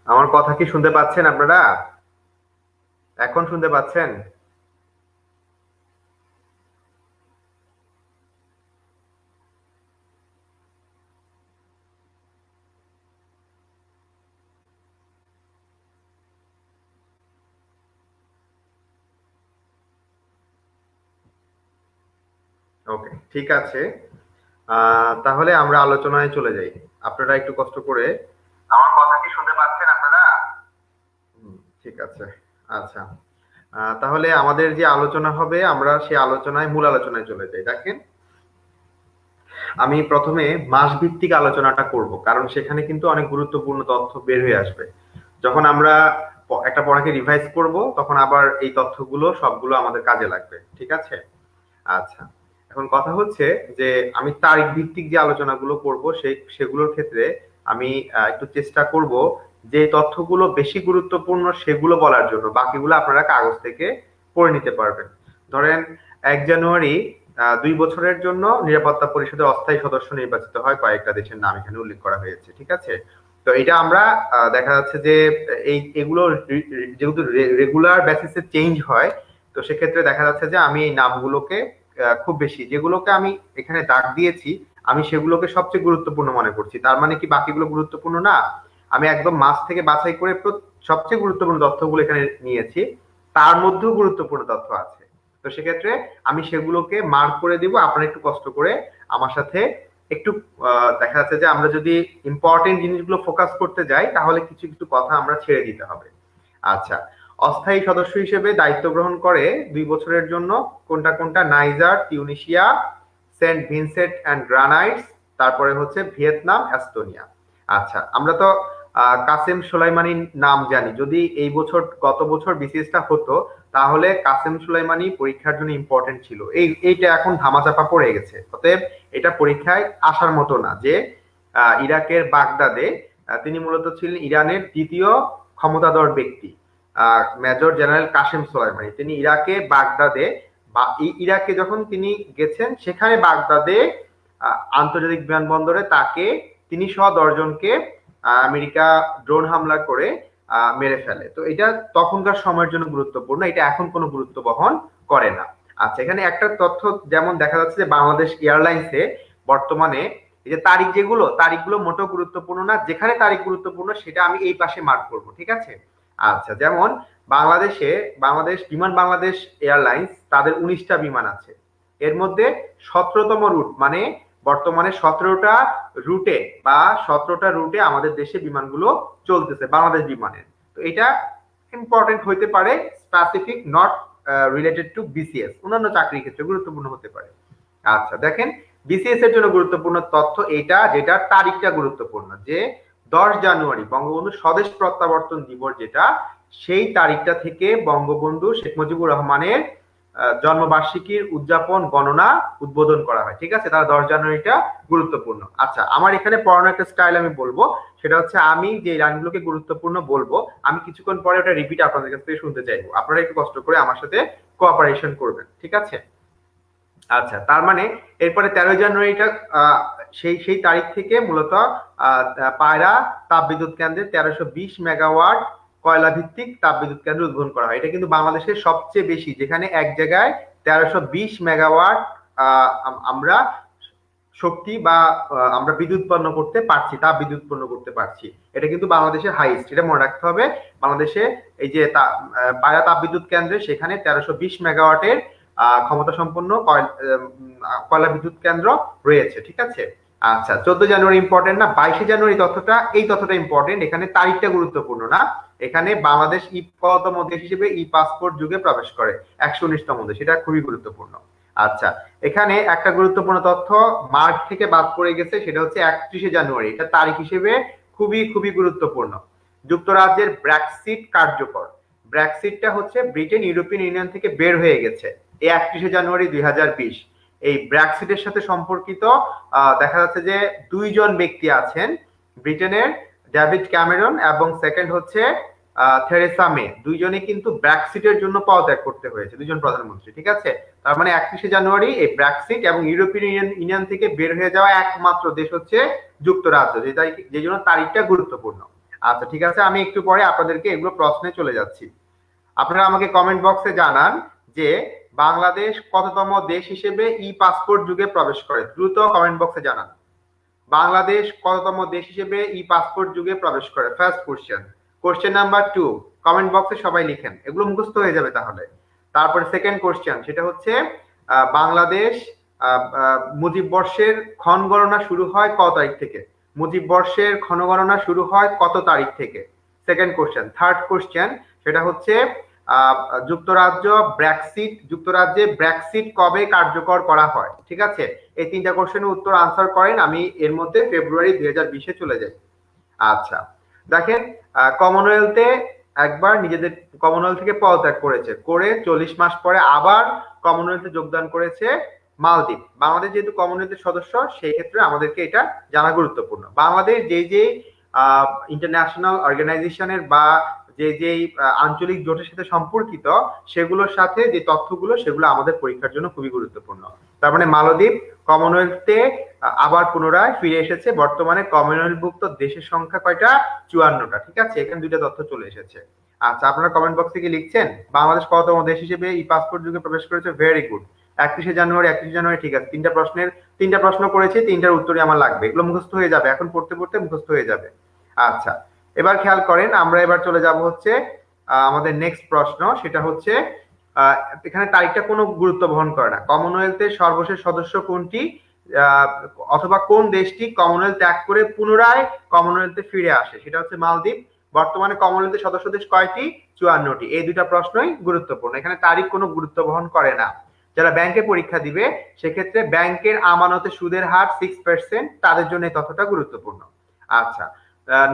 আমার কথা কি শুনতে পাচ্ছেন আপনারা? এখন শুনতে পাচ্ছেন? ওকে, ঠিক আছে। তাহলে আমরা আলোচনায় চলে যাই। আপনারা একটু কষ্ট করে আমার কথা কি শুনতে পাচ্ছেন আপনারা? ঠিক আছে। আচ্ছা। তাহলে আমাদের যে আলোচনা হবে আমরা সেই আলোচনায় মূল আলোচনায় চলে যাই। দেখেন, আমি প্রথমে মাস ভিত্তিক আলোচনাটা করব, কারণ সেখানে কিন্তু অনেক গুরুত্বপূর্ণ তথ্য বের হয়ে আসবে। যখন আমরা একটা পড়াকে রিভাইজ করব, তখন আবার এই তথ্যগুলো সবগুলো আমাদের কাজে লাগবে। ঠিক আছে? আচ্ছা। এখন কথা হচ্ছে যে আমি তারিখ ভিত্তিক যে আলোচনাগুলো করব সেগুলোর ক্ষেত্রে আমি একটু চেষ্টা করব যে তথ্যগুলো বেশি গুরুত্বপূর্ণ সেগুলো বলার জন্য, বাকিগুলো আপনারা কাগজ থেকে পড়ে নিতে পারবেন। ধরেন, 1 জানুয়ারি 2 বছরের জন্য নিরাপত্তা পরিষদের অস্থায়ী সদস্য নির্বাচিত হয় কয়েকটা দেশের নাম এখানে উল্লেখ করা হয়েছে। ঠিক আছে? তো এটা আমরা দেখা যাচ্ছে যে এগুলো যেহেতু রেগুলার বেসিসে চেঞ্জ হয়, তো সেক্ষেত্রে দেখা যাচ্ছে যে আমি এই নামগুলোকে খুব বেশি যেগুলোকে আমি এখানে দাগ দিয়েছি, আমি সেগুলোকে সবচেয়ে গুরুত্বপূর্ণ মনে করছি। তার মানে কি বাকিগুলো গুরুত্বপূর্ণ না? আমি একদম মাছ থেকে বাছাই করে সবচেয়ে গুরুত্বপূর্ণ তথ্যগুলো এখানে নিয়েছি। তার মধ্যেও গুরুত্বপূর্ণ তথ্য আছে। তো সেক্ষেত্রে আমি সেগুলোকে মার্ক করে দিব। আপনারা একটু কষ্ট করে আমার সাথে একটু দেখা যাচ্ছে যে আমরা যদি ইম্পর্টেন্ট জিনিসগুলো ফোকাস করতে যাই, তাহলে কিছু কিছু কথা আমরা ছেড়ে দিতে হবে। আচ্ছা। অস্থায়ী সদস্য হিসেবে দায়িত্ব গ্রহণ করে 2 বছরের জন্য কোনটা কোনটা? Niger, Tunisia, Saint Vincent and Grenadines, তারপরে হচ্ছে ভিয়েতনাম, এস্তোনিয়া। আচ্ছা, আমরা তো কাসেম সোলাইমানির নাম জানি। যদি এই বছর গত বছর বিসিএসটা হতো, তাহলে কাসেম সুলাইমানি পরীক্ষার জন্য ইম্পর্টেন্ট ছিল। এইটা এখন ধামাচাপা পড়ে গেছে। অতএব এটা পরীক্ষায় আসার মতো না যে ইরাকের বাগদাদে তিনি মূলত ছিলেন ইরানের দ্বিতীয় ক্ষমতাধর ব্যক্তি। মেজর জেনারেল কাসেম সোলাইমানি তিনি ইরাকে বাগদাদে বা ইরাকে যখন তিনি গেছেন, সেখানে বাগদাদে আন্তর্জাতিক বিমানবন্দরে তাকে তিনি সহ 10 জনকে আমেরিকা ড্রোন হামলা করে মেরে ফেলে। তো এটা তখনকার সময়ের জন্য গুরুত্বপূর্ণ, এটা এখন কোনো গুরুত্ব বহন করে না। আচ্ছা, এখানে একটা তথ্য যেমন দেখা যাচ্ছে যে বাংলাদেশ এয়ারলাইন্সে বর্তমানে এই যে তারিখগুলো মোটেও গুরুত্বপূর্ণ না। যেখানে তারিখ গুরুত্বপূর্ণ সেটা আমি এই পাশে মার্ক করব। ঠিক আছে? আচ্ছা, যেমন বাংলাদেশ এয়ারলাইন্স তাদের 19টা বিমান আছে। এর মধ্যে 17তম রুট, মানে বর্তমানে 17টা রুটে আমাদের দেশে বিমানগুলো চলতেছে বাংলাদেশ বিমানের। তো এটা ইম্পর্টেন্ট হইতে পারে, specific, not related to BCS. অন্যান্য চাকরির ক্ষেত্রে গুরুত্বপূর্ণ হতে পারে। আচ্ছা, দেখেন, বিসিএস এর জন্য গুরুত্বপূর্ণ তথ্য এটা, যেটা তারিখটা গুরুত্বপূর্ণ, যে 10 জানুয়ারি বঙ্গবন্ধু স্বদেশ প্রত্যাবর্তন দিবস, যেটা সেই তারিখটা থেকে বঙ্গবন্ধু শেখ মুজিবুর রহমানের জন্মবার্ষিকীর উদযাপন গণনা উদ্বোধন করা হয়। ঠিক আছে? তার 10 জানুয়ারিটা গুরুত্বপূর্ণ। আচ্ছা, আমার এখানে পড়ানোর একটা স্টাইল আমি বলবো, সেটা হচ্ছে আমি যে লাইনগুলোকে গুরুত্বপূর্ণ বলবো, আমি কিছুক্ষণ পরে ওটা রিপিট আপনাদের কাছ থেকে শুনতে চাইবো। আপনারা একটু কষ্ট করে আমার সাথে কোঅপারেশন করবেন। ঠিক আছে? আচ্ছা, তার মানে এরপরে 13 জানুয়ারিটা সেই সেই তারিখ থেকে মূলত পায়রা তাপবিদ্যুৎ কেন্দ্রে 1320 মেগাওয়াট কয়লা ভিত্তিক তাপবিদ্যুৎ কেন্দ্র উদ্বোধন করা হয়। এটা কিন্তু বাংলাদেশের সবচেয়ে বেশি, যেখানে এক জায়গায় 1320 মেগাওয়াট আমরা শক্তি বা আমরা বিদ্যুৎ উৎপন্ন করতে পারছি, তাপ বিদ্যুৎ উৎপন্ন করতে পারছি। এটা কিন্তু বাংলাদেশের হাইস্ট, এটা মনে রাখতে হবে। বাংলাদেশে এই যে পায়রা তাপবিদ্যুৎ কেন্দ্রে সেখানে 1320 মেগাওয়াটের ক্ষমতা সম্পন্ন কয়লা বিদ্যুৎ কেন্দ্র রয়েছে। ঠিক আছে? আচ্ছা, 14 জানুয়ারি ইম্পর্টেন্ট না, 22 জানুয়ারি তথ্যটা ইম্পর্টেন্ট। এখানে তারিখটা গুরুত্বপূর্ণ না। এখানে বাংলাদেশ কতম দেশ হিসেবে পাসপোর্ট যুগে প্রবেশ করে? 119তম দেশ। এটা খুবই গুরুত্বপূর্ণ। আচ্ছা, এখানে একটা গুরুত্বপূর্ণ তথ্য মার্চ থেকে বাদ পড়ে গেছে, সেটা হচ্ছে 31 জানুয়ারি। এটা তারিখ হিসেবে খুবই খুবই গুরুত্বপূর্ণ। যুক্তরাজ্যের ব্রেক্সিট কার্যকর। ব্রেক্সিটটা হচ্ছে ব্রিটেন ইউরোপিয়ান ইউনিয়ন থেকে বের হয়ে গেছে এই 31 জানুয়ারি 2020। এই ব্রেক্সিটের সাথে সম্পর্কিত দেখা যাচ্ছে যে 2 জন ব্যক্তি আছেন ব্রিটেনের, ডেভিড ক্যামেরন এবং সেকেন্ড হচ্ছে থেরেসা মে। 2 জনই কিন্তু ব্রেক্সিটের জন্য পদত্যাগ করতে হয়েছে, 2 জন প্রধানমন্ত্রী। ঠিক আছে? তার মানে 31 জানুয়ারি এই ব্রেক্সিট এবং ইউরোপিয়ান ইউনিয়ন থেকে বের হয়ে যাওয়া একমাত্র দেশ হচ্ছে যুক্তরাজ্য, যে জন্য তারিখটা গুরুত্বপূর্ণ। আচ্ছা ঠিক আছে, আমি একটু পরে আপনাদেরকে এগুলো প্রশ্নে চলে যাচ্ছি। আপনারা আমাকে কমেন্ট বক্সে জানান যে বাংলাদেশ কততম দেশ হিসেবে ই পাসপোর্ট যুগে প্রবেশ করে। দ্রুত কমেন্ট বক্সে জানান বাংলাদেশ কততম দেশ হিসেবে ই পাসপোর্ট যুগে প্রবেশ করে। First question. Question number 2, comment বক্সে সবাই লিখেন, এগুলো মুখস্থ হয়ে যাবে তাহলে। তারপরে সেকেন্ড কোশ্চেন, সেটা হচ্ছে বাংলাদেশ মুজিব বর্ষের ক্ষণ গণনা শুরু হয় কত তারিখ থেকে? মুজিব বর্ষের ক্ষণ গণনা শুরু হয় কত তারিখ থেকে? Second question. থার্ড কোশ্চেন, সেটা হচ্ছে যুক্তরাজ্যে ব্রেক্সিট কবে কার্যকর করা হয়? ঠিক আছে, এই তিনটা কোশ্চেনের উত্তর আনসার করেন, আমি এর মধ্যে ফেব্রুয়ারি 2020-এ চলে যাই। আচ্ছা দেখেন, কমনওয়েলথে একবার নিজেদের কমনওয়েলথ থেকে পদত্যাগ করেছে, করে 40 মাস পরে আবার কমনওয়েলথে যোগদান করেছে মালদ্বীপ। বাংলাদেশ যেহেতু কমনওয়েলথের সদস্য, সেই ক্ষেত্রে আমাদেরকে এটা জানা গুরুত্বপূর্ণ। বাংলাদেশ যে ইন্টারন্যাশনাল অর্গানাইজেশনের বা যে আঞ্চলিক জোটের সাথে সম্পর্কিত, সেগুলোর সাথে যে তথ্যগুলো, সেগুলো আমাদের পরীক্ষার জন্য খুবই গুরুত্বপূর্ণ। তার মানে মালদ্বীপ কমনওয়েলথে আবার পুনরায় ফিরে এসেছে। বর্তমানে কমনওয়েলথভুক্ত দেশের সংখ্যা কয়টা? 54টা। ঠিক আছে, এখানে দুইটা তথ্য চলে এসেছে। আচ্ছা, আপনারা কমেন্ট বক্সে কি লিখছেন? বাংলাদেশ কততম দেশ হিসেবে ই পাসপোর্ট যুগে প্রবেশ করেছে? Very good. 31শে জানুয়ারি। ঠিক আছে, তিনটা প্রশ্ন করেছি, তিনটার উত্তরই আমার লাগবে। এগুলো মুখস্থ হয়ে যাবে, এখন পড়তে পড়তে মুখস্থ হয়ে যাবে। আচ্ছা, এবার খেয়াল করেন, আমরা এবার চলে যাব হচ্ছে আমাদের নেক্সট প্রশ্ন। সেটা হচ্ছে এখানে তারিখটা কোনো গুরুত্ব বহন করে না। কমনওয়েলথের সর্বশেষ সদস্য কোনটি, অথবা কোন দেশটি কমনওয়েলথ ত্যাগ করে পুনরায় কমনওয়েলথে ফিরে আসে? সেটা হচ্ছে মালদ্বীপ। বর্তমানে কমনওয়েলথের সদস্য দেশ কয়টি? 54টি। এই দুইটা প্রশ্নই গুরুত্বপূর্ণ, এখানে তারিখ কোনো গুরুত্ব বহন করে না। যারা ব্যাংকে পরীক্ষা দিবে, সেক্ষেত্রে ব্যাংকের আমানতে সুদের হার 6%, তাদের জন্য এই তথ্যটা গুরুত্বপূর্ণ। আচ্ছা,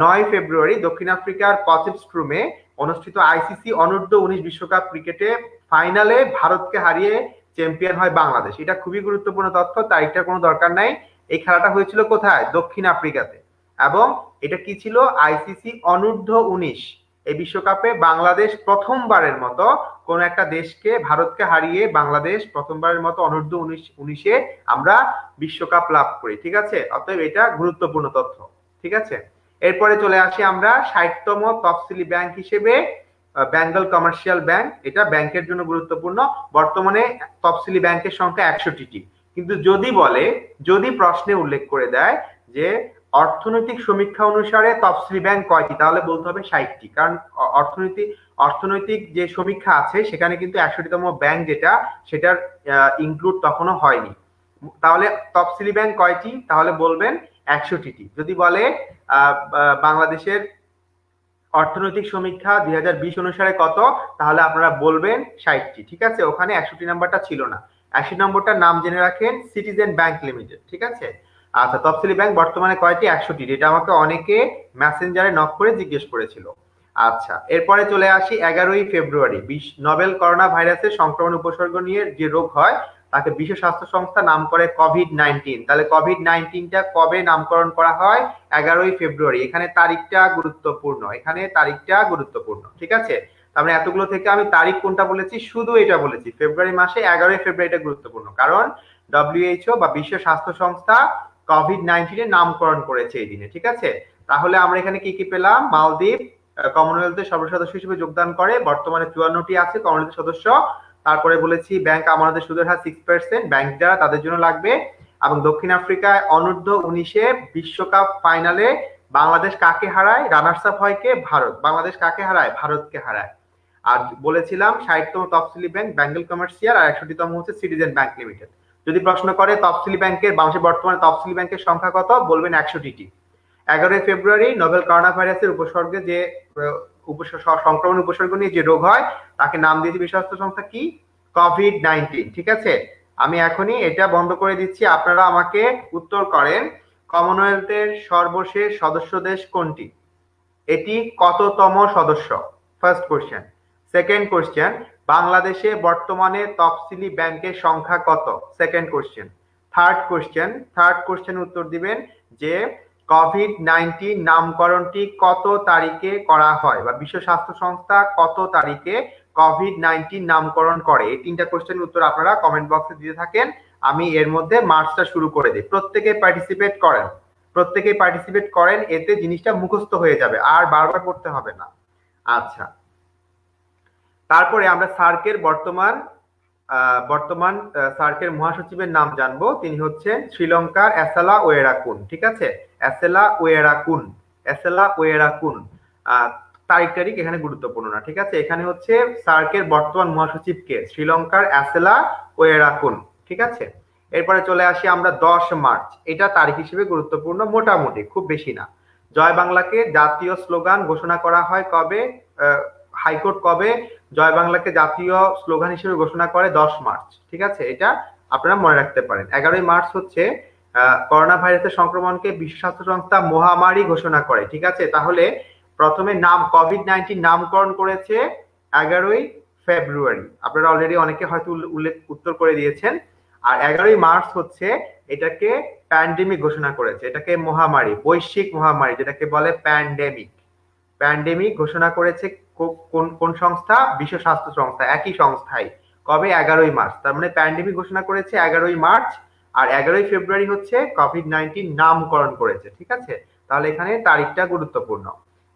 9 ফেব্রুয়ারি দক্ষিণ আফ্রিকার পচেফস্ট্রুমে অনুষ্ঠিত আইসিসি অনূর্ধ্ব-19 বিশ্বকাপ ক্রিকেটে ফাইনালে ভারতকে হারিয়ে চ্যাম্পিয়ন হয় বাংলাদেশ। এটা খুবই গুরুত্বপূর্ণ তথ্য, তারিখটা কোনো দরকার নাই। এই খেলাটা হয়েছিল কোথায়? দক্ষিণ আফ্রিকাতে। এবং এটা কি ছিল? আইসিসি অনূর্ধ্ব-19 এই বিশ্বকাপে বাংলাদেশ প্রথমবারের মতো কোন একটা দেশকে, ভারতকে হারিয়ে বাংলাদেশ প্রথমবারের মতো অনূর্ধ্ব-19-এ আমরা বিশ্বকাপ লাভ করি। ঠিক আছে, অতএব এটা গুরুত্বপূর্ণ তথ্য। ঠিক আছে, এরপরে চলে আসি আমরা 60তম তফসিলি ব্যাংক হিসেবে বেঙ্গল কমার্শিয়াল ব্যাংক। এটা ব্যাংকের জন্য গুরুত্বপূর্ণ। বর্তমানে তফসিলি ব্যাংকের সংখ্যা 100টি। কিন্তু যদি প্রশ্নে উল্লেখ করে দেয় যে অর্থনৈতিক সমীক্ষা অনুসারে তফসিলি ব্যাংক কয়টি, তাহলে বলতে হবে 60টি। কারণ অর্থনৈতিক যে সমীক্ষা আছে, সেখানে কিন্তু 100তম ব্যাংক যেটা, সেটার ইনক্লুড তখনও হয়নি। তাহলে তফসিলি ব্যাংক কয়টি, তাহলে বলবেন 100টি। যদি বলে বাংলাদেশের অর্থনৈতিক সমীক্ষা 2020 অনুসারে কত, তাহলে আপনারা বলবেন 60টি। ঠিক আছে, ওখানে 61 নাম্বারটা ছিল না। 80 নম্বরটার নাম জেনে রাখেন, সিটিজেন ব্যাংক লিমিটেড। ঠিক আছে। আচ্ছা, তফসিলি ব্যাংক বর্তমানে কয়টি? 100টি। এটা আমাকে অনেকে মেসেঞ্জারে নক করে জিজ্ঞেস করেছিল। আচ্ছা, এরপরে চলে আসি 11ই ফেব্রুয়ারি। নোবেল করোনা ভাইরাসের সংক্রমণ উপসর্গ নিয়ে যে রোগ হয়, তাকে বিশ্ব স্বাস্থ্য সংস্থা নাম করে কোভিড-19। তাহলে কোভিড-19টা কবে নামকরণ করা হয়? 11ই ফেব্রুয়ারি। এখানে তারিখটা গুরুত্বপূর্ণ। ঠিক আছে, তার মানে এতগুলো থেকে আমি তারিখ কোনটা বলেছি? শুধু এটা বলেছি, ফেব্রুয়ারি মাসে 11ই ফেব্রুয়ারিটা গুরুত্বপূর্ণ, কারণ WHO বা বিশ্ব স্বাস্থ্য সংস্থা কোভিড-19 নামকরণ করেছে এই দিনে। ঠিক আছে, তাহলে আমরা এখানে কি কি পেলাম? মালদ্বীপ কমনওয়েলথের সদস্য হিসেবে যোগদান করে, বর্তমানে 54টি আছে কমনওয়েলথ সদস্য। তারপরে বলেছি ব্যাংক আমাদের সুদের হার 6%, ব্যাংক যারা তাদের জন্য লাগবে। এবং দক্ষিণ আফ্রিকায় অনূর্ধ্ব-19 বিশ্বকাপ ফাইনালে বাংলাদেশ কাকে হারায়? রানার্স আপ হয় কে? ভারত। বাংলাদেশ কাকে হারায়? ভারতকে হারায়। আর বলেছিলাম 60তম তফসিলি ব্যাংক বেঙ্গল কমার্শিয়াল, আর 61তম হচ্ছে সিটিজেন ব্যাংক লিমিটেড। যদি প্রশ্ন করে তফসিলি ব্যাংকের, বাংলাদেশের বর্তমানে তফসিলি ব্যাংকের সংখ্যা কত, বলবেন 100টি। 11ই ফেব্রুয়ারি নোবেল করোনা ভাইরাসের উপসর্গে যে সংক্রমণ উপসর্গ নিয়ে যে রোগ হয়, তাকে নাম দিয়েছে বিশ্ব স্বাস্থ্য সংস্থা কি? কোভিড-19। ঠিক আছে, আমি এখনই এটা বন্ধ করে দিচ্ছি, আপনারা আমাকে উত্তর করেন কমনওয়েলথের সর্বশেষ সদস্য দেশ কোনটি? এটি কততম সদস্য? First question. সেকেন্ড কোশ্চেন, বাংলাদেশে বর্তমানে তফসিলি ব্যাংকের সংখ্যা কত? Second question. থার্ড কোশ্চেন উত্তর দিবেন যে কোভিড-19 নামকরণটি কত তারিখে করা হয়, বা বিশ্ব স্বাস্থ্য সংস্থা কত তারিখে কোভিড-19 নামকরণ করে? এই তিনটা কোশ্চেনের উত্তর আপনারা কমেন্ট বক্সে দিতে থাকেন, আমি এর মধ্যে মার্চটা শুরু করে দিই। প্রত্যেকে পার্টিসিপেট করেন। প্রত্যেকেই পার্টিসিপেট করেন, এতে জিনিসটা মুখস্থ হয়ে যাবে, আর বারবার পড়তে হবে না। আচ্ছা, তারপরে আমরা সার্কের বর্তমান সার্কের মহাসচিবের নাম জানবো। তিনি হচ্ছেন শ্রীলঙ্কার এসালা ওয়েরাকুন। ঠিক আছে, এসেলা ওয়েরাকুন, এসেলা ওয়েরাকুন। তারিখ তারিখ এখানে গুরুত্বপূর্ণ না। ঠিক আছে, এখানে হচ্ছে সার্কের বর্তমান মহাসচিব কে, শ্রীলঙ্কার এসেলা ওয়েরাকুন। ঠিক আছে, এরপরে চলে আসি আমরা 10 মার্চ। এটা তারিখ হিসেবে গুরুত্বপূর্ণ, মোটামুটি, খুব বেশি না। জয় বাংলাকে জাতীয় স্লোগান ঘোষণা করা হয় কবে? হাইকোর্ট কবে জয় বাংলাকে জাতীয় স্লোগান হিসেবে ঘোষণা করে? 10 মার্চ। ঠিক আছে, এটা আপনারা মনে রাখতে পারেন। 11ই মার্চ হচ্ছে করোনা ভাইরাসের সংক্রমণকে বিশ্ব স্বাস্থ্য সংস্থা মহামারী ঘোষণা করে। ঠিক আছে, তাহলে প্রথমে নাম কোভিড-19 নামকরণ করেছে 11ই ফেব্রুয়ারি। আপনারা অলরেডি অনেকে হয়তো উত্তর করে দিয়েছেন। আর 11ই মার্চ হচ্ছে এটাকে প্যান্ডেমিক ঘোষণা করেছে, এটাকে মহামারী, বৈশ্বিক মহামারী যেটাকে বলে প্যান্ডেমিক। প্যান্ডেমিক ঘোষণা করেছে কোন কোন সংস্থা? বিশ্ব স্বাস্থ্য সংস্থা, একই সংস্থায়। কবে? 11ই মার্চ। তার মানে প্যান্ডেমিক ঘোষণা করেছে 11ই মার্চ, আর 11ই ফেব্রুয়ারি হচ্ছে কোভিড-19 নামকরণ করেছে। ঠিক আছে, তাহলে এখানে তারিখটা গুরুত্বপূর্ণ।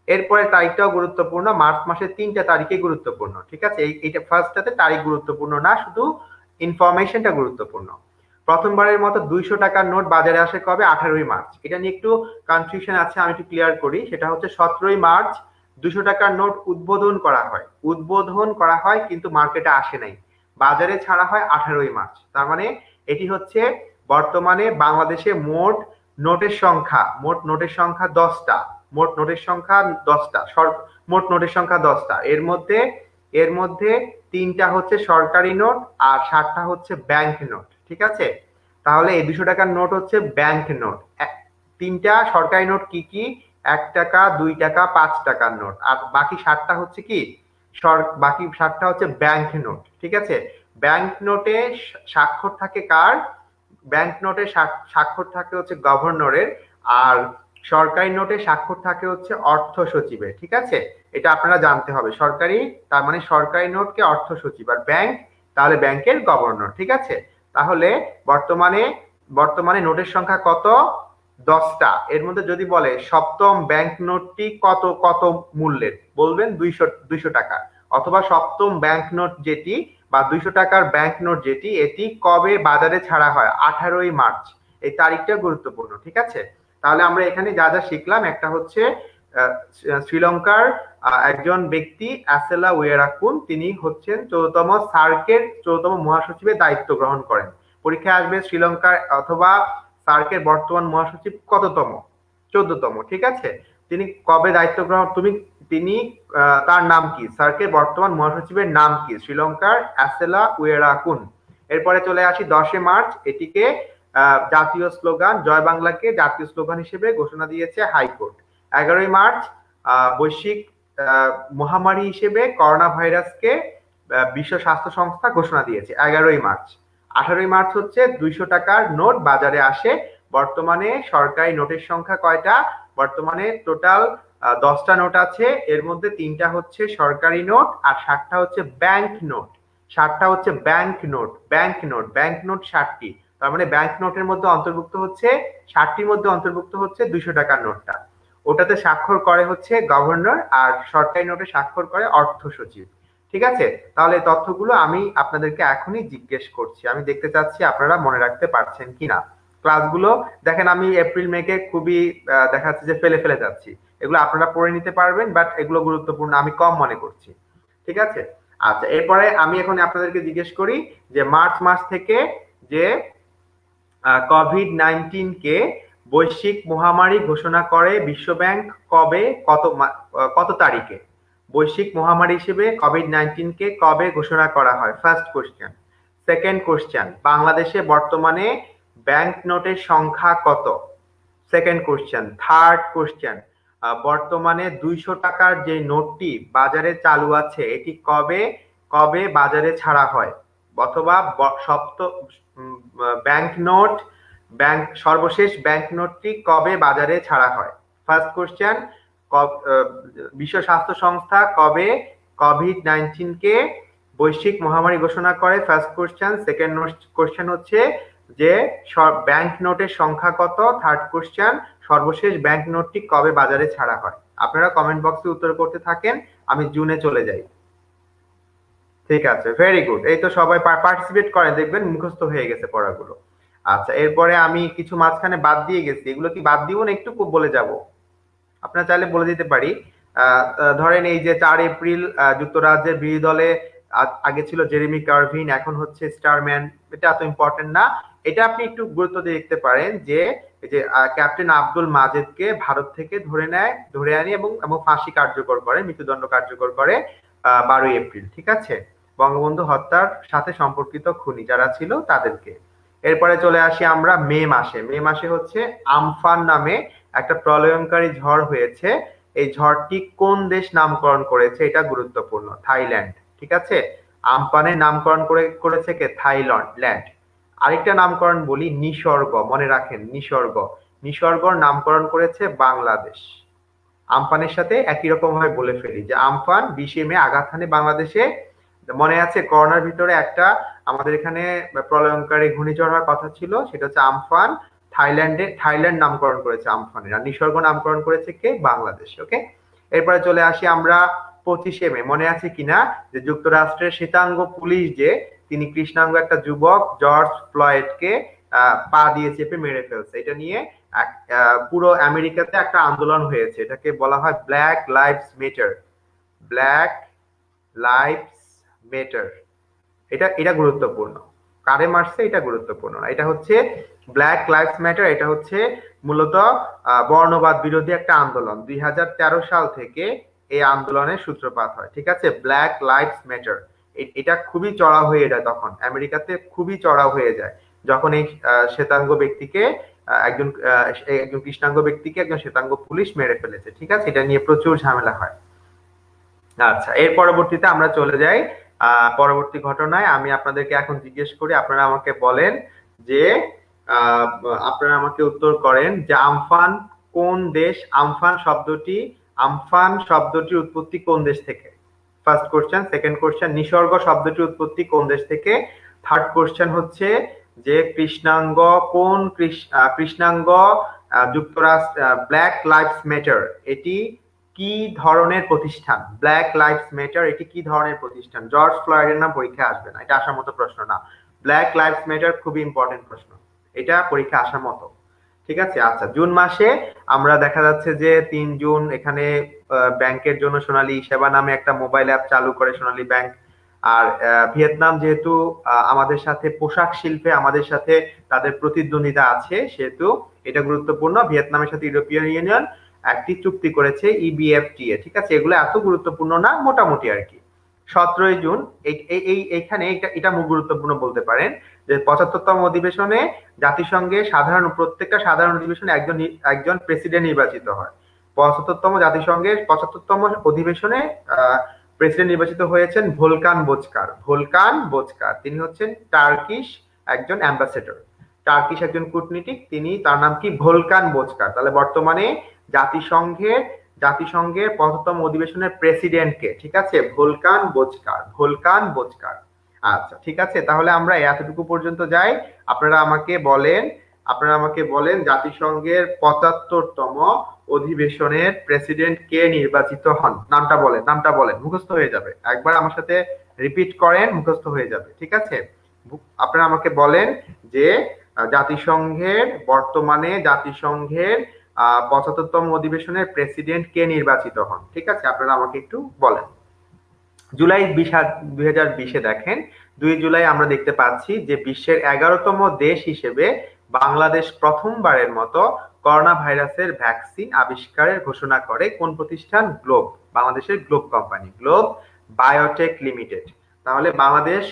এরপরে তারিখটাও গুরুত্বপূর্ণ, মার্চ মাসের 3টা তারিখে গুরুত্বপূর্ণ। ঠিক আছে, এইটা ফার্স্টটাতে তারিখ গুরুত্বপূর্ণ না, শুধু ইনফরমেশনটা গুরুত্বপূর্ণ। প্রথমবারের মতো 200 টাকার নোট বাজারে আসে কবে? 18ই মার্চ। এটা নিয়ে একটু কনফিউশন আছে, আমি একটু ক্লিয়ার করি। সেটা হচ্ছে 17ই মার্চ 200 টাকার নোট উদ্বোধন করা হয়, উদ্বোধন করা হয়, কিন্তু মার্কেটে আসে নাই, বাজারে ছাড়া হয় 18ই মার্চ। তার মানে এটি হচ্ছে বর্তমানে বাংলাদেশে মোট নোটের সংখ্যা, মোট নোটের সংখ্যা 10টা, মোট নোটের সংখ্যা 10টা, মোট নোটের সংখ্যা 10টা। এর মধ্যে 3টা হচ্ছে সরকারি নোট আর 7টা হচ্ছে ব্যাংক নোট। ঠিক আছে, তাহলে এই 200 টাকার নোট হচ্ছে ব্যাংক নোট। 3টা সরকারি নোট কি কি? 1 টাকা, 2 টাকা, 5 টাকার নোট। আর বাকি 7টা হচ্ছে কি? বাকি 7টা হচ্ছে ব্যাংক নোট। ঠিক আছে, ব্যাংক নোটে স্বাক্ষর থাকে কার? ব্যাংক নোটে স্বাক্ষর থাকে হচ্ছে গভর্নরের, আর সরকারি নোটে স্বাক্ষর থাকে হচ্ছে অর্থ সচিবের। ঠিক আছে, এটা আপনারা জানতে হবে। সরকারি তার মানে সরকারি নোটকে অর্থ সচিব, আর ব্যাংক তাহলে ব্যাংকের গভর্নর। ঠিক আছে, তাহলে বর্তমানে নোটের সংখ্যা কত? 10টা। এর মধ্যে যদি বলে সপ্তম ব্যাংক নোটটি কত কত মূল্যের, বলবেন 200 টাকা। অথবা সপ্তম ব্যাংক নোট যেটি বা 200 টাকার ব্যাংক নোট যেটি, এটি কবে বাজারে ছাড়া হয়? 18ই মার্চ। এই তারিখটা গুরুত্বপূর্ণ। ঠিক আছে, তাহলে আমরা এখানে যা যা শিখলাম, একটা হচ্ছে শ্রীলঙ্কার একজন ব্যক্তি এসেলা ওয়েরাকুন, তিনি হচ্ছেন 14তম সার্কের 14তম মহাসচিবের দায়িত্ব গ্রহণ করেন। পরীক্ষায় আসবে শ্রীলঙ্কার অথবা সার্কের বর্তমান মহাসচিব কততম? 14তম। ঠিক আছে, তিনি কবে দায়িত্ব গ্রহণ, তিনি তার নাম কি? সার্কের বর্তমান মহাসচিবের নাম কি? শ্রীলঙ্কার এসেলা ওয়েরাকুন। এরপরে চলে আসি 10 মার্চ, এটিকে জাতীয় স্লোগান, জয় বাংলাকে জাতীয় স্লোগান হিসেবে ঘোষণা দিয়েছে হাইকোর্ট। 11ই মার্চ বৈশ্বিক মহামারী হিসেবে করোনা ভাইরাসকে বিশ্ব স্বাস্থ্য সংস্থা ঘোষণা দিয়েছে 11ই মার্চ। 18ই মার্চ হচ্ছে 200 টাকার নোট বাজারে আসে। বর্তমানে সরকারি নোটের সংখ্যা কয়টা? বর্তমানে টোটাল 10টা নোট আছে, এর মধ্যে 3টা হচ্ছে সরকারি নোট আর 7টা হচ্ছে ব্যাংক নোট। 7টা হচ্ছে ব্যাংক নোট, ব্যাংক নোট 7টি। তার মানে ব্যাংক নোটের মধ্যে অন্তর্ভুক্ত হচ্ছে, 7টির মধ্যে অন্তর্ভুক্ত হচ্ছে 200 টাকার নোটটা। ওটাতে স্বাক্ষর করে হচ্ছে গভর্নর, আর সরকারি নোটে স্বাক্ষর করে অর্থ সচিব। ঠিক আছে, তাহলে এই তথ্যগুলো আমি আপনাদেরকে এখনই জিজ্ঞেস করছি, আমি দেখতে চাচ্ছি আপনারা মনে রাখতে পারছেন কিনা। ক্লাসগুলো দেখেন, আমি এপ্রিল মেকে খুবই দেখা যাচ্ছে যে ফেলে ফেলে যাচ্ছি, এগুলো আপনারা পড়ে নিতে পারবেন, বাট এগুলো গুরুত্বপূর্ণ আমি কম মনে করছি। ঠিক আছে, আচ্ছা, এরপরে আমি এখন আপনাদেরকে জিজ্ঞেস করি যে মার্চ মাস থেকে যে কোভিড-19 কে বৈশ্বিক মহামারী ঘোষণা করে বিশ্বব্যাংক কবে, কত তারিখে? বৈশ্বিক মহামারী হিসেবে কোভিড-19 কে কবে ঘোষণা করা হয়? First question. সেকেন্ড কোশ্চেন, বাংলাদেশে বর্তমানে ব্যাংক নোটের সংখ্যা কত? Second question. থার্ড কোশ্চেন, বর্তমানে 200 টাকার যে নোটটি বাজারে চালু আছে, এটি কবে কবে বাজারে ছাড়া হয়? অথবা সর্বশেষ ব্যাংক নোটটি কবে বাজারে ছাড়া হয়? ফার্স্ট কোশ্চেন, বিশ্ব স্বাস্থ্য সংস্থা কবে কোভিড-19 কে বৈশ্বিক মহামারী ঘোষণা করে? First question. সেকেন্ড কোশ্চেন হচ্ছে যে ব্যাংক নোটের সংখ্যা কত, থার্ড কোশ্চেন সর্বশেষ ব্যাংক নোটটি কবে বাজারে ছাড়া হয়। আপনারা কমেন্ট বক্সে উত্তর করতে থাকেন, আমি জুনে চলে যাই। ঠিক আছে, ভেরি গুড, এই তো সবাই পার্টিসিপেট করে, দেখবেন মুখস্থ হয়ে গেছে পড়াগুলো। আচ্ছা, এরপরে আমি কিছু মাঝখানে বাদ দিয়ে গেছি, এগুলো কি বাদ দিব না একটু বলে যাব? আপনারা চাইলে বলে দিতে পারি। ধরেন এই যে 4 এপ্রিল যুক্তরাজ্যের বিরোধী দলে আগে ছিল জেরেমি কারভিন, এখন হচ্ছে স্টারম্যান। এটা এত ইম্পর্টেন্ট না, এটা আপনি একটু গুরুত্ব দিয়ে দেখতে পারেন যে এই যে ক্যাপ্টেন আব্দুল মাজেদকে ভারত থেকে ধরে আনি এবং ফাঁসি কার্যকর করে, মৃত্যুদণ্ড কার্যকর করে 12 এপ্রিল। ঠিক আছে, বঙ্গবন্ধু হত্যার সাথে সম্পর্কিত খুনি যারা ছিল তাদেরকে। এরপরে চলে আসি আমরা মে মাসে হচ্ছে আমফান নামে একটা প্রলয়ঙ্কারী ঝড় হয়েছে। এই ঝড়টি কোন দেশ নামকরণ করেছে, এটা গুরুত্বপূর্ণ, থাইল্যান্ড। ঠিক আছে, আমপানের নামকরণ করেছে কে, থাইল্যান্ড। আরেকটা নামকরণ বলি, নিসর্গ, মনে রাখেন নিসর্গ, নিসর্গর নামকরণ করেছে বাংলাদেশ। আমফানের সাথে একই রকম ভাবে বলে ফেলি যে আমফান 20 মে আঘাত হানে বাংলাদেশে। মনে আছে করোনার ভিতরে একটা আমাদের এখানে প্রলয়ঙ্কারী ঘূর্ণিঝড় হওয়ার কথা ছিল, সেটা হচ্ছে আমফান। থাইল্যান্ড নামকরণ করেছে আমফানের, আর নিসর্গ নামকরণ করেছে কে, বাংলাদেশ। ওকে, এরপরে চলে আসি আমরা 25 মে, মনে আছে কিনা যে যুক্তরাষ্ট্রের শ্বেতাঙ্গ পুলিশ যে তিনি কৃষ্ণাঙ্গ একটা যুবক জর্জ ফ্লয়েডকে পা দিয়ে চেপে মেরে ফেলছে, এটা নিয়ে পুরো আমেরিকাতে একটা আন্দোলন হয়েছে, এটাকে বলা হয় black lives matter. Black lives matter, এটা গুরুত্বপূর্ণ। কারে মারছে এটা গুরুত্বপূর্ণ না, এটা হচ্ছে ব্ল্যাক লাইভস ম্যাটার, এটা হচ্ছে মূলত বর্ণবাদ বিরোধী একটা আন্দোলন। 2013 সাল থেকে এই আন্দোলনের সূত্রপাত হয়। ঠিক আছে, ব্ল্যাক লাইভস ম্যাটার, এটা খুবই চড়া হয়ে যায়, তখন আমেরিকাতে খুবই চড়া হয়ে যায় যখন এই শ্বেতাঙ্গ ব্যক্তিকে একজন কৃষ্ণাঙ্গ ব্যক্তিকে একজন শ্বেতাঙ্গ পুলিশ মেরে ফেলেছে। ঠিক আছে, এটা নিয়ে প্রচুর ঝামেলা হয়। আচ্ছা, এর পরবর্তীতে আমরা চলে যাই পরবর্তী ঘটনায়। আমি আপনাদেরকে এখন জিজ্ঞেস করি, আপনারা আমাকে বলেন যে আপনারা আমাকে উত্তর করেন যে আমফান কোন দেশ, আমফান শব্দটির উৎপত্তি কোন দেশ থেকে? First question. সেকেন্ড কোশ্চেন, নিসর্গ শব্দটির উৎপত্তি কোন দেশ থেকে? থার্ড কোশ্চেন হচ্ছে যে কৃষ্ণাঙ্গ যুক্তরাষ্ট্র ব্ল্যাক লাইভস ম্যাটার এটি কি ধরনের প্রতিষ্ঠান? ব্ল্যাক লাইভস ম্যাটার এটি কি ধরনের প্রতিষ্ঠান? জর্জ ফ্লয়েডের নাম পরীক্ষা আসবে না, এটা আসার মতো প্রশ্ন না। ব্ল্যাক লাইভস ম্যাটার খুবই ইম্পর্টেন্ট প্রশ্ন, এটা পরীক্ষা আসার মতো। ঠিক আছে, আচ্ছা, জুন মাসে আমরা দেখা যাচ্ছে যে 3 জুন এখানে ব্যাংকের জন্য সোনালী সেবা নামে একটা মোবাইল অ্যাপ চালু করে সোনালী ব্যাংক। আর ভিয়েতনাম যেহেতু আমাদের সাথে পোশাক শিল্পে আমাদের সাথে তাদের প্রতিদ্বন্দ্বিতা আছে, সেহেতু এটা গুরুত্বপূর্ণ। ভিয়েতনামের সাথে ইউরোপিয়ান ইউনিয়ন একটি চুক্তি করেছে ইবিএফটিএ। ঠিক আছে, এগুলো এত গুরুত্বপূর্ণ না, মোটামুটি আর কি। 17 জুন এইখানে এটা গুরুত্বপূর্ণ বলতে পারেন যে 75তম অধিবেশনে জাতিসংঘে প্রত্যেকটা সাধারণ অধিবেশনে একজন প্রেসিডেন্ট নির্বাচিত হয়। 75তম অধিবেশনে প্রেসিডেন্ট নির্বাচিত হয়েছেন ভোলকান বোচকার। তিনি হচ্ছেন টার্কিশ একজন অ্যাম্বাসেডর, টার্কিশ একজন কূটনীতিক, তার নাম কি, ভোলকান বোচকার। তাহলে বর্তমানে জাতিসংঘের 75তম অধিবেশনের প্রেসিডেন্টকে, ঠিক আছে, ভোলকান বোচকার। আচ্ছা, ঠিক আছে, তাহলে আমরা এতটুকু পর্যন্ত যাই। আপনারা আমাকে বলেন জাতিসংঘের 75তম অধিবেশনের প্রেসিডেন্ট কে নির্বাচিত হন? নামটা বলেন, মুখস্থ হয়ে যাবে, একবার আমার সাথে রিপিট করেন, মুখস্থ হয়ে যাবে। ঠিক আছে, আপনারা আমাকে বলেন যে বর্তমানে জাতিসংঘের 75তম অধিবেশনের প্রেসিডেন্ট কে নির্বাচিত হন? ঠিক আছে, আপনারা আমাকে একটু বলেন। জুলাই 2020 দেখেন, 2 জুলাই আমরা দেখতে পাচ্ছি যে বিশ্বের 11তম দেশ হিসেবে বাংলাদেশ প্রথমবারের মতো করোনা ভাইরাসের ভ্যাকসিন আবিষ্কারের ঘোষণা করে। কোন প্রতিষ্ঠান? বাংলাদেশের globe company, globe biotech limited. তাহলে বাংলাদেশ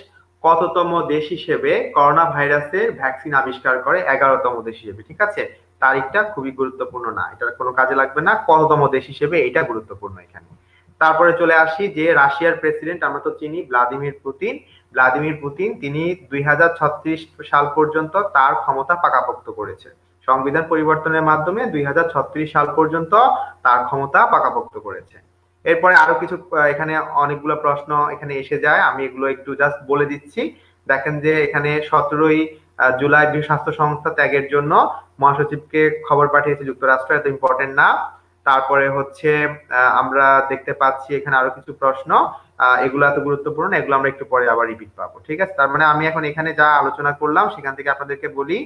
কততম দেশ হিসেবে করোনা ভাইরাসের ভ্যাকসিন আবিষ্কার করে? 11তম দেশ হিসেবে। ঠিক আছে, তারিখটা খুবই গুরুত্বপূর্ণ না, এটা কোনো কাজে লাগবে না, কততম দেশ হিসেবে এটা গুরুত্বপূর্ণ এখানে। তারপরে চলে আসি যে রাশিয়ার প্রেসিডেন্ট আমরা তো চিনি, ভ্লাদিমির পুতিন তিনি 2036 সাল পর্যন্ত তার ক্ষমতা পাকাপোক্ত করেছে। সংবিধান পরিবর্তনের মাধ্যমে 2036 সাল পর্যন্ত তার ক্ষমতা পাকাপোক্ত করেছে। এরপরে আরো কিছু এখানে অনেকগুলো প্রশ্ন এখানে এসে যায়, আমি এগুলো একটু জাস্ট বলে দিচ্ছি। দেখেন যে এখানে 17ই জুলাই বিশ্ব স্বাস্থ্য সংস্থা ত্যাগের জন্য মহাসচিবকে খবর পাঠিয়েছে যুক্তরাষ্ট্র, এত ইম্পর্টেন্ট না। তারপরে হচ্ছে আমরা দেখতে পাচ্ছি এখানে আরো কিছু প্রশ্ন, এগুলো এত গুরুত্বপূর্ণ না, এগুলো আমরা একটু পরে আবার রিপিট পাবো। ঠিক আছে, তার মানে আমি এখন এখানে যা আলোচনা করলাম সেখান থেকে আপনাদেরকে বলি,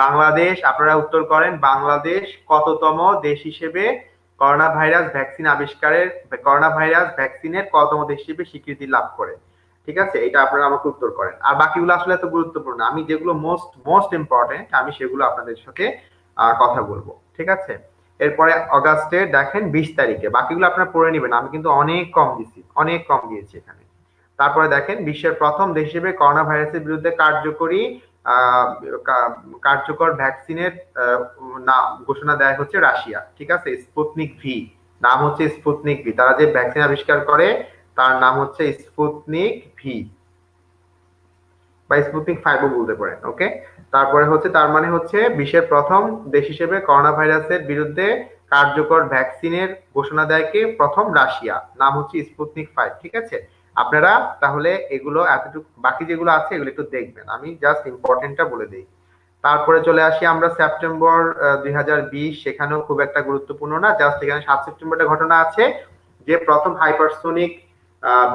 বাংলাদেশ, আপনারা উত্তর করেন, বাংলাদেশ কততম দেশ হিসেবে করোনা ভাইরাস ভ্যাকসিন আবিষ্কারের, করোনা ভাইরাস ভ্যাকসিনের কততম দেশ হিসেবে স্বীকৃতি লাভ করে? ঠিক আছে, এটা আপনারা আমাকে উত্তর করেন। আর বাকিগুলো আসলে এত গুরুত্বপূর্ণ, আমি যেগুলো মোস্ট মোস্ট ইম্পর্টেন্ট আমি সেগুলো আপনাদের সাথে কথা বলবো। ঠিক আছে, এরপরে অগাস্টে দেখেন 20 তারিখে, বাকিগুলো আপনারা পড়ে নেবেন, আমি কিন্তু অনেক কম দিচ্ছি, অনেক কম দিয়েছি এখানে। তারপরে দেখেন বিশ্বের প্রথম দেশ হিসেবে করোনা ভাইরাসের বিরুদ্ধে কার্যকর ভ্যাকসিনের নাম ঘোষণা দেয় হচ্ছে রাশিয়া। ঠিক আছে, স্পুতনিক ভি, নাম হচ্ছে স্পুতনিক ভি, তারা যে ভ্যাকসিন আবিষ্কার করে তার নাম হচ্ছে স্পুতনিক ভি বা স্পুতনিক 5ও বলতে পারেন। ওকে, তারপরে হচ্ছে তার মানে হচ্ছে বিশ্বের প্রথম দেশ হিসেবে করোনা ভাইরাসের বিরুদ্ধে কার্যকর ভ্যাকসিনের ঘোষণা দেয় কে? প্রথম রাশিয়া, নাম হচ্ছে স্পুতনিক 5। ঠিক আছে, আপনারা তাহলে এগুলো এতটুকু, বাকি যেগুলো আছে এগুলো একটু দেখবেন, আমি জাস্ট ইম্পর্টেন্টটা বলে দিই। তারপরে চলে আসি আমরা সেপ্টেম্বর 2020, সেখানেও খুব একটা গুরুত্বপূর্ণ না, জাস্ট এখানে 7 সেপ্টেম্বরের ঘটনা আছে যে প্রথম হাইপারসোনিক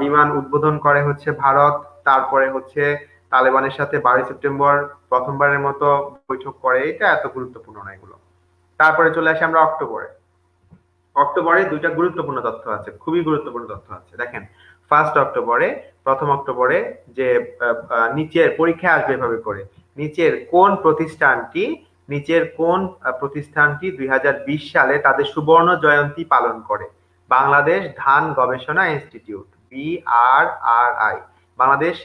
বিমান উদ্বোধন করে হচ্ছে ভারত। তারপরে হচ্ছে তালেবানের সাথে 12 সেপ্টেম্বর প্রথমবারের মতো বৈঠক করে, এটা এত গুরুত্বপূর্ণ না এগুলো। তারপরে চলে আসি আমরা অক্টোবরে। অক্টোবরে দুইটা গুরুত্বপূর্ণ তথ্য আছে, খুবই গুরুত্বপূর্ণ তথ্য আছে। দেখেন, প্রথম অক্টোবরে যে নিচের পরীক্ষায় আসবে এভাবে করে, নিচের কোন প্রতিষ্ঠানটি 2020 সালে তাদের সুবর্ণ জয়ন্তী পালন করে? বাংলাদেশ ধান গবেষণা institute, BRRI, Bangladesh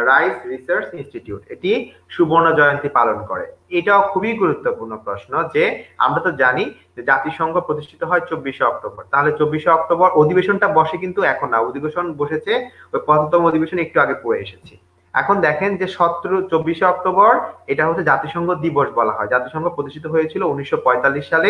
rice research institute, এটি সুবর্ণ জয়ন্তী পালন করে। এটাও খুবই গুরুত্বপূর্ণ প্রশ্ন যে আমরা তো জানি যে জাতিসংঘ প্রতিষ্ঠিত হয় 24শে অক্টোবর, তাহলে 24শে অক্টোবর অধিবেশনটা বসে কিন্তু এখন না, অধিবেশন বসেছে ওই 75তম অধিবেশন একটু আগে পড়ে এসেছি। এখন দেখেন যে 24শে অক্টোবর এটা হচ্ছে জাতিসংঘ দিবস বলা হয়, জাতিসংঘ প্রতিষ্ঠিত হয়েছিল 1945 সালে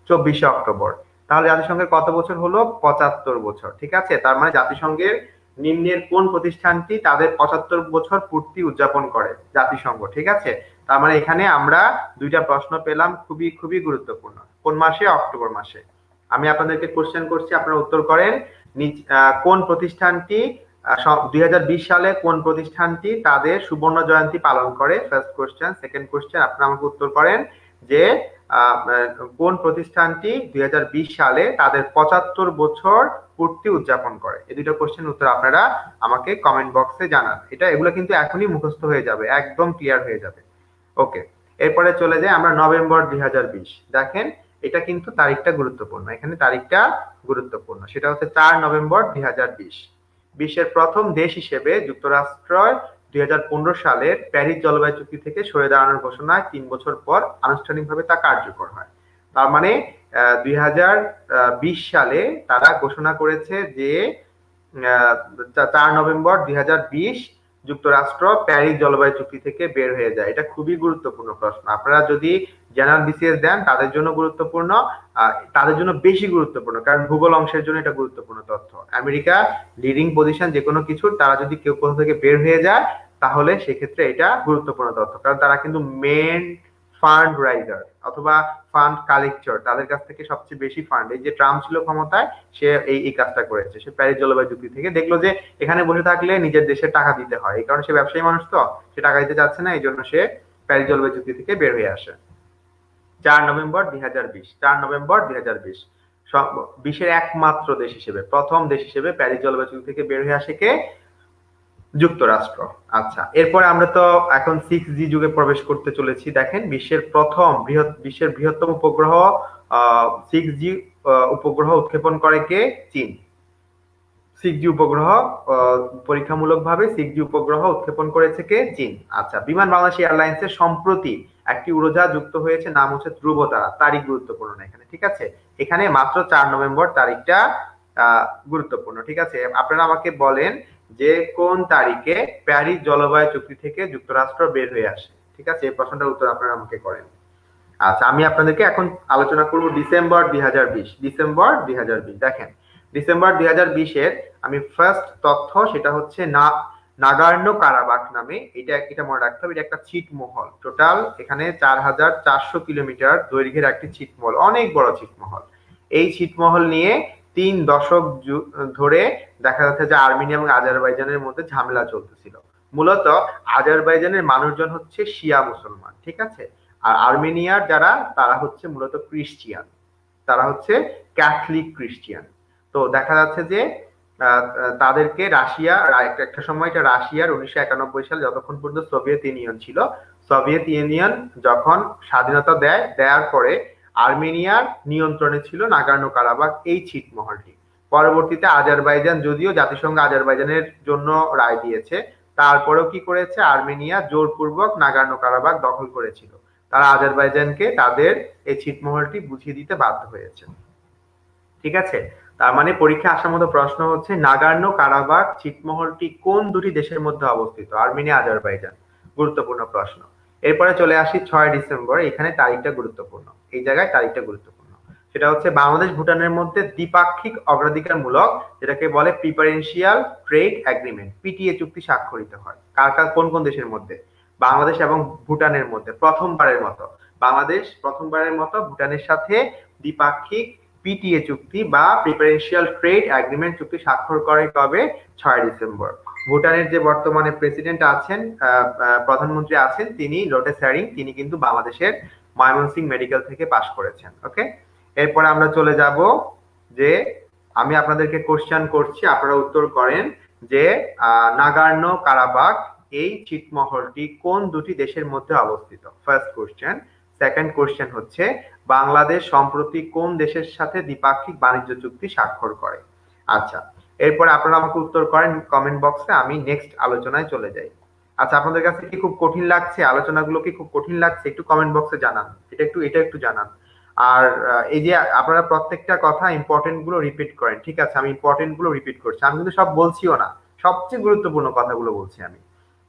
24শে অক্টোবর, তাহলে জাতিসংঘের কত বছর হলো? 75 বছর। ঠিক আছে, তার মানে জাতিসংঘের নিম্নের কোন প্রতিষ্ঠানটি তাদের 75 বছর পূর্তি উদযাপন করে? জাতিসংঘ। ঠিক আছে, তার মানে এখানে আমরা দুইটা প্রশ্ন পেলাম, খুবই খুবই গুরুত্বপূর্ণ। কোন মাসে? অক্টোবর মাসে। আমি আপনাদেরকে কোশ্চেন করছি, আপনারা উত্তর করেন। কোন প্রতিষ্ঠানটি 2020 সালে কোন প্রতিষ্ঠানটি তাদের সুবর্ণ জয়ন্তী পালন করে? First question. সেকেন্ড কোশ্চেন, আপনারা আমাকে উত্তর করেন যে কোন প্রতিষ্ঠানটি 2020 সালে তাদের 75 বছর পূর্তি উদযাপন করে? এই দুটো কোশ্চেন উত্তর আপনারা আমাকে কমেন্ট বক্সে জানান। এগুলো কিন্তু এখনই মুখস্থ হয়ে যাবে, একদম ক্লিয়ার হয়ে যাবে। ওকে, এরপরে চলে যাই আমরা নভেম্বর 2020। দেখেন, এটা কিন্তু তারিখটা গুরুত্বপূর্ণ, এখানে তারিখটা গুরুত্বপূর্ণ, সেটা হচ্ছে 4 নভেম্বর 2020। বিশ্বের প্রথম দেশ হিসেবে যুক্তরাষ্ট্র 2015 সালের প্যারিস জলবায়ু চুক্তি থেকে সরে দাঁড়ানোর ঘোষণায় 3 বছর পর আনুষ্ঠানিকভাবে তা কার্যকর হয়। তার মানে 2020 সালে তারা ঘোষণা করেছে যে 4 নভেম্বর 2020 যুক্তরাষ্ট্র প্যারিস জলবায়ু চুক্তি থেকে বের হয়ে যায়। এটা খুবই গুরুত্বপূর্ণ প্রশ্ন, আপনারা যদি জেনারেল বিসিএস দেন তাদের জন্য গুরুত্বপূর্ণ, তাদের জন্য বেশি গুরুত্বপূর্ণ, কারণ ভূগোল অংশের জন্য এটা গুরুত্বপূর্ণ তথ্য। আমেরিকা লিডিং পজিশন যে কোনো কিছুর, তারা যদি কেউ কোথাও থেকে বের হয়ে যায় তাহলে সেক্ষেত্রে এটা গুরুত্বপূর্ণ তথ্য, কারণ তারা কিন্তু মেন ফান্ড রাইজার অথবা ফান্ড কালেক্টর, তাদের কাছ থেকে সবচেয়ে বেশি ফান্ড, এই যে ট্রাম্প ছিল ক্ষমতায়, সে এই কাজটা করেছে। সে প্যারিস জলবায়ু চুক্তি থেকে দেখলো যে এখানে বসে থাকলে নিজের দেশে টাকা দিতে হয়, এই কারণে সে ব্যবসায়ী মানুষ, তো সে টাকা দিতে চাচ্ছে না, এই জন্য সে প্যারিস জলবায়ু চুক্তি থেকে বের হয়ে আসে। 4 নভেম্বর 2020, 4 নভেম্বর 2020 বিশ্বের একমাত্র দেশ হিসেবে, প্রথম দেশ হিসেবে প্যারিস জলবায়ু চুক্তি থেকে বের হয়ে আসে কে? যুক্তরাষ্ট্র। আচ্ছা, এরপরে আমরা তো এখন 6G যুগে প্রবেশ করতে চলেছি। দেখেন, বিশ্বের বৃহত্তম উপগ্রহ 6G উপগ্রহ উৎক্ষেপণ করে কে? চীন। 6G উপগ্রহ পরীক্ষামূলকভাবে 6G উপগ্রহ উৎক্ষেপণ করেছে কে? চীন। আচ্ছা, বিমান বাংলাদেশ এয়ারলাইন্সের সম্প্রতি একটি উড়োজাহাজ যুক্ত হয়েছে, নাম হচ্ছে ধ্রুবতারা, তারিখ গুরুত্বপূর্ণ না এখানে। ঠিক আছে, এখানে মাত্র 4 নভেম্বর তারিখটা গুরুত্বপূর্ণ। ঠিক আছে, আপনারা আমাকে বলেন যে কোন তারিখে প্যারিস জলবায়ু চুক্তি থেকে যুক্তরাষ্ট্র বের হয়ে আসে? ঠিক আছে, এই প্রশ্নটার উত্তর আপনারা আমাকে করেন। আচ্ছা, আমি আপনাদেরকে এখন আলোচনা করব ডিসেম্বর 2020। ডিসেম্বর 2020, দেখেন ডিসেম্বর 2020 এর আমি ফার্স্ট তথ্য, সেটা হচ্ছে নাগার্নো কারাবাখ নামে। এটা মনে রাখতে হবে, এটা একটা ছিটমহল। টোটাল এখানে 4400 কিলোমিটার দৈর্ঘ্যের একটি ছিটমহল, অনেক বড় ছিটমহল। এই ছিটমহল নিয়ে 3 দশক ধরে দেখা যাচ্ছে যে আর্মেনিয়া এবং আজারবাইজানের মধ্যে ঝামেলা চলতেছিল। মূলত আজারবাইজানের মানুষজন হচ্ছে শিয়া মুসলমান, ঠিক আছে। আর আর্মেনিয়ার যারা, তারা হচ্ছে মূলত ক্রিশ্চিয়ান, তারা হচ্ছে ক্যাথলিক ক্রিশ্চিয়ান। তো দেখা যাচ্ছে যে তাদেরকে রাশিয়া, একটা সময় এটা রাশিয়ার 1991 সালে, যতক্ষণ পর্যন্ত সোভিয়েত ইউনিয়ন ছিল, সোভিয়েত ইউনিয়ন যখন স্বাধীনতা দেওয়ার পরে আর্মেনিয়ার নিয়ন্ত্রণে ছিল নাগার্নো কারাবাখ এই ছিটমহলটি। পরবর্তীতে আজারবাইজান, যদিও জাতিসংঘ আজারবাইজানের জন্য রায় দিয়েছে, তারপরেও কি করেছে, আর্মেনিয়া জোরপূর্বক নাগার্নো কারাবাখ দখল করেছিল। তারা আজারবাইজানকে তাদের এই ছিটমহলটি বুঝিয়ে দিতে বাধ্য হয়েছে, ঠিক আছে। তার মানে পরীক্ষা আসার মতো প্রশ্ন হচ্ছে, নাগার্নো কারাবাখ ছিটমহলটি কোন দুটি দেশের মধ্যে অবস্থিত? Armenia, Azerbaijan. গুরুত্বপূর্ণ প্রশ্ন। এরপরে চলে আসি 6 ডিসেম্বর। এখানে তারিখটা গুরুত্বপূর্ণ, এই জায়গায় তারিখটা গুরুত্বপূর্ণ। সেটা হচ্ছে বাংলাদেশ ভুটানের মধ্যে দ্বিপাক্ষিক অগ্রাধিকারমূলক, যেটাকে বলে প্রিফারেন্সিয়াল ট্রেড এগ্রিমেন্ট, পিটিএ চুক্তি স্বাক্ষরিত হয়। কার কার, কোন কোন দেশের মধ্যে? বাংলাদেশ এবং ভুটানের মধ্যে প্রথমবারের মতো বাংলাদেশ প্রথমবারের মতো ভুটানের সাথে দ্বিপাক্ষিক পিটিএ চুক্তি বা প্রিফারেন্সিয়াল ট্রেড এগ্রিমেন্ট চুক্তি স্বাক্ষর করে কবে? 6 ডিসেম্বর। ভুটানের যে বর্তমানে প্রেসিডেন্ট আছেন, প্রধানমন্ত্রী আছেন, তিনি লোটে স্যারিং, তিনি কিন্তু বাংলাদেশের ময়মনসিংহ মেডিকেল থেকে পাশ করেছেন। ওকে, এরপরে আমরা চলে যাব যে আমি আপনাদেরকে কোশ্চেন করছি, আপনারা উত্তর করেন যে নাগার্নো কারাবাখ এই ছিটমহলটি কোন দুটি দেশের মধ্যে অবস্থিত? First question. সেকেন্ড কোশ্চেন হচ্ছে, বাংলাদেশ সম্প্রতি কোন দেশের সাথে দ্বিপাক্ষিক বাণিজ্য চুক্তি স্বাক্ষর করে? আচ্ছা, এরপরে আপনারা আমাকে উত্তর করেন কমেন্ট বক্সে, আমি নেক্সট আলোচনায় চলে যাই। আচ্ছা, আপনাদের কাছে কি খুব কঠিন লাগছে? আলোচনাগুলো কি খুব কঠিন লাগছে? একটু কমেন্ট বক্সে জানান, এটা একটু জানান। আর এই যে আপনারা প্রত্যেকটা কথা ইম্পর্টেন্ট গুলো রিপিট করেন, ঠিক আছে? আমি ইম্পর্টেন্ট গুলো রিপিট করছি, আমি কিন্তু সব বলছিও না, সবচেয়ে গুরুত্বপূর্ণ কথাগুলো বলছি আমি।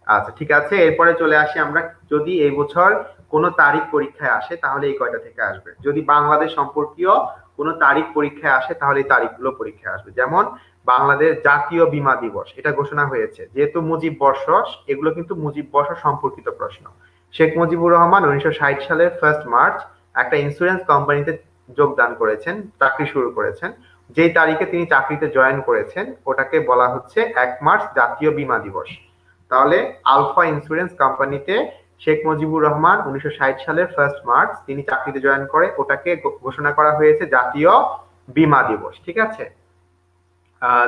আচ্ছা, ঠিক আছে। এরপরে চলে আসি আমরা, যদি এই বছর কোন তারিখ পরীক্ষায় আসে তাহলে এই কয়টা থেকে আসবে। যদি বাংলাদেশ সম্পর্কীয় কোন তারিখ পরীক্ষায় আসে তাহলে এই তারিখগুলো পরীক্ষায় আসবে। যেমন বাংলাদেশ জাতীয় বীমা দিবস, এটা ঘোষণা হয়েছে। যেহেতু মুজিব বর্ষ, এগুলো কিন্তু মুজিব বর্ষ সম্পর্কিত প্রশ্ন। শেখ মুজিবুর রহমান 1960 সালের 1 মার্চ একটা ইন্স্যুরেন্স কোম্পানিতে যোগদান করেছেন, চাকরি শুরু করেছেন। যেই তারিখে তিনি চাকরিতে জয়েন করেছেন ওটাকে বলা হচ্ছে 1 মার্চ জাতীয় বীমা দিবস। তাহলে আলফা ইন্স্যুরেন্স কোম্পানিতে শেখ মুজিবুর রহমান 1960 সালের 1 মার্চ তিনি চাকরিতে জয়েন করে, ওটাকে ঘোষণা করা হয়েছে জাতীয় বীমা দিবস, ঠিক আছে।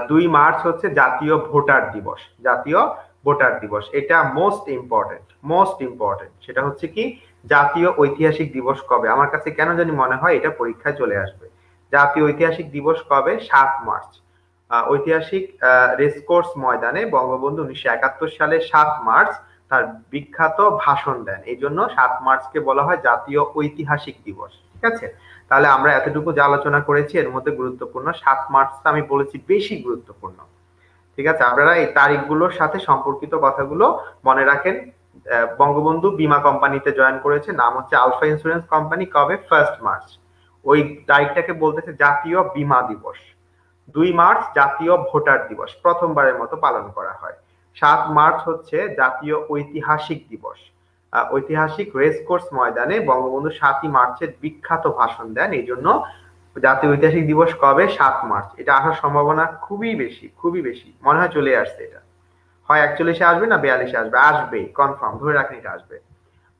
2 মার্চ হচ্ছে জাতীয় ভোটার দিবস, জাতীয় ভোটার দিবস। এটা মোস্ট ইম্পর্টেন্ট। সেটা হচ্ছে কি, জাতীয় ঐতিহাসিক দিবস কবে? আমার কাছে কেন জানি মনে হয় এটা পরীক্ষায় চলে আসবে। জাতীয় ঐতিহাসিক দিবস কবে? 7 মার্চ। ঐতিহাসিক রেসকোর্স ময়দানে বঙ্গবন্ধু 1971 সালে 7 মার্চ তার বিখ্যাত ভাষণ দেন, এই জন্য 7 মার্চকে বলা হয় জাতীয় ঐতিহাসিক দিবস, ঠিক আছে। তাহলে আমরা এতটুকু যা আলোচনা করেছি এর মধ্যে গুরুত্বপূর্ণ 7 মার্চটা আমি বলেছি বেশি গুরুত্বপূর্ণ, ঠিক আছে। আপনারা এই তারিখগুলোর সাথে সম্পর্কিত কথাগুলো মনে রাখেন। বঙ্গবন্ধু বীমা কোম্পানিতে জয়েন করেছে, নাম হচ্ছে আলফা ইন্স্যুরেন্স কোম্পানি, কবে? 1 মার্চ। ওই তারিখটাকে বলতেছে জাতীয় বীমা দিবস। 2 মার্চ জাতীয় ভোটার দিবস, প্রথমবারের মতো পালন করা হয়। 7 মার্চ হচ্ছে জাতীয় ঐতিহাসিক দিবস। ঐতিহাসিক রেসকোর্স ময়দানে বঙ্গবন্ধু 7 মার্চের বিখ্যাত ভাষণ দেন, এই জন্য জাতীয় ঐতিহাসিক দিবস কবে? 7 মার্চ। এটা আসার সম্ভাবনা খুবই বেশি মনে হয় চলে আসছে। এটা হয় 41-এ আসবে না 42-এ আসবে, আসবেই কনফার্ম, ধরে রাখেন এটা আসবে।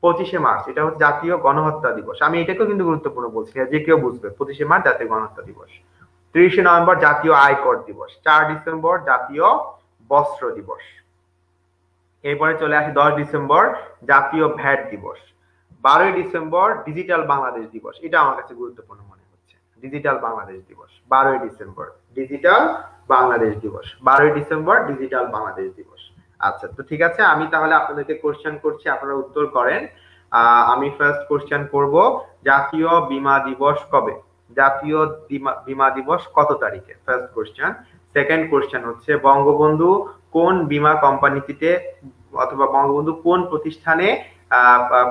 25শে মার্চ এটা হচ্ছে জাতীয় গণহত্যা দিবস, আমি এটাকেও কিন্তু গুরুত্বপূর্ণ বলছি, যে কেউ বুঝবে। 25শে মার্চ জাতীয় গণহত্যা দিবস। 30শে নভেম্বর জাতীয় আয়কর দিবস। 4 ডিসেম্বর জাতীয় বস্ত্র দিবস। এরপরে চলে আসি 10 ডিসেম্বর জাতীয় ভ্যাট দিবস। 12ই ডিসেম্বর ডিজিটাল বাংলাদেশ দিবস, এটা আমার কাছে গুরুত্বপূর্ণ মনে হচ্ছে। ডিজিটাল বাংলাদেশ দিবস 12ই ডিসেম্বর, ডিজিটাল বাংলাদেশ দিবস 12ই ডিসেম্বর, ডিজিটাল বাংলাদেশ দিবস। আচ্ছা, তো ঠিক আছে, আমি তাহলে আপনাদেরকে কোশ্চেন করছি, আপনারা উত্তর করেন। আমি ফার্স্ট কোশ্চেন করব, জাতীয় বীমা দিবস কবে? জাতীয় বীমা দিবস কত তারিখে? First question. সেকেন্ড কোশ্চেন হচ্ছে, বঙ্গবন্ধু কোন বীমা কোম্পানিতে অথবা বঙ্গবন্ধু কোন প্রতিষ্ঠানে,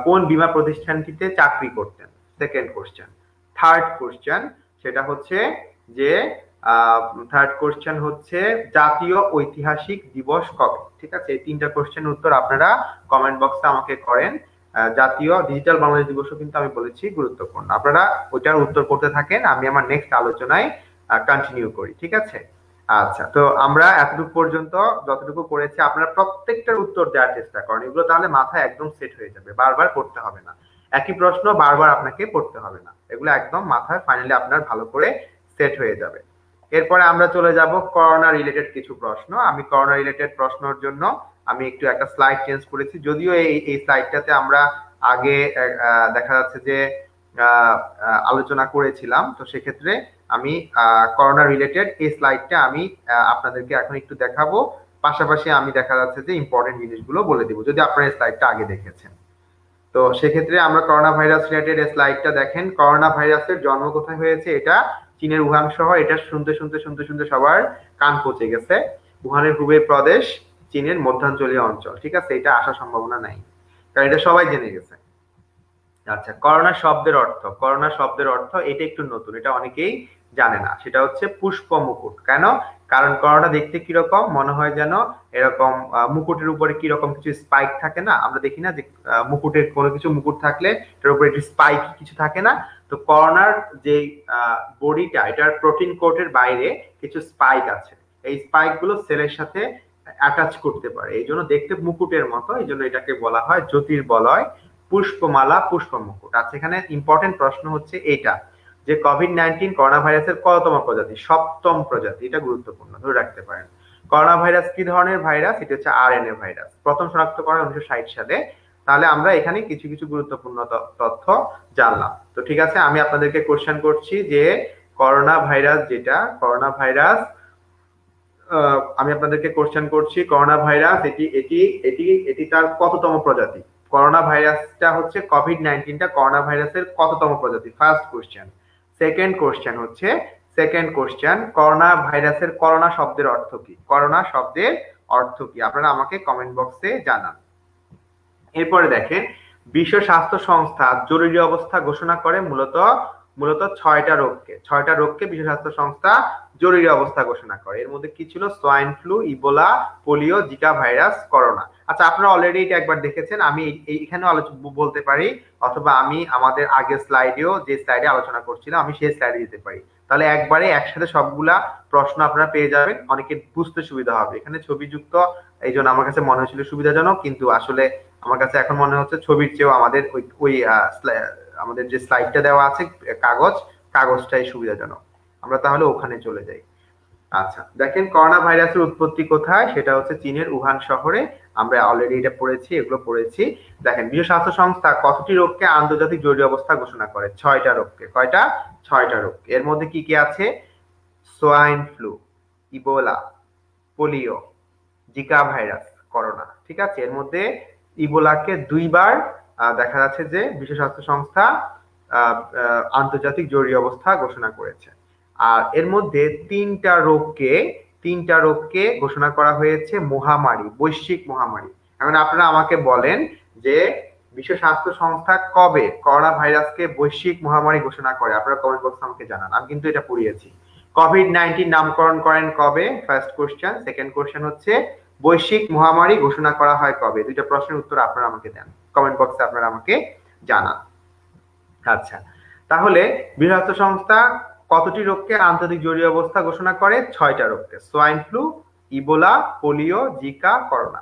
কোন বীমা প্রতিষ্ঠানটিতে চাকরি করতেন? Second question. থার্ড কোশ্চেন, সেটা হচ্ছে যে থার্ড কোশ্চেন হচ্ছে জাতীয় ঐতিহাসিক দিবস কবে? ঠিক আছে, এই তিনটা কোশ্চেনের উত্তর আপনারা কমেন্ট বক্সে আমাকে করেন। জাতীয় ডিজিটাল বাংলাদেশ দিবসও কিন্তু আমি বলেছি গুরুত্বপূর্ণ, আপনারা ওইটার উত্তর করতে থাকেন, আমি আমার নেক্সট আলোচনায় কন্টিনিউ করি। ঠিক আছে, আচ্ছা, তো আমরা এতটুকু পর্যন্ত যতটুকু করেছি আপনারা প্রত্যেকটার উত্তর দেওয়ার চেষ্টা করেন, এগুলো তাহলে মাথায় একদম সেট হয়ে যাবে, বারবার পড়তে হবে না, একই প্রশ্ন বারবার আপনাকে পড়তে হবে না, এগুলো একদম মাথায় ফাইনালি আপনার ভালো করে সেট হয়ে যাবে। এরপরে আমরা চলে যাব করোনা রিলেটেড কিছু প্রশ্ন। আমি করোনা রিলেটেড প্রশ্নের জন্য আমি একটু একটা স্লাইড চেঞ্জ করেছি, যদিও এই স্লাইডটাতে আমরা আগে দেখা যাচ্ছে যে আলোচনা করেছিলাম, তো সেক্ষেত্রে আমি করোনা রিলেটেড এই স্লাইডটা আমি আপনাদেরকে এখন একটু দেখাবো, পাশাপাশি আমি দেখা যাচ্ছে যে ইম্পর্টেন্ট জিনিসগুলো বলে দিব যদি আপনারা এই স্লাইডটা আগে দেখেছেন। তো সেক্ষেত্রে আমরা করোনা ভাইরাস রিলেটেড স্লাইডটা দেখেন। করোনা ভাইরাসের জন্ম কোথায় হয়েছে? এটা চীনের উহান শহর। এটা শুনতে শুনতে শুনতে শুনতে সবার কান পচে গেছে। উহানের হুবেই প্রদেশ চীনের মধ্যাঞ্চলীয় অঞ্চল। ঠিক আছে, এটা আসার সম্ভাবনা নাই, কারণ এটা সবাই জেনে গেছে। আচ্ছা, করোনা শব্দের অর্থ। করোনা শব্দের অর্থ এটা একটু নতুন, এটা অনেকেই জানে না, সেটা হচ্ছে পুষ্প মুকুট। কেন? কারণ করোনা দেখতে কিরকম মনে হয় যেন এরকম মুকুটের উপরে কিরকম কিছু স্পাইক থাকে না, আমরা দেখি না যে মুকুটের কোনো কিছু মুকুট থাকলে এটার উপরে একটু স্পাইক কিছু থাকে না, তো করোনার যে বডিটা এটার প্রোটিন কোটের বাইরে কিছু স্পাইক আছে, এই স্পাইক গুলো সেলের সাথে অ্যাটাচ করতে পারে, এই জন্য দেখতে মুকুটের মতো, এই জন্য এটাকে বলা হয় জ্যোতির্বলয়, পুষ্পমালা, পুষ্প মুকুট। আচ্ছা, এখানে ইম্পর্টেন্ট প্রশ্ন হচ্ছে এটা যে কোভিড-19 করোনা ভাইরাসের কততম প্রজাতি? সপ্তম প্রজাতি, এটা গুরুত্বপূর্ণ, ধরে রাখতে পারেন। করোনা ভাইরাস কি ধরনের ভাইরাস? এটা হচ্ছে আরএনএ ভাইরাস, প্রথম শনাক্ত করা 1960 সালে। তাহলে আমরা এখানে কিছু কিছু গুরুত্বপূর্ণ তথ্য জানলাম। তো ঠিক আছে, আমি আপনাদেরকে কোশ্চেন করছি যে করোনা ভাইরাস যেটা, করোনা ভাইরাস আমি আপনাদেরকে কোশ্চেন করছি, করোনা ভাইরাস এটি এটি এটি এটি তার কততম প্রজাতি? করোনা ভাইরাসটা হচ্ছে কোভিড-19টা করোনা ভাইরাসের কততম প্রজাতি? First question. Second question, corona ভাইরাসের করোনা শব্দের অর্থ কি? করোনা শব্দের অর্থ কি? আপনারা আমাকে কমেন্ট বক্সে জানান। এরপরে দেখেন, বিশ্ব স্বাস্থ্য সংস্থা জরুরি অবস্থা ঘোষণা করে মূলত ছয়টা রোগকে বিশ্ব স্বাস্থ্য সংস্থা জরুরি অবস্থা ঘোষণা করে। এর মধ্যে কি ছিল? Swine flu, Ebola, polio, Zika virus, corona. আচ্ছা, আপনারা অলরেডি এটা একবার দেখেছেন, আমি এইখানেও বলতে পারি, অথবা আমি আমাদের আগের স্লাইডেও যে স্লাইডে আলোচনা করছিলাম আমি সেই স্লাইডে যেতে পারি, তাহলে একবারে একসাথে সবগুলা প্রশ্ন আপনারা পেয়ে যাবেন, অনেকে বুঝতে সুবিধা হবে। এখানে ছবিযুক্ত এই জন্য আমার কাছে মনে হয়েছিল সুবিধাজনক, কিন্তু আসলে আমার কাছে এখন মনে হচ্ছে ছবির চেয়েও আমাদের ওই আমাদের যে স্লাইডটা দেওয়া আছে কাগজটাই সুবিধাজনক। আমরা তাহলে ওখানে চলে যাই। আচ্ছা, দেখেন করোনা ভাইরাসের উৎপত্তি কোথায়? সেটা হচ্ছে চীনের উহান শহরে। আমরা অলরেডি এটা পড়েছি, এগুলো পড়েছি। দেখেন, বিশ্ব স্বাস্থ্য সংস্থা কতটি রোগকে আন্তর্জাতিক জরুরি অবস্থা ঘোষণা করে? 6টা রোগকে। কয়টা? 6টা রোগ। এর মধ্যে কি কি আছে? Swine flu, Ebola, polio, Zika virus, corona. ঠিক আছে, এর মধ্যে ইবোলাকে 2বার দেখা যাচ্ছে যে বিশ্ব স্বাস্থ্য সংস্থা আন্তর্জাতিক জরুরি অবস্থা ঘোষণা করেছে। আর এর মধ্যে তিনটা রোগকে ঘোষণা করা হয়েছে মহামারী, বৈশ্বিক মহামারী। এখন আপনারা আমাকে বলেন যে বিশ্ব স্বাস্থ্য সংস্থা কবে করোনা ভাইরাসকে বৈশ্বিক মহামারী ঘোষণা করে? আপনারা কমেন্ট বক্সে আমাকে জানান, আমি কিন্তু এটা পড়িয়েছি। কোভিড-19 নামকরণ করেন কবে? First question. সেকেন্ড কোশ্চেন হচ্ছে বৈশ্বিক মহামারী ঘোষণা করা হয় কবে? দুইটা প্রশ্নের উত্তর আপনারা আমাকে দেন, কমেন্ট বক্সে আপনারা আমাকে জানান। আচ্ছা, তাহলে বিশ্ব স্বাস্থ্য সংস্থা কতটি রোগকে আন্তর্জাতিক জরুরি অবস্থা ঘোষণা করে? 6টা রোগকে, swine flu, Ebola, polio, Zika, corona.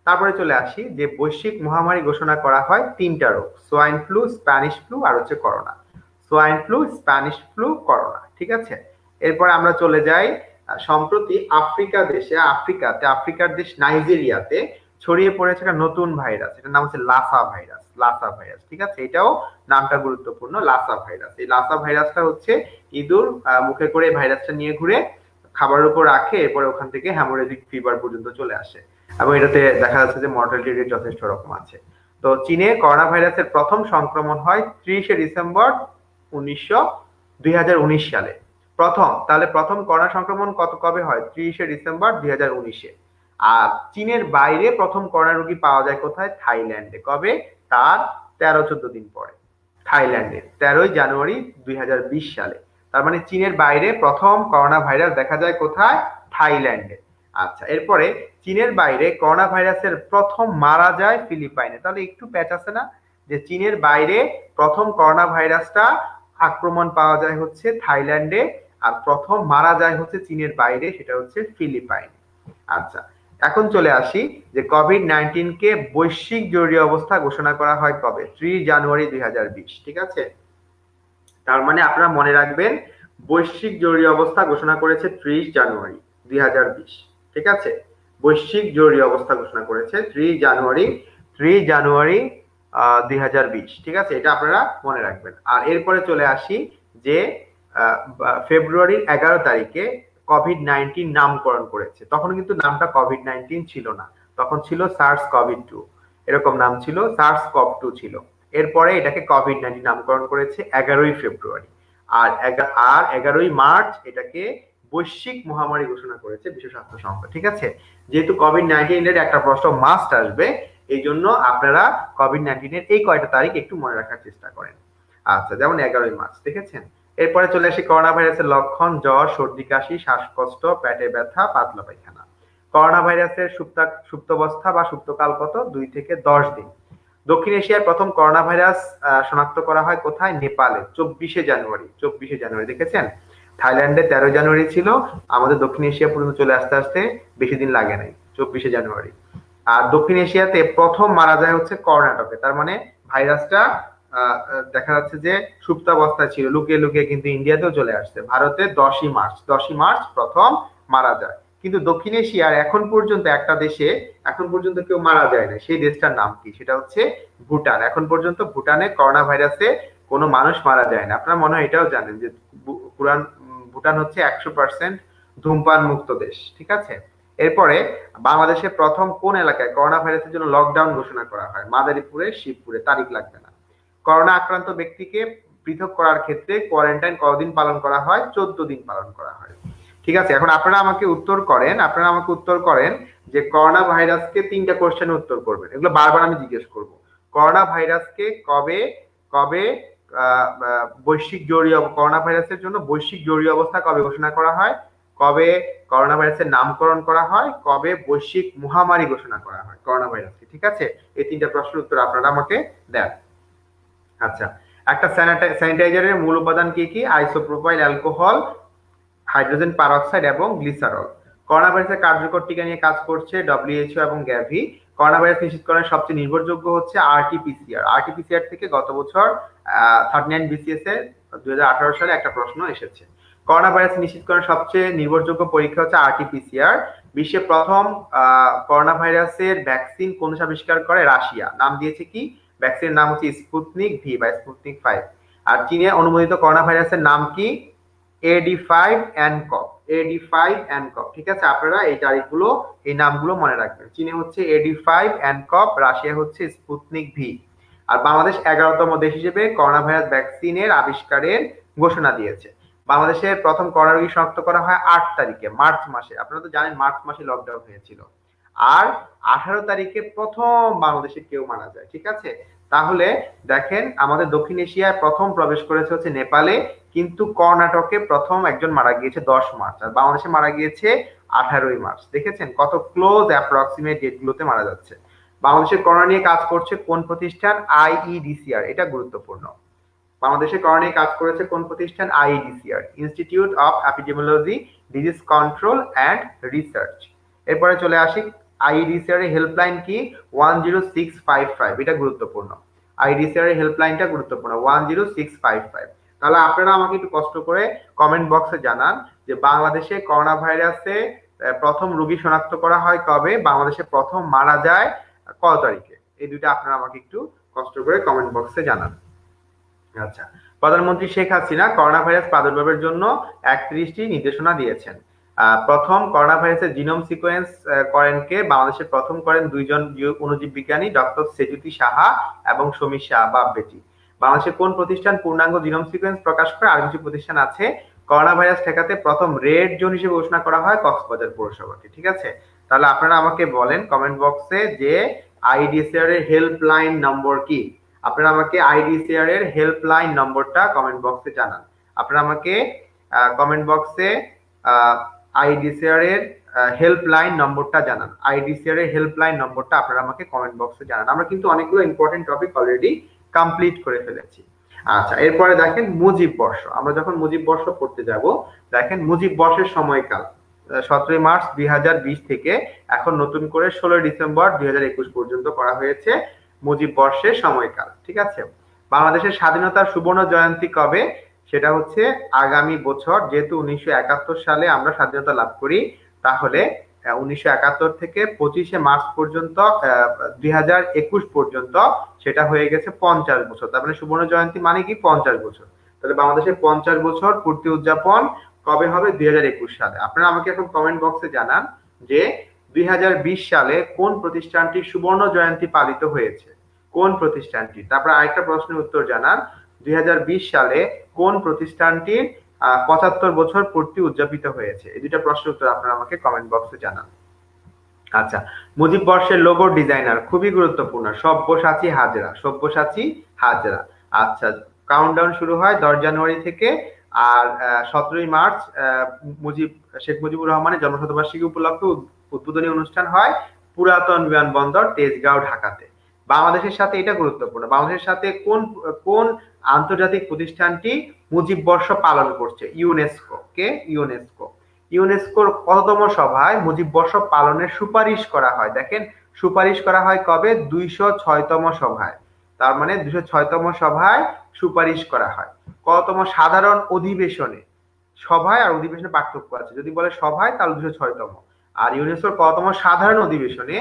তারপরে চলে আসি যে বৈশ্বিক মহামারী ঘোষণা করা হয় 3টা রোগ, সোয়াইন ফ্লু, স্প্যানিশ ফ্লু আর হচ্ছে corona. Swine flu, Spanish flu, corona. ঠিক আছে, এরপর আমরা চলে যাই সম্প্রতি আফ্রিকার দেশ নাইজেরিয়াতে ছড়িয়ে পড়েছে একটা নতুন ভাইরাস, এটার নাম হচ্ছে লাসা ভাইরাস। ঠিক আছে, এটাও নামটা গুরুত্বপূর্ণ, লাসা ভাইরাস। এই লাসা ভাইরাসটা হচ্ছে ইঁদুর মুখে করে ভাইরাসটা নিয়ে ঘুরে খাবারের উপর রাখে, এরপরে ওখান থেকে হ্যামোরেজিক ফিভার পর্যন্ত চলে আসে, এবং এটাতে দেখা যাচ্ছে যে মর্টালিটি রেট যথেষ্ট রকম আছে। তো চীনে করোনা ভাইরাসের প্রথম সংক্রমণ হয় 30শে ডিসেম্বর 2019 সালে। তাহলে প্রথম করোনা সংক্রমণ কবে হয়? 30শে ডিসেম্বর 2019-এ। আর চীনের বাইরে প্রথম করোনা রোগী পাওয়া যায় কোথায়? থাইল্যান্ডে। কবে? তার 13-14 দিন পরে, থাইল্যান্ডে 13ই জানুয়ারি 2020 সালে। তার মানে চীনের বাইরে প্রথম করোনা ভাইরাস দেখা যায় কোথায়? থাইল্যান্ডে। আচ্ছা, এরপরে চীনের বাইরে করোনা ভাইরাসের প্রথম মারা যায় ফিলিপাইনে। তাহলে একটু প্যাচ আছে না, যে চীনের বাইরে প্রথম করোনা ভাইরাসটা আক্রমণ পাওয়া যায় হচ্ছে থাইল্যান্ডে, আর প্রথম মারা যায় হচ্ছে চীনের বাইরে, সেটা হচ্ছে ফিলিপাইন। আচ্ছা, এখন চলে আসি যে কোভিড-19 কে বৈশ্বিক জরুরি অবস্থা ঘোষণা করা হয় কবে? 3 জানুয়ারি 2020। ঠিক আছে, তার মানে আপনারা মনে রাখবেন, বৈশ্বিক জরুরি অবস্থা ঘোষণা করেছে 30 জানুয়ারি 2020। ঠিক আছে, বৈশ্বিক জরুরি অবস্থা ঘোষণা করেছে 3 জানুয়ারি 2020। ঠিক আছে, এটা আপনারা মনে রাখবেন। আর এরপরে চলে আসি যে ফেব্রুয়ারির 11 তারিখে কোভিড-19 নামকরণ করেছে। তখন কিন্তু নামটা কোভিড-19 ছিল না, তখন ছিল সার্স-কোভি-2, এরকম নাম ছিল, সার্স-কভ-2 ছিল। এরপরে এটাকে কোভিড-19 নামকরণ করেছে 11 ফেব্রুয়ারি। আর 11 মার্চ এটাকে বৈশ্বিক মহামারী ঘোষণা করেছে বিশ্ব স্বাস্থ্য সংস্থা। ঠিক আছে, যেহেতু কোভিড-19 এর একটা প্রশ্ন মাস্ট আসবে, এই জন্য আপনারা কোভিড-19 এর এই কয়টা তারিখ একটু মনে রাখার চেষ্টা করেন। আচ্ছা, যেমন 11 মার্চ, দেখেছেন। এরপরে চলে আসি করোনা ভাইরাসের লক্ষণ: জ্বর, সর্দি, কাশি, শ্বাসকষ্ট, পেটে ব্যথা, পাতলা পায়খানা। করোনা ভাইরাসের সুপ্তাবস্থা বা সুপ্তকাল কত? 2 থেকে 10 দিন। দক্ষিণ এশিয়ার প্রথম করোনা ভাইরাস শনাক্ত করা হয় কোথায়? নেপালে 24 জানুয়ারি। 24 জানুয়ারি, দেখেছেন। থাইল্যান্ডে 13 জানুয়ারি ছিল, আমাদের দক্ষিণ এশিয়া পর্যন্ত চলে আসতে আসতে বেশি দিন লাগে নাই, 24 জানুয়ারি। আর দক্ষিণ এশিয়াতে প্রথম মারা যায় হচ্ছে কর্ণাটকে। তার মানে ভাইরাসটা দেখা যাচ্ছে যে সুপ্তাবস্থায় ছিল, লুকিয়ে লুকিয়ে কিন্তু ইন্ডিয়াতেও চলে আসছে। ভারতে 10ই মার্চ প্রথম মারা যায়। কিন্তু দক্ষিণ এশিয়ার এখন পর্যন্ত একটা দেশে এখন পর্যন্ত কেউ মারা যায় না। সেই দেশটার নাম কি? সেটা হচ্ছে ভুটান। এখন পর্যন্ত ভুটানে করোনা ভাইরাসে কোনো মানুষ মারা যায় না। আপনারা মনে হয় এটাও জানেন যে ভুটান হচ্ছে 100% ধূমপান মুক্ত দেশ। ঠিক আছে, এরপরে বাংলাদেশের প্রথম কোন এলাকায় করোনা ভাইরাসের জন্য লকডাউন ঘোষণা করা হয়? মাদারীপুরে, শিবপুরে। তারিখ লাগবে না। করোনা আক্রান্ত ব্যক্তিকে পৃথক করার ক্ষেত্রে কোয়ারেন্টাইন কতদিন পালন করা হয়? 14 দিন পালন করা হয়। ঠিক আছে, এখন আপনারা আমাকে উত্তর করেন যে করোনা ভাইরাসকে 3টা কোশ্চেনে উত্তর করবেন। এগুলো বারবার আমি জিজ্ঞেস করব। করোনা ভাইরাসকে কবে কবে করোনা ভাইরাসের জন্য বৈশ্বিক জরুরি অবস্থা কবে ঘোষণা করা হয়? কবে করোনা ভাইরাসের নামকরণ করা হয়? কবে বৈশ্বিক মহামারী ঘোষণা করা হয় করোনা ভাইরাসকে? ঠিক আছে, এই 3টা প্রশ্নের উত্তর আপনারা আমাকে দেন। আচ্ছা, একটা স্যানিটাইজারের মূল উপাদান কি কি? আইসোপ্রোপাইল অ্যালকোহল, হাইড্রোজেন পারঅক্সাইড এবং গ্লিসারল। করোনা ভাইরাসের কার্যকর টিকা নিয়ে কাজ করছে WHO এবং গ্যাভি। করোনা ভাইরাস নিশ্চিতকরণের সবচেয়ে নির্ভরযোগ্য হচ্ছে আরটি-পিসিআর। আরটি-পিসিআর থেকে গত বছর 39 BCS এ 2018 সালে একটা প্রশ্ন এসেছে। করোনা ভাইরাস নিশ্চিতকরণের সবচেয়ে নির্ভরযোগ্য পরীক্ষা হচ্ছে আরটি-পিসিআর। বিশ্বে প্রথম করোনা ভাইরাসের ভ্যাকসিন কোন দেশ আবিষ্কার করে? রাশিয়া। নাম দিয়েছে কি? ভ্যাকসিনের নাম হচ্ছে স্পুতনিক ভি বা স্পুতনিক 5। আর চীনে অনুমোদিত করোনা ভাইরাসের নাম কি? AD5-nCoV। AD5-nCoV। ঠিক আছে, আপনারা এই তারিখগুলো, এই নামগুলো মনে রাখবেন। চীনে হচ্ছে AD5-nCoV, রাশিয়া হচ্ছে স্পুতনিক ভি। আর বাংলাদেশ 11তম দেশ হিসেবে করোনা ভাইরাস ভ্যাকসিনের আবিষ্কারের ঘোষণা দিয়েছে। বাংলাদেশের প্রথম করোনা রোগী শনাক্ত করা হয় 8 তারিখে, মার্চ মাসে। আপনারা তো জানেন মার্চ মাসে লকডাউন হয়েছিল। আর 18 তারিখে প্রথম বাংলাদেশে কেউ মারা যায়। ঠিক আছে, তাহলে দেখেন আমাদের দক্ষিণ এশিয়ায় প্রথম প্রবেশ করেছে হচ্ছে নেপালে, কিন্তু কর্ণাটকে প্রথম একজন মারা গিয়েছে 10 মার্চ, আর বাংলাদেশে মারা গিয়েছে 18 মার্চ। দেখেছেন কত ক্লোজ অ্যাপ্রক্সিমেট ডেট গুলোতে মারা যাচ্ছে। বাংলাদেশের করোনা নিয়ে কাজ করছে কোন প্রতিষ্ঠান? IEDCR। এটা গুরুত্বপূর্ণ। বাংলাদেশে করোনা নিয়ে কাজ করেছে কোন প্রতিষ্ঠান? IEDCR, institute of epidemiology, disease control and research. এরপরে চলে আসি IEDCR এর হেল্পলাইন কি? 10655। এটা গুরুত্বপূর্ণ। IEDCR এর হেল্পলাইনটা গুরুত্বপূর্ণ, 10655। তাহলে আপনারা আমাকে একটু কষ্ট করে কমেন্ট বক্সে জানান যে বাংলাদেশে করোনা ভাইরাসে প্রথম রোগী শনাক্ত করা হয় কবে? বাংলাদেশে প্রথম মারা যায় কত তারিখে? এই দুইটা আপনারা আমাকে একটু কষ্ট করে কমেন্ট বক্সে জানান। আচ্ছা, প্রধানমন্ত্রী শেখ হাসিনা করোনা ভাইরাস প্রাদুর্ভাবের জন্য 31টি নির্দেশনা দিয়েছেন। প্রথম করোনা ভাইরাসের জিনোম সিকোয়েন্স করেন কে? বাংলাদেশে প্রথম করেন দুইজন অণুজীব বিজ্ঞানী, ডক্টর সেজুতি সাহা এবং সমীর শাহ বাপ বেটি। বাংলাদেশের কোন প্রতিষ্ঠান পূর্ণাঙ্গ জিনোম সিকোয়েন্স প্রকাশ করে? আর কিছু প্রতিষ্ঠান আছে। করোনা ভাইরাস ঠেকাতে প্রথম রেড জোন হিসেবে ঘোষণা করা হয় কক্সবাজার পৌরসভাকে। ঠিক আছে, তাহলে আপনারা আমাকে বলেন কমেন্ট বক্সে যে IEDCR এর হেল্পলাইন নম্বর কি? আপনারা আমাকে IEDCR এর হেল্পলাইন নম্বরটা কমেন্ট বক্সে জানান। আপনারা আমাকে কমেন্ট বক্সে আইডিসিআর এর হেল্পলাইন নম্বরটা জানান। আইডিসিআর এর হেল্পলাইন নম্বরটা আপনারা আমাকে কমেন্ট বক্সে জানান। আমরা কিন্তু অনেকগুলো ইম্পর্টেন্ট টপিক অলরেডি কমপ্লিট করে ফেলেছি। আচ্ছা, এরপরে দেখেন মুজিব বর্ষ। আমরা যখন মুজিব বর্ষ পড়তে যাব, দেখেন মুজিব বর্ষের সময়কাল 17 মার্চ 2020 থেকে এখন নতুন করে 16 ডিসেম্বর 2021 পর্যন্ত করা হয়েছে মুজিব বর্ষের সময়কাল। ঠিক আছে, বাংলাদেশের স্বাধীনতার সুবর্ণ জয়ন্তী কবে? সেটা হচ্ছে আগামী বছর। যেহেতু 1971 সালে আমরা স্বাধীনতা লাভ করি, তাহলে 1971 থেকে 25শে মার্চ পর্যন্ত 2021 পর্যন্ত সেটা হয়ে গেছে 50 বছর। তার মানে সুবর্ণ জয়ন্তী মানে কি 50 বছর। তাহলে বাংলাদেশের 50 বছর পূর্তি উদযাপন কবে হবে? 2021 সালে। আপনারা আমাকে এখন কমেন্ট বক্সে জানান যে 2020 সালে কোন প্রতিষ্ঠানটির সুবর্ণ জয়ন্তী পালিত হয়েছে, কোন প্রতিষ্ঠানটি। তারপর আরেকটা প্রশ্নের উত্তর জানান, 2020 সালে কোন প্রতিষ্ঠানটির 75 বছর পূর্তি উদযাপিত হয়েছে। এই দুইটা প্রশ্নের উত্তর আপনারা আমাকে কমেন্ট বক্সে জানান। আচ্ছা, মুজিব বর্ষের লোগো ডিজাইনার খুবই গুরুত্বপূর্ণ, সব্যসাচী হাজরা। সব্যসাচী হাজরা। আচ্ছা, কাউন্টডাউন শুরু হয় 10 জানুয়ারি থেকে, আর 17 মার্চ শেখ মুজিবুর রহমানের জন্মশতবার্ষিকী উপলক্ষে উদ্বোধনী অনুষ্ঠান হয় পুরাতন বিমানবন্দর তেজগাঁও, ঢাকাতে। বাংলাদেশের সাথে এটা গুরুত্বপূর্ণ, বাংলাদেশের সাথে কোন কোন আন্তর্জাতিক প্রতিষ্ঠানটি মুজিব বর্ষ পালন করছে? ইউনেস্কো। কে? ইউনেস্কো। ইউনেস্কোর কততম সভায় মুজিব বর্ষ পালনের সুপারিশ করা হয়? দেখেন, সুপারিশ করা হয় কবে? 206তম সভায়। তার মানে 206তম সভায় সুপারিশ করা হয়। কততম সাধারণ অধিবেশনে? সভায় আর অধিবেশনে পার্থক্য আছে। যদি বলে সভায় তাহলে 206তম, আর ইউনেস্কোর কততম সাধারণ অধিবেশনে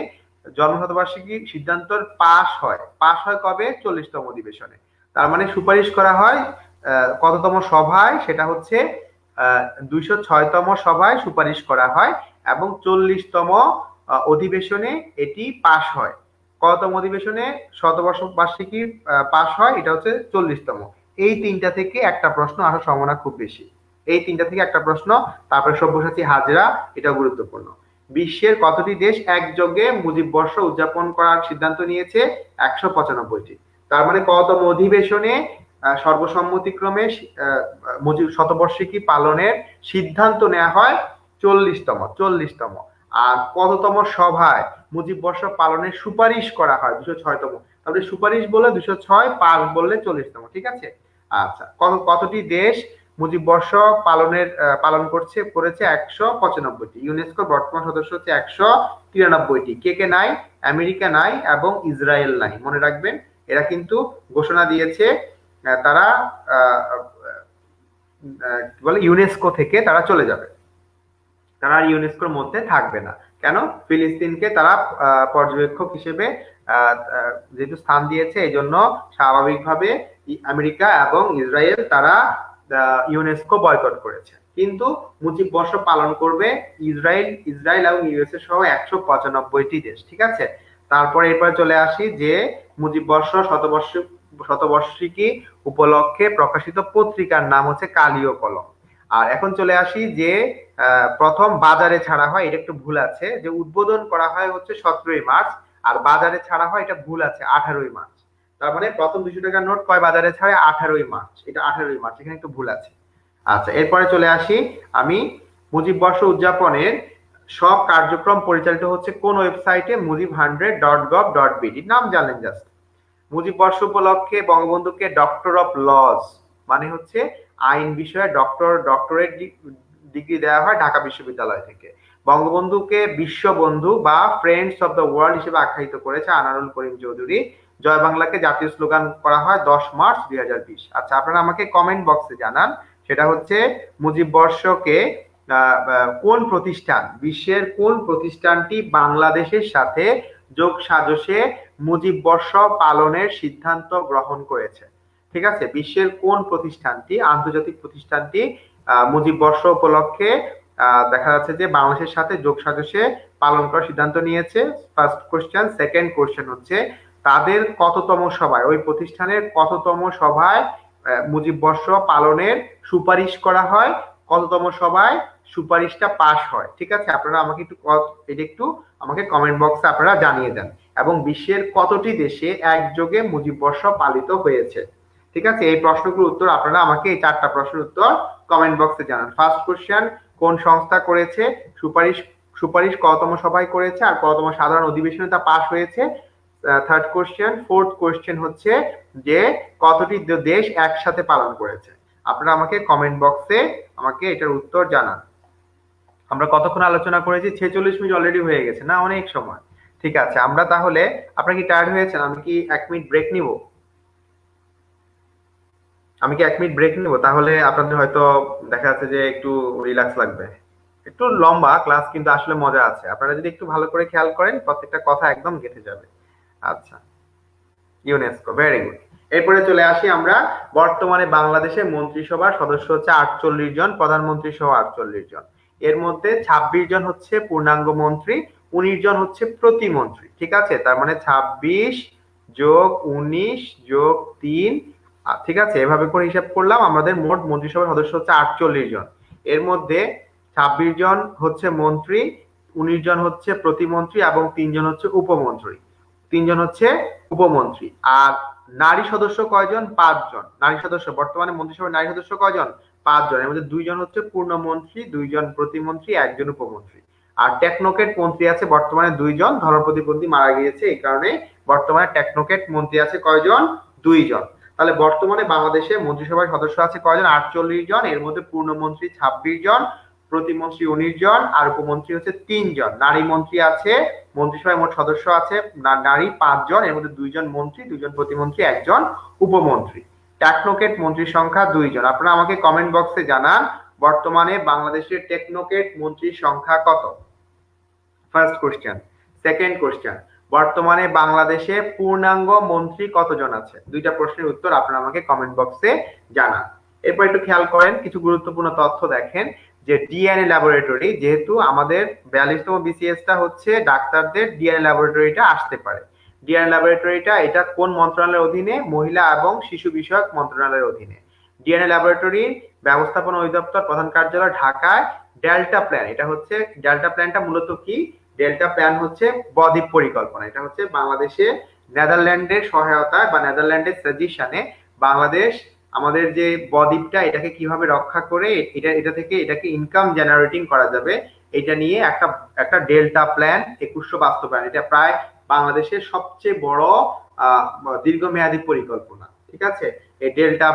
জন্মশতবার্ষিকী সিদ্ধান্ত পাশ হয়? পাশ হয় কবে? 40তম অধিবেশনে। তার মানে সুপারিশ করা হয় কততম সভায়? সেটা হচ্ছে 206তম সভায় সুপারিশ করা হয় এবং 40তম অধিবেশনে এটি পাশ হয়। কততম অধিবেশনে শতবর্ষবার্ষিকী পাশ হয়? এটা হচ্ছে 40তম। এই তিনটা থেকে একটা প্রশ্ন আসার সম্ভাবনা খুব বেশি। এই তিনটা থেকে একটা প্রশ্ন। তারপরে সব্যসাচী হাজরা, এটা গুরুত্বপূর্ণ। বিশ্বের কতটি দেশ একযোগে মুজিব বর্ষ উদযাপন করার সিদ্ধান্ত নিয়েছে? 195টি। তার মানে কততম অধিবেশনে সর্বসম্মতিক্রমে মুজিব শতবর্ষিকী পালনের সিদ্ধান্ত নেওয়া হয়? 40তম। আর কততম সভায় মুজিব বর্ষ পালনের সুপারিশ করা হয়? 206তম। তাহলে সুপারিশ বলে 206, পাশ বললে 40তম। ঠিক আছে। আচ্ছা, কতটি দেশ মুজিব বর্ষ পালন করেছে? 195টি। ইউনেস্কোর বর্তমান সদস্য হচ্ছে 193টি। কে নাই? আমেরিকা নাই এবং ইসরায়েল নাই। মনে রাখবেন, এরা কিন্তু ঘোষণা দিয়েছে তারা বলে ইউনেস্কো থেকে তারা চলে যাবে, তারা ইউনেস্কোর মধ্যে থাকবে না। কেন? ফিলিস্তিনকে তারা পর্যবেক্ষক হিসেবে যেহেতু স্থান দিয়েছে, এই জন্য স্বাভাবিকভাবে আমেরিকা এবং ইসরায়েল তারা ইউনেস্কো বয়কট করেছে। কিন্তু মুজিব বর্ষ পালন করবে ইসরায়েল এবং ইউএসএ সহ 195টি দেশ। ঠিক আছে। তারপরে এরপরে চলে আসি যে মুজিব বর্ষ শতবর্ষিকী উপলক্ষে প্রকাশিত পত্রিকার নাম হচ্ছে কালিও কলম। আর এখন চলে আসি যে প্রথম বাজারে ছাড়া হয়, এটা একটু ভুল আছে, যে উদ্বোধন করা হয় হচ্ছে 17 মার্চ, আর বাজারে ছাড়া হয় এটা ভুল আছে 18 মার্চ। তার মানে প্রথম 200 টাকার নোট কয় বাজারে ছাড়ে? 18 মার্চ। এটা 18 মার্চ, এখানে একটু ভুল আছে। আচ্ছা, এরপরে চলে আসি আমি মুজিব বর্ষ উদযাপনের সব কার্যক্রম পরিচালিত হচ্ছে কোন ওয়েবসাইটে? mujib100.gov.bd। নাম জানলেন জাস্ট। মুজিব বর্ষ উপলক্ষে বঙ্গবন্ধুকে ডক্টর অফ লজ মানে হচ্ছে আইন বিষয়ে ডক্টরেট ডিগ্রি দেওয়া হয় ঢাকা বিশ্ববিদ্যালয় থেকে। বঙ্গবন্ধুকে বিশ্ববন্ধু বা ফ্রেন্ডস অফ দ্য ওয়ার্ল্ড হিসেবে আখ্যায়িত করেছে আনারুল করিম চৌধুরী। জয় বাংলাকে জাতীয় স্লোগান করা হয় 10 মার্চ 2020। আচ্ছা, আপনারা আমাকে কমেন্ট বক্সে জানান, সেটা হচ্ছে মুজিব বর্ষকে কোন প্রতিষ্ঠান, বিশ্বের কোন প্রতিষ্ঠানটি বাংলাদেশের সাথে যোগ সাজশে মুজিব বর্ষ পালনের সিদ্ধান্ত গ্রহণ করেছে? ঠিক আছে, বিশ্বের কোন প্রতিষ্ঠানটি, আন্তর্জাতিক প্রতিষ্ঠানটি মুজিব বর্ষ উপলক্ষে দেখা যাচ্ছে যে বাংলাদেশের সাথে যোগ সাজশে পালন করার সিদ্ধান্ত নিয়েছে? First question. সেকেন্ড কোশ্চেন হচ্ছে তাদের কততম সভায়, ওই প্রতিষ্ঠানের কততম সভায় মুজিব বর্ষ পালনের সুপারিশ করা হয়? কততম সভায় সুপারিশটা পাশ হয়? ঠিক আছে, আপনারা আমাকে একটু আমাকে কমেন্ট বক্সে আপনারা জানিয়ে দেন। এবং বিশ্বের কতটি দেশে একযোগে মুজিব বর্ষ পালিত হয়েছে? ঠিক আছে, এই প্রশ্নগুলোর উত্তর আপনারা আমাকে, এই 4টা প্রশ্নের উত্তর কমেন্ট বক্সে জানান। ফার্স্ট কোশ্চেন, কোন সংস্থা করেছে? সুপারিশ সুপারিশ কতম সভায় করেছে আর কতম সাধারণ অধিবেশনে তা পাশ হয়েছে? Third question. ফোর্থ কোশ্চেন হচ্ছে যে কতটি দেশ একসাথে পালন করেছে? আপনারা আমাকে কমেন্ট বক্সে আমাকে এটার উত্তর জানান। আমরা কতক্ষণ আলোচনা করেছি? 46 মিনিট অলরেডি হয়ে গেছে না, অনেক সময়। ঠিক আছে, আমরা তাহলে, আপনারা কি টায়ার্ড হয়েছেন? আমি কি 1 মিনিট ব্রেক নিব? আমি কি 1 মিনিট ব্রেক নিব? তাহলে আপনাদের হয়তো দেখা যাচ্ছে যে একটু রিল্যাক্স লাগবে। একটু লম্বা ক্লাস কিন্তু আসলে মজা আছে। আপনারা যদি একটু ভালো করে খেয়াল করেন প্রত্যেকটা কথা একদম গেঁথে যাবে। আচ্ছা, ইউনেস্কো, ভেরি গুড। এরপরে চলে আসি আমরা, বর্তমানে বাংলাদেশের মন্ত্রিসভার সদস্য হচ্ছে 48 জন, প্রধানমন্ত্রী সহ 48 জন। এর মধ্যে 26 জন হচ্ছে পূর্ণাঙ্গ মন্ত্রী, 19 জন হচ্ছে প্রতিমন্ত্রী। ঠিক আছে, তার মানে 26 যোগ 19 যোগ 3, ঠিক আছে, এভাবে করে হিসাব করলাম। আমাদের মোট মন্ত্রিসভার সদস্য হচ্ছে 48 জন। এর মধ্যে 26 জন হচ্ছে মন্ত্রী, 19 জন হচ্ছে প্রতিমন্ত্রী এবং 3 জন হচ্ছে উপমন্ত্রী। 3 জন হচ্ছে উপমন্ত্রী। আর নারী সদস্য কয়জন? 5 জন। নারী সদস্য বর্তমানে মন্ত্রিসভার নারী সদস্য কয়জন? 5 জন। এর মধ্যে 2 জন হচ্ছে পূর্ণমন্ত্রী, 2 জন প্রতিমন্ত্রী, 1 জন উপমন্ত্রী। আর টেকনোক্রেট মন্ত্রী আছে বর্তমানে 2 জন, ধর্মপ্রতিপত্তি মারা গিয়েছে, এই কারণে বর্তমানে টেকনোক্রেট মন্ত্রী আছে কয়জন? 2 জন। তাহলে বর্তমানে বাংলাদেশে মন্ত্রিসভার সদস্য আছে কয়জন? 48 জন। এর মধ্যে পূর্ণমন্ত্রী 26 জন, প্রতিমন্ত্রী 19 জন, আর উপমন্ত্রী হচ্ছে 3 জন। নারী মন্ত্রী আছে, মন্ত্রিসভায় মোট সদস্য আছে নারী 5 জন, এর মধ্যে 2 জন মন্ত্রী, 2 জন প্রতিমন্ত্রী, 1 জন উপমন্ত্রী। টেকনোক্রেট মন্ত্রীর সংখ্যা 2 জন। আপনারা আমাকে কমেন্ট বক্সে জানান বর্তমানে বাংলাদেশের টেকনোক্রেট মন্ত্রীর সংখ্যা কত? First question. সেকেন্ড কোশ্চেন, বর্তমানে বাংলাদেশে পূর্ণাঙ্গ মন্ত্রী কতজন আছে? দুইটা প্রশ্নের উত্তর আপনারা আমাকে কমেন্ট বক্সে জানান। এরপর একটু খেয়াল করেন, কিছু গুরুত্বপূর্ণ তথ্য দেখেন যে ডিএনএ ল্যাবরেটরি, যেহেতু আমাদের 42তম বিসিএসটা হচ্ছে ডাক্তারদের, ডিএনএ ল্যাবরেটরিটা আসতে পারে। ডিএনএ ল্যাবরেটরিটা এটা কোন মন্ত্রণালয়ের অধীনে? মহিলা এবং শিশু বিষয়ক মন্ত্রণালয়ের অধীনে। ডিএনএ ল্যাবরেটরির ব্যবস্থাপনা অধিদপ্তর প্রধান কার্যালয় ঢাকায়। ডেল্টা প্ল্যান, এটা হচ্ছে ডেল্টা প্ল্যানটা মূলত কি? ডেল্টা প্ল্যান হচ্ছে বদ্বীপ পরিকল্পনা। এটা হচ্ছে বাংলাদেশে নেদারল্যান্ডের সহায়তায় বা নেদারল্যান্ডের সাজেশনে বাংলাদেশ আমাদের যে বদ্বীপটা এটাকে কিভাবে রক্ষা করে এটা থেকে এটাকে ইনকাম জেনারেটিং করা যাবে, এটা নিয়ে একটা ডেল্টা প্ল্যান 2100 বাস্তবায়ন। এটা প্রায় বাংলাদেশের সবচেয়ে বড় দীর্ঘমেয়াদী পরিকল্পনা। ঠিক আছে, এই ডেল্টা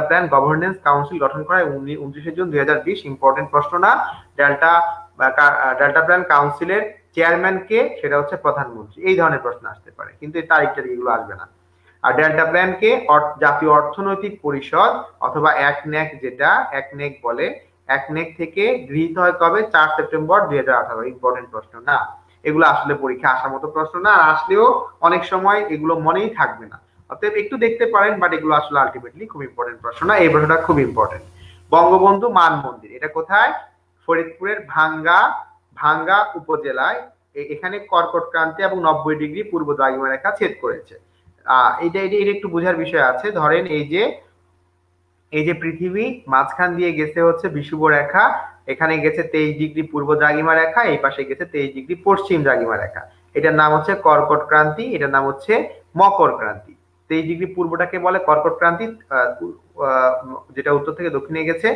প্ল্যান গভর্নেন্স কাউন্সিল গঠন করা 29 জুন 2020। ইম্পর্টেন্ট প্রশ্ন না? ডেল্টা প্ল্যান কাউন্সিলের চেয়ারম্যান কে? সেটা হচ্ছে প্রধানমন্ত্রী। এই ধরনের প্রশ্ন আসতে পারে, কিন্তু এই তারিখটা এগুলো আসবে না। আর ডেল্টা প্ল্যান কে জাতীয় অর্থনৈতিক পরিষদ অথবা একনেক, যেটা একনেক বলে, একনেক থেকে গৃহীত হয় কবে? 4 সেপ্টেম্বর 2018। ইম্পর্টেন্ট প্রশ্ন না, এগুলো আসলে পরীক্ষা আসার মতো প্রশ্ন না, আর আসলেও অনেক সময় এগুলো মনেই থাকবে না। অতএব একটু দেখতে পারেন, বাট এগুলো আসলে আলটিমেটলি খুব ইম্পর্টেন্ট প্রশ্ন না। এই প্রশ্নটা খুব ইম্পর্টেন্ট। বঙ্গবন্ধু মান মন্দির এটা কোথায়? ফরিদপুরের ভাঙ্গা উপজেলায়। এখানে কর্কট ক্রান্তি এবং 90 ডিগ্রি পূর্ব দ্রাঘিমা রেখা ছেদ করেছে। এটা একটু বোঝার বিষয় আছে। ধরেন এই যে পৃথিবী, মাঝখান দিয়ে গেছে হচ্ছে বিষুব রেখা, এখানে গেছে 23 ডিগ্রি পূর্ব দ্রাঘিমা রেখা, এই পাশে গেছে 23 ডিগ্রি পশ্চিম দ্রাঘিমা রেখা। এটার নাম হচ্ছে কর্কট ক্রান্তি, এটার নাম হচ্ছে মকর ক্রান্তি। 23 ডিগ্রি পূর্বটাকে বলে কর্কট ক্রান্তি, যেটা উত্তর থেকে দক্ষিণে গেছে।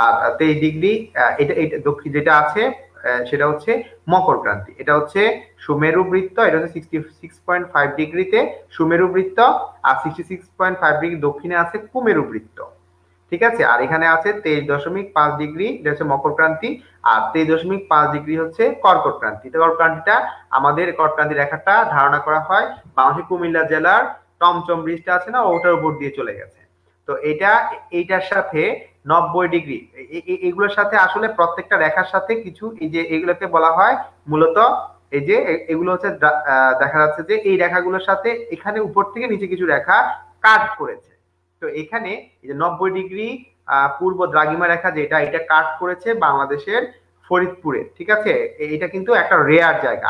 আর 23 ডিগ্রি এটা দক্ষিণ যেটা আছে সেটা হচ্ছে মকর ক্রান্তি। এটা হচ্ছে সুমেরু বৃত্ত, এটা হচ্ছে 66.5 ডিগ্রিতে সুমেরু বৃত্ত, আর 66.5 ডিগ্রি দক্ষিণে আছে কুমেরু বৃত্ত। ঠিক আছে, আর এখানে আছে 23.5 ডিগ্রি, এটা হচ্ছে মকর ক্রান্তি, আর 23.5 ডিগ্রি হচ্ছে কর্কট ক্রান্তি। কর্কট ক্রান্তিটা, আমাদের কর্কট ক্রান্তি রেখাটা ধারণা করা হয় বাংলাদেশের কুমিল্লা জেলার টমচম ব্রিজটা আছে না, ওটার উপর দিয়ে চলে গেছে। তো এইটার সাথে 90 ডিগ্রি, এগুলোর সাথে আসলে প্রত্যেকটা রেখার সাথে কিছু, এই যে এগুলোকে বলা হয় মূলত, এই যে এগুলো হচ্ছে দেখা যাচ্ছে যে এই রেখাগুলোর সাথে এখানে উপর থেকে নিচে কিছু রেখা কাট করেছে। তো এখানে এই যে 90 ডিগ্রি পূর্ব দ্রাঘিমা রেখা যেটা, এটা কাট করেছে বাংলাদেশের ফরিদপুরে। ঠিক আছে, এটা কিন্তু একটা রেয়ার জায়গা।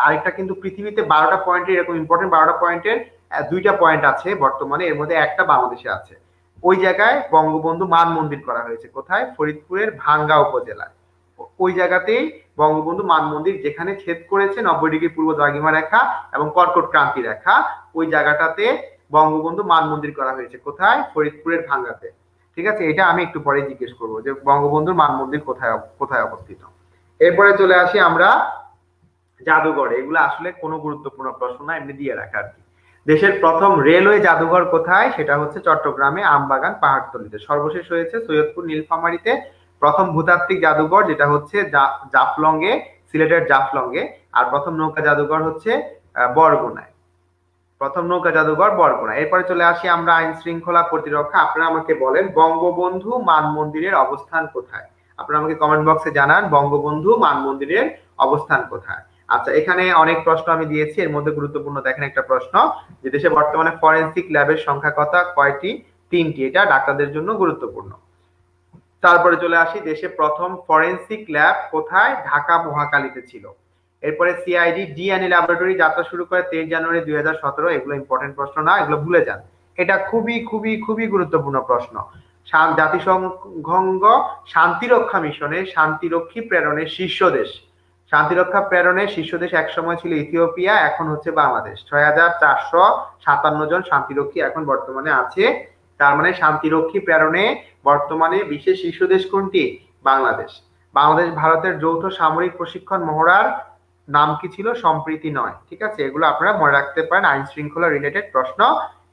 আরেকটা কিন্তু পৃথিবীতে 12টা পয়েন্টের, এরকম ইম্পর্টেন্ট 12টা পয়েন্টের 2টা পয়েন্ট আছে বর্তমানে, এর মধ্যে একটা বাংলাদেশে আছে। ওই জায়গায় বঙ্গবন্ধু মান মন্দির করা হয়েছে। কোথায়? ফরিদপুরের ভাঙ্গা উপজেলায়। ওই জায়গাতেই বঙ্গবন্ধু মান মন্দির, যেখানে ছেদ করেছে 90 ডিগ্রি পূর্ব দ্রাঘিমা রেখা এবং কর্কট ক্রান্তি রেখা, ওই জায়গাটাতে বঙ্গবন্ধু মান মন্দির করা হয়েছে কোথায়? ফরিদপুরের ভাঙ্গাতে। ঠিক আছে, এটা আমি একটু পরে জিজ্ঞেস করবো যে বঙ্গবন্ধুর মান মন্দির কোথায় কোথায় অবস্থিত। এরপরে চলে আসি আমরা জাদুঘর। এগুলো আসলে কোনো গুরুত্বপূর্ণ প্রশ্ন না, এমনি দিয়ে রাখা আর কি। দেশের প্রথম রেলওয়ে জাদুঘর কোথায়? সেটা হচ্ছে চট্টগ্রামে আমবাগান পাহাড়তলিতে। সর্বশেষ হয়েছে সৈয়দপুর নীলফামারীতে প্রথম ভূতাত্ত্বিক জাদুঘর, যেটা হচ্ছে জাফলং এ, সিলেটের জাফলং এ। আর প্রথম নৌকা জাদুঘর হচ্ছে বরগুনায়। প্রথম নৌকা জাদুঘর বরগুনা। এরপরে চলে আসি আমরা আইন শৃঙ্খলা প্রতিরক্ষা। আপনারা আমাকে বলেন বঙ্গবন্ধু মান মন্দিরের অবস্থান কোথায়? আপনারা আমাকে কমেন্ট বক্সে জানান বঙ্গবন্ধু মান মন্দিরের অবস্থান কোথায়। আচ্ছা, এখানে অনেক প্রশ্ন আমি দিয়েছি, এর মধ্যে গুরুত্বপূর্ণ দেখেন একটা প্রশ্ন, যে দেশে বর্তমানে ফরেনসিক ল্যাবের সংখ্যা কয়টি? 3টি। এটা ডাক্তারদের জন্য গুরুত্বপূর্ণ। তারপরে চলে আসি, দেশে প্রথম ফরেনসিক ল্যাব কোথায়? ঢাকা মহাখালীতে ছিল। এরপরে সিআইডি ডিএনএ ল্যাবরেটরি যাত্রা শুরু করে 23 জানুয়ারি 2017। এগুলো ইম্পর্টেন্ট প্রশ্ন না, এগুলো ভুলে যান। এটা খুবই খুবই খুবই গুরুত্বপূর্ণ প্রশ্ন। জাতিসংঘ শান্তিরক্ষা মিশনে শান্তিরক্ষী প্রেরণের শীর্ষ দেশ, শান্তিরক্ষা প্রেরণের শীর্ষ দেশ একসময় ছিল ইথিওপিয়া, এখন হচ্ছে বাংলাদেশ। 6457 জন শান্তিরক্ষী এখন বর্তমানে আছে। তার মানে শান্তিরক্ষী প্রেরণে বর্তমানে বিশ্বের শীর্ষ দেশ কোনটি? বাংলাদেশ। বাংলাদেশ ভারতের যৌথ সামরিক প্রশিক্ষণ মহড়ার নাম কি ছিল? সম্প্রীতি নয়। ঠিক আছে, এগুলো আপনারা মনে রাখতে পারেন, আইন শৃঙ্খলা রিলেটেড প্রশ্ন।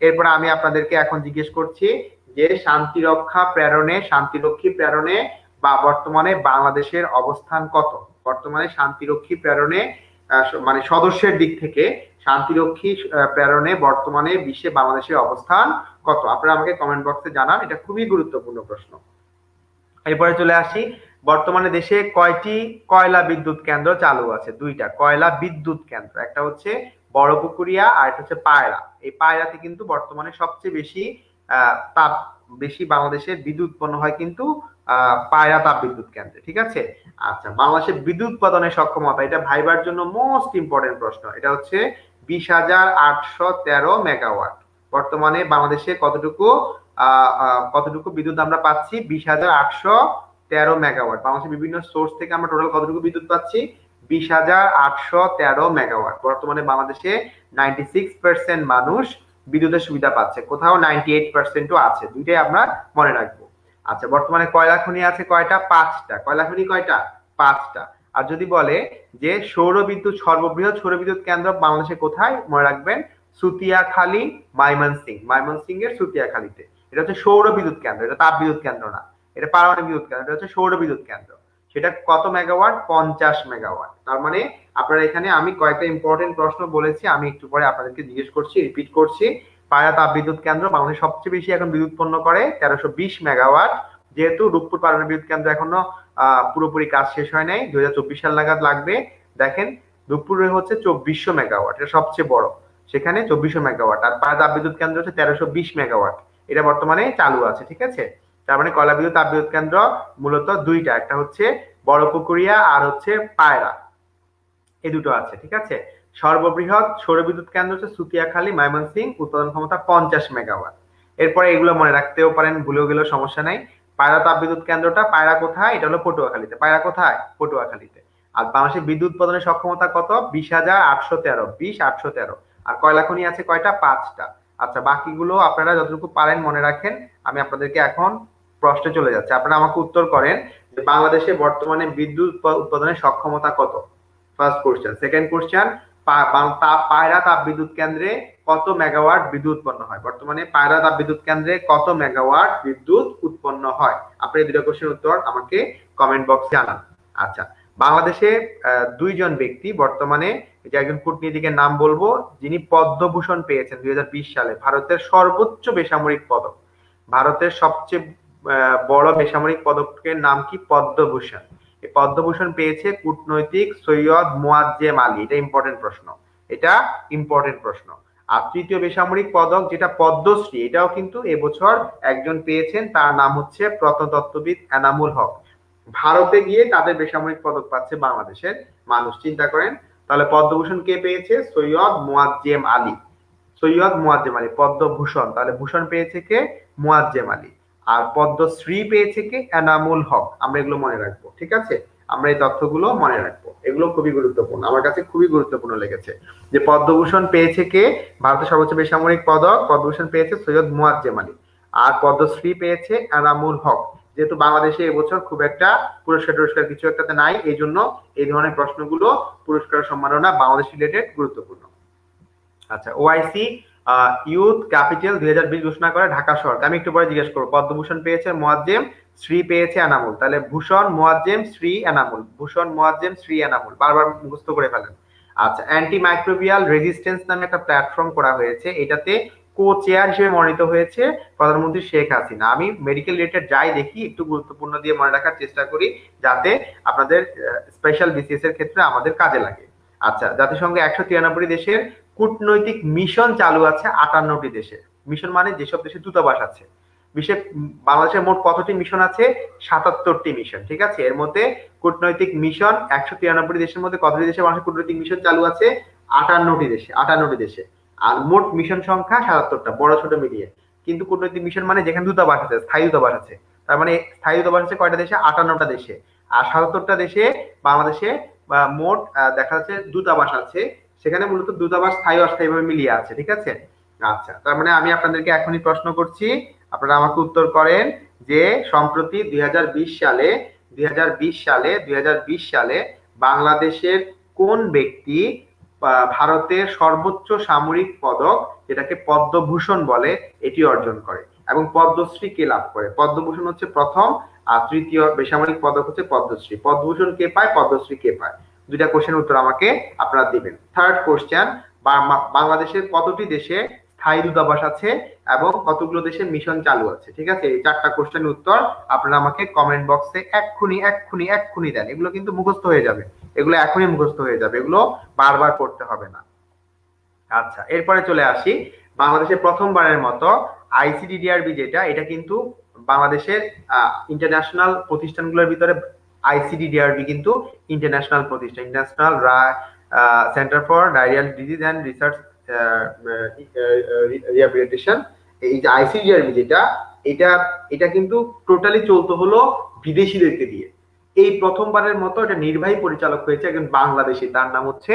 এরপর আমি আপনাদেরকে এখন জিজ্ঞেস করছি যে শান্তিরক্ষী প্রেরণে বা বর্তমানে বাংলাদেশের অবস্থান কত? বর্তমানে শান্তিরক্ষী প্রেরণে মানে সদস্যের দিক থেকে শান্তিরক্ষী প্রেরণে বর্তমানে বিশ্বে বাংলাদেশের অবস্থান কত? আপনারা আমাকে কমেন্ট বক্সে জানান, এটা খুবই গুরুত্বপূর্ণ প্রশ্ন। এরপরে চলে আসি, বর্তমানে দেশে কয়টি কয়লা বিদ্যুৎ কেন্দ্র চালু আছে? 2টা কয়লা বিদ্যুৎ কেন্দ্র, একটা হচ্ছে বড়পুকুরিয়া আর একটা হচ্ছে পায়রা। এই পায়রাতে কিন্তু বর্তমানে সবচেয়ে বেশি বাংলাদেশের বিদ্যুৎ উৎপন্ন হয় কিন্তু পায়রা তাপ বিদ্যুৎ কেন্দ্রে। ঠিক আছে। আচ্ছা, বাংলাদেশের বিদ্যুৎ উৎপাদনের সক্ষমতা, এটা ভাইবার জন্য মোস্ট ইম্পর্টেন্ট প্রশ্ন। এটা হচ্ছে 20,813 মেগাওয়াট। বর্তমানে বাংলাদেশে কতটুকু বিদ্যুৎ আমরা পাচ্ছি? 20,813 মেগাওয়াট। বাংলাদেশের বিভিন্ন সোর্স থেকে আমরা টোটাল কতটুকু বিদ্যুৎ পাচ্ছি? 20,813 মেগাওয়াট। বর্তমানে বাংলাদেশে 96% মানুষ বিদ্যুতের সুবিধা পাচ্ছে, কোথাও 98%ও আছে। দুইটাই আমরা মনে রাখবো। আচ্ছা, বর্তমানে কয়লা খনি আছে কয়টা? 5টা। কয়লা খনি কয়টা? 5টা। আর যদি বলে যে সর্ববৃহৎ সৌরবিদ্যুৎ কেন্দ্র বাংলাদেশে কোথায়? মনে রাখবেন সুতিয়াখালী, ময়মনসিংহ এর সুতিয়াখালীতে। এটা হচ্ছে সৌর বিদ্যুৎ কেন্দ্র, এটা তাপ বিদ্যুৎ কেন্দ্র না, এটা পারমাণবিক বিদ্যুৎ কেন্দ্র, এটা হচ্ছে সৌর বিদ্যুৎ কেন্দ্র। সেটা কত মেগাওয়াট? 50 মেগাওয়াট। তার মানে আপনারা এখানে আমি কয়েকটা ইম্পর্টেন্ট প্রশ্ন বলেছি, আমি একটু পরে আপনাদেরকে জিজ্ঞেস করছি, রিপিট করছি। পায়রা তাপ বিদ্যুৎ কেন্দ্র বাংলাদেশ সবচেয়ে বেশি এখন বিদ্যুৎ উৎপন্ন করে 1320 মেগাওয়াট। যেহেতু রূপপুর পারমাণবিক বিদ্যুৎ কেন্দ্র এখনো পুরোপুরি কাজ শেষ হয় নাই, 2024 সাল নাগাদ লাগবে। দেখেন রূপপুরে হচ্ছে 2400 মেগাওয়াট, এটা সবচেয়ে বড়, সেখানে 2400 মেগাওয়াট। আর পায়রা তাপ বিদ্যুৎ কেন্দ্র হচ্ছে 1320 মেগাওয়াট, এটা বর্তমানে চালু আছে। ঠিক আছে, তার মানে কয়লা বিদ্যুৎ তাপ বিদ্যুৎ কেন্দ্র মূলত 2টা, একটা হচ্ছে বড়পুকুরিয়া আর হচ্ছে পায়রা, এই দুটো আছে। ঠিক আছে, সর্ববৃহৎ সৌরবিদ্যুৎ কেন্দ্র হচ্ছে সুতিয়াখালী, ময়মনসিংহ, উৎপাদন ক্ষমতা 50 মেগাওয়াট। এরপরে এগুলো মনে রাখতেও পারেন, ভুলেও গেলেও সমস্যা নাই। পায়রা তাপ বিদ্যুৎ কেন্দ্রটা পায়রা কোথায়? এটা হলো পটুয়াখালীতে। পায়রা কোথায়? পটুয়াখালীতে। আর বাংলাদেশের বিদ্যুৎ উৎপাদনের সক্ষমতা কত? 20,813। আর কয়লা খনি আছে কয়টা? 5টা। আচ্ছা, বাকিগুলো আপনারা যতটুকু পারেন মনে রাখেন। আমি আপনাদেরকে এখন প্রশ্নে চলে যাচ্ছে, আপনারা আমাকে উত্তর করেন যে বাংলাদেশে বর্তমানে বিদ্যুৎ উৎপাদনের সক্ষমতা কত? First question. সেকেন্ড কোশ্চেন, পায়রা তাপ বিদ্যুৎ কেন্দ্রে কত মেগাওয়াট বিদ্যুৎ উৎপন্ন হয়? বর্তমানে পায়রা তাপ বিদ্যুৎ কেন্দ্রে কত মেগাওয়াট বিদ্যুৎ উৎপন্ন হয়? আপনি এই দুটো কোশ্চেনের উত্তর আমাকে কমেন্ট বক্সে জানান। আচ্ছা, বাংলাদেশে 2জন ব্যক্তি বর্তমানে, যে একজন কূটনীতিকের নাম বলবো, যিনি পদ্মভূষণ পেয়েছেন 2020 সালে, ভারতের সর্বোচ্চ বেসামরিক পদক। ভারতের সবচেয়ে বড় বেসামরিক পদকের নাম কি? পদ্মভূষণ। এই পদ্মভূষণ পেয়েছে কূটনৈতিক সৈয়দ মোয়াজ্জেম আলী। এটা ইম্পর্টেন্ট প্রশ্ন, এটা ইম্পর্টেন্ট প্রশ্ন। আর 3য় বেসামরিক পদক যেটা পদ্মশ্রী, এটাও কিন্তু এবছর একজন পেয়েছেন, তার নাম হচ্ছে প্রত্নতত্ত্ববিদ এনামুল হক। ভারতে গিয়ে তাদের বেসামরিক পদক পাচ্ছে বাংলাদেশের মানুষ, চিন্তা করেন। তাহলে পদ্মভূষণ কে পেয়েছে? সৈয়দ মোয়াজ্জেম আলী। সৈয়দ মোয়াজ্জেম আলী, পদ্মভূষণ, তাহলে ভূষণ পেয়েছে কে? মোয়াজ্জেম আলী। আর পদ্মশ্রী পেয়েছে কে? এনামুল হক। আমরা এগুলো মনে রাখবো। ঠিক আছে, আমরা এই তথ্যগুলো মনে রাখবো, এগুলো খুবই গুরুত্বপূর্ণ, আমার কাছে খুবই গুরুত্বপূর্ণ লেগেছে। যে পদ্মভূষণ পেয়েছে কে? ভারতের সর্বোচ্চ বেসামরিক পদক পদ্মভূষণ পেয়েছে সৈয়দ মুয়াজ্জেম আলী। আর পদ্মশ্রী পেয়েছে এনামুল হক। যেহেতু বাংলাদেশে এবছর খুব একটা পুরস্কার কিছু একটাতে নাই, এই জন্য এই ধরনের প্রশ্নগুলো পুরস্কার সম্মাননা বাংলাদেশ রিলেটেড গুরুত্বপূর্ণ। আচ্ছা, ওআইসি ইউথ ক্যাপিটাল 2020 ঘোষণা করে ঢাকা শহরকে। আমি একটু পরে জিজ্ঞেস করবো। পদ্মভূষণ পেয়েছে মুয়াজ্জেম, শ্রী পেয়েছে এনামুল। তাহলে ভূষণ মুয়াজ্জেম শ্রী এনামুল, ভূষণ মুয়াজ্জেম শ্রী এনামুল, বারবার মুখস্থ করে ফেলেন। আচ্ছা, অ্যান্টি মাইক্রোবিয়াল রেজিস্ট্যান্স নামে একটা প্ল্যাটফর্ম করা হয়েছে, এটাতে কো চেয়ার হিসেবে মনোনীত হয়েছে প্রধানমন্ত্রী শেখ হাসিনা। আমি মেডিকেল রিলেটেড যাই দেখি একটু গুরুত্বপূর্ণ দিয়ে মনে রাখার চেষ্টা করি, যাতে আপনাদের স্পেশাল বিসিএস এর ক্ষেত্রে আমাদের কাজে লাগে। আচ্ছা, জাতিসংঘে 193 দেশের কূটনৈতিক মিশন চালু আছে 58টি দেশে। মিশন মানে যেসব দেশে দূতাবাস আছে। বিশ্বে বাংলাদেশের মোট কতটি মিশন আছে? 77টি মিশন। ঠিক আছে, এর মধ্যে কূটনৈতিক মিশন 193 দেশের মধ্যে কতটি দেশে বাংলাদেশের কূটনৈতিক মিশন চালু আছে? 58টি দেশে, 58টি দেশে। আর মোট মিশন সংখ্যা 77টা, বড় ছোট মিলিয়ে। কিন্তু কূটনৈতিক মিশন মানে যেখানে দূতাবাস আছে, স্থায়ী দূতাবাস আছে। তার মানে স্থায়ী দূতাবাস আছে কয়টা দেশে? 58টা দেশে। আর 77টা দেশে বাংলাদেশে মোট দেখা যাচ্ছে দূতাবাস আছে, সেখানে মূলত দূতাবাস স্থায়ী অস্থায়ী ভাবে মিলিয়ে আছে। ঠিক আছে, আচ্ছা, তার মানে আমি আপনাদেরকে এখনই প্রশ্ন করছি, আপনারা আমাকে উত্তর করেন যে সম্প্রতি 2020 সালে বাংলাদেশের কোন ব্যক্তি ভারতের সর্বোচ্চ সামরিক পদক, যেটাকে পদ্মভূষণ বলে, এটি অর্জন করে, এবং পদ্মশ্রী কে লাভ করে? পদ্মভূষণ হচ্ছে প্রথম, আর তৃতীয় বেসামরিক পদক হচ্ছে পদ্মশ্রী। পদ্মভূষণ কে পায়, পদ্মশ্রী কে পায়? দুইটা কোশ্চেন উত্তর আমাকে আপনারা দিবেন। থার্ড কোশ্চেন, বাংলাদেশের কতটি দেশে স্থায়ী দূতাবাস আছে এবং কতগুলো দেশে মিশন চালু আছে? ঠিক আছে, এই চারটা কোশ্চেনের উত্তর আপনারা আমাকে কমেন্ট বক্সে এক্ষুনি দেন। এগুলো কিন্তু মুখস্থ হয়ে যাবে, এগুলো এখনই মুখস্থ হয়ে যাবে, এগুলো বারবার করতে হবে না। আচ্ছা, এরপরে চলে আসি বাংলাদেশের প্রথমবারের মতো আইসিডিডিআরবি, যেটা এটা কিন্তু বাংলাদেশের ইন্টারন্যাশনাল প্রতিষ্ঠানগুলোর ভিতরে আইসিডিডিআরবি কিন্তু ইন্টারন্যাশনাল প্রতিষ্ঠান, international centre for diarrhoeal disease and research rehabilitation. এই যে আইসিডিআরবি যেটা, এটা কিন্তু টোটালি চলতে হলো বিদেশিদেরকে দিয়ে। এই প্রথমবারের মতো এটা নির্বাহী পরিচালক হয়েছে একজন বাংলাদেশি, তার নাম হচ্ছে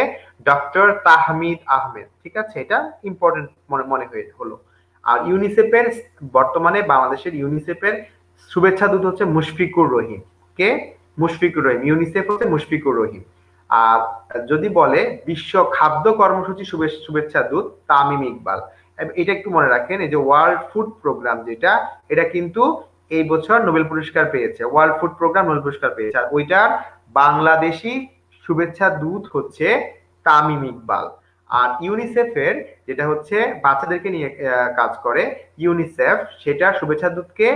ডক্টর তাহমিদ আহমেদ। ঠিক আছে, এটা ইম্পর্টেন্ট মনে হলো। আর ইউনিসেফের বর্তমানে বাংলাদেশের ইউনিসেফের শুভেচ্ছা দূত হচ্ছে মুশফিকুর রহিম। কে? মুশফিকুর রহিম। ইউনিসেফ হচ্ছে মুশফিকুর রহিম। আর যদি বলে বিশ্ব খাদ্য কর্মসূচি শুভেচ্ছা দূত তামিম ইকবাল। এটা একটু মনে রাখেন, এই যে ওয়ার্ল্ড ফুড প্রোগ্রাম যেটা, এটা কিন্তু এই বছর নোবেল পুরস্কার পেয়েছে, ওয়ার্ল্ড ফুড প্রোগ্রাম নোবেল পুরস্কার পেয়েছে। আর ওইটার বাংলাদেশি শুভেচ্ছা দূত হচ্ছে তামিম ইকবাল। আর ইউনিসেফের যেটা হচ্ছে বাচ্চাদেরকে নিয়ে কাজ করে ইউনিসেফ, সেটা শুভেচ্ছা দূতকে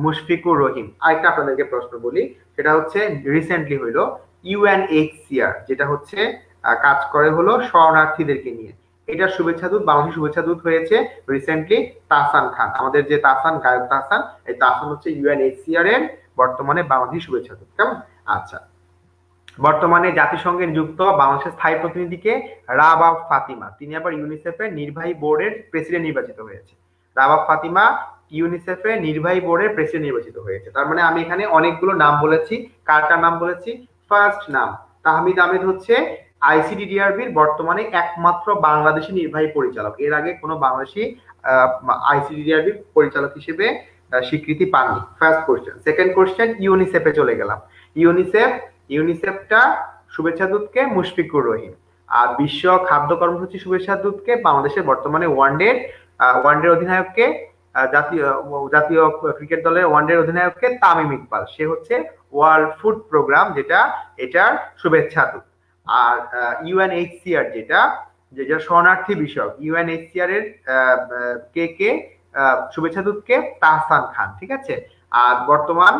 মুশফিকুর রহিম। আরেকটা আপনাদেরকে প্রশ্ন বলি, সেটা হচ্ছে রিসেন্টলি হইলো ইউএনএইচসিআর, যেটা হচ্ছে কাজ করে হলো শরণার্থীদেরকে নিয়ে, এটার শুভেচ্ছা দূত, বাংলাদেশের শুভেচ্ছা দূত হয়েছে রিসেন্টলি তাহসান খান। আমাদের যে তাহসান, গায়ক তাহসান, এই তাহসান হচ্ছে ইউএনএইচসিআর এর বর্তমানে বাংলাদেশের শুভেচ্ছা দূত। কেমন? আচ্ছা, বর্তমানে জাতিসংঘে নিযুক্ত বাংলাদেশের স্থায়ী প্রতিনিধিকে রাবাব ফাতিমা, তিনি আবার ইউনিসেফের নির্বাহী বোর্ডের প্রেসিডেন্ট নির্বাচিত হয়েছে। রাবাব ফাতিমা ইউনিসেফের নির্বাহী বোর্ডের প্রেসিডেন্ট নির্বাচিত হয়েছে। তার মানে আমি এখানে অনেকগুলো নাম বলেছি, কার নাম বলেছি? ফার্স্ট নাম তাহমিদ আহমেদ হচ্ছে আইসিডিডিআরবির বর্তমানে একমাত্র বাংলাদেশি নির্বাহী পরিচালক। এর আগে কোনো বাংলাদেশি আইসিডিডিআরবির পরিচালক হিসেবে স্বীকৃতি পাননি। First question. সেকেন্ড কোশ্চেন, ইউনিসেফে চলে গেলাম। ইউনিসেফটা শুভেচ্ছা দূতকে মুশফিকুর রহিম। আর বিশ্ব খাদ্য কর্মসূচি শুভেচ্ছা দূতকে বাংলাদেশের বর্তমানে ওয়ানডে অধিনায়ককে, জাতীয় ক্রিকেট দলের ওয়ানডে অধিনায়ককে তামিম ইকবাল, সে হচ্ছে ওয়ার্ল্ড ফুড প্রোগ্রাম, যেটা এটার শুভেচ্ছা দূত। আর ইউএনএইচসিআর যেটা শরণার্থী বিষয়ক, ইউএনএইচসিআর এর কে শুভেচ্ছা দূতকে তাহসান খান। ঠিক আছে, আর বর্তমান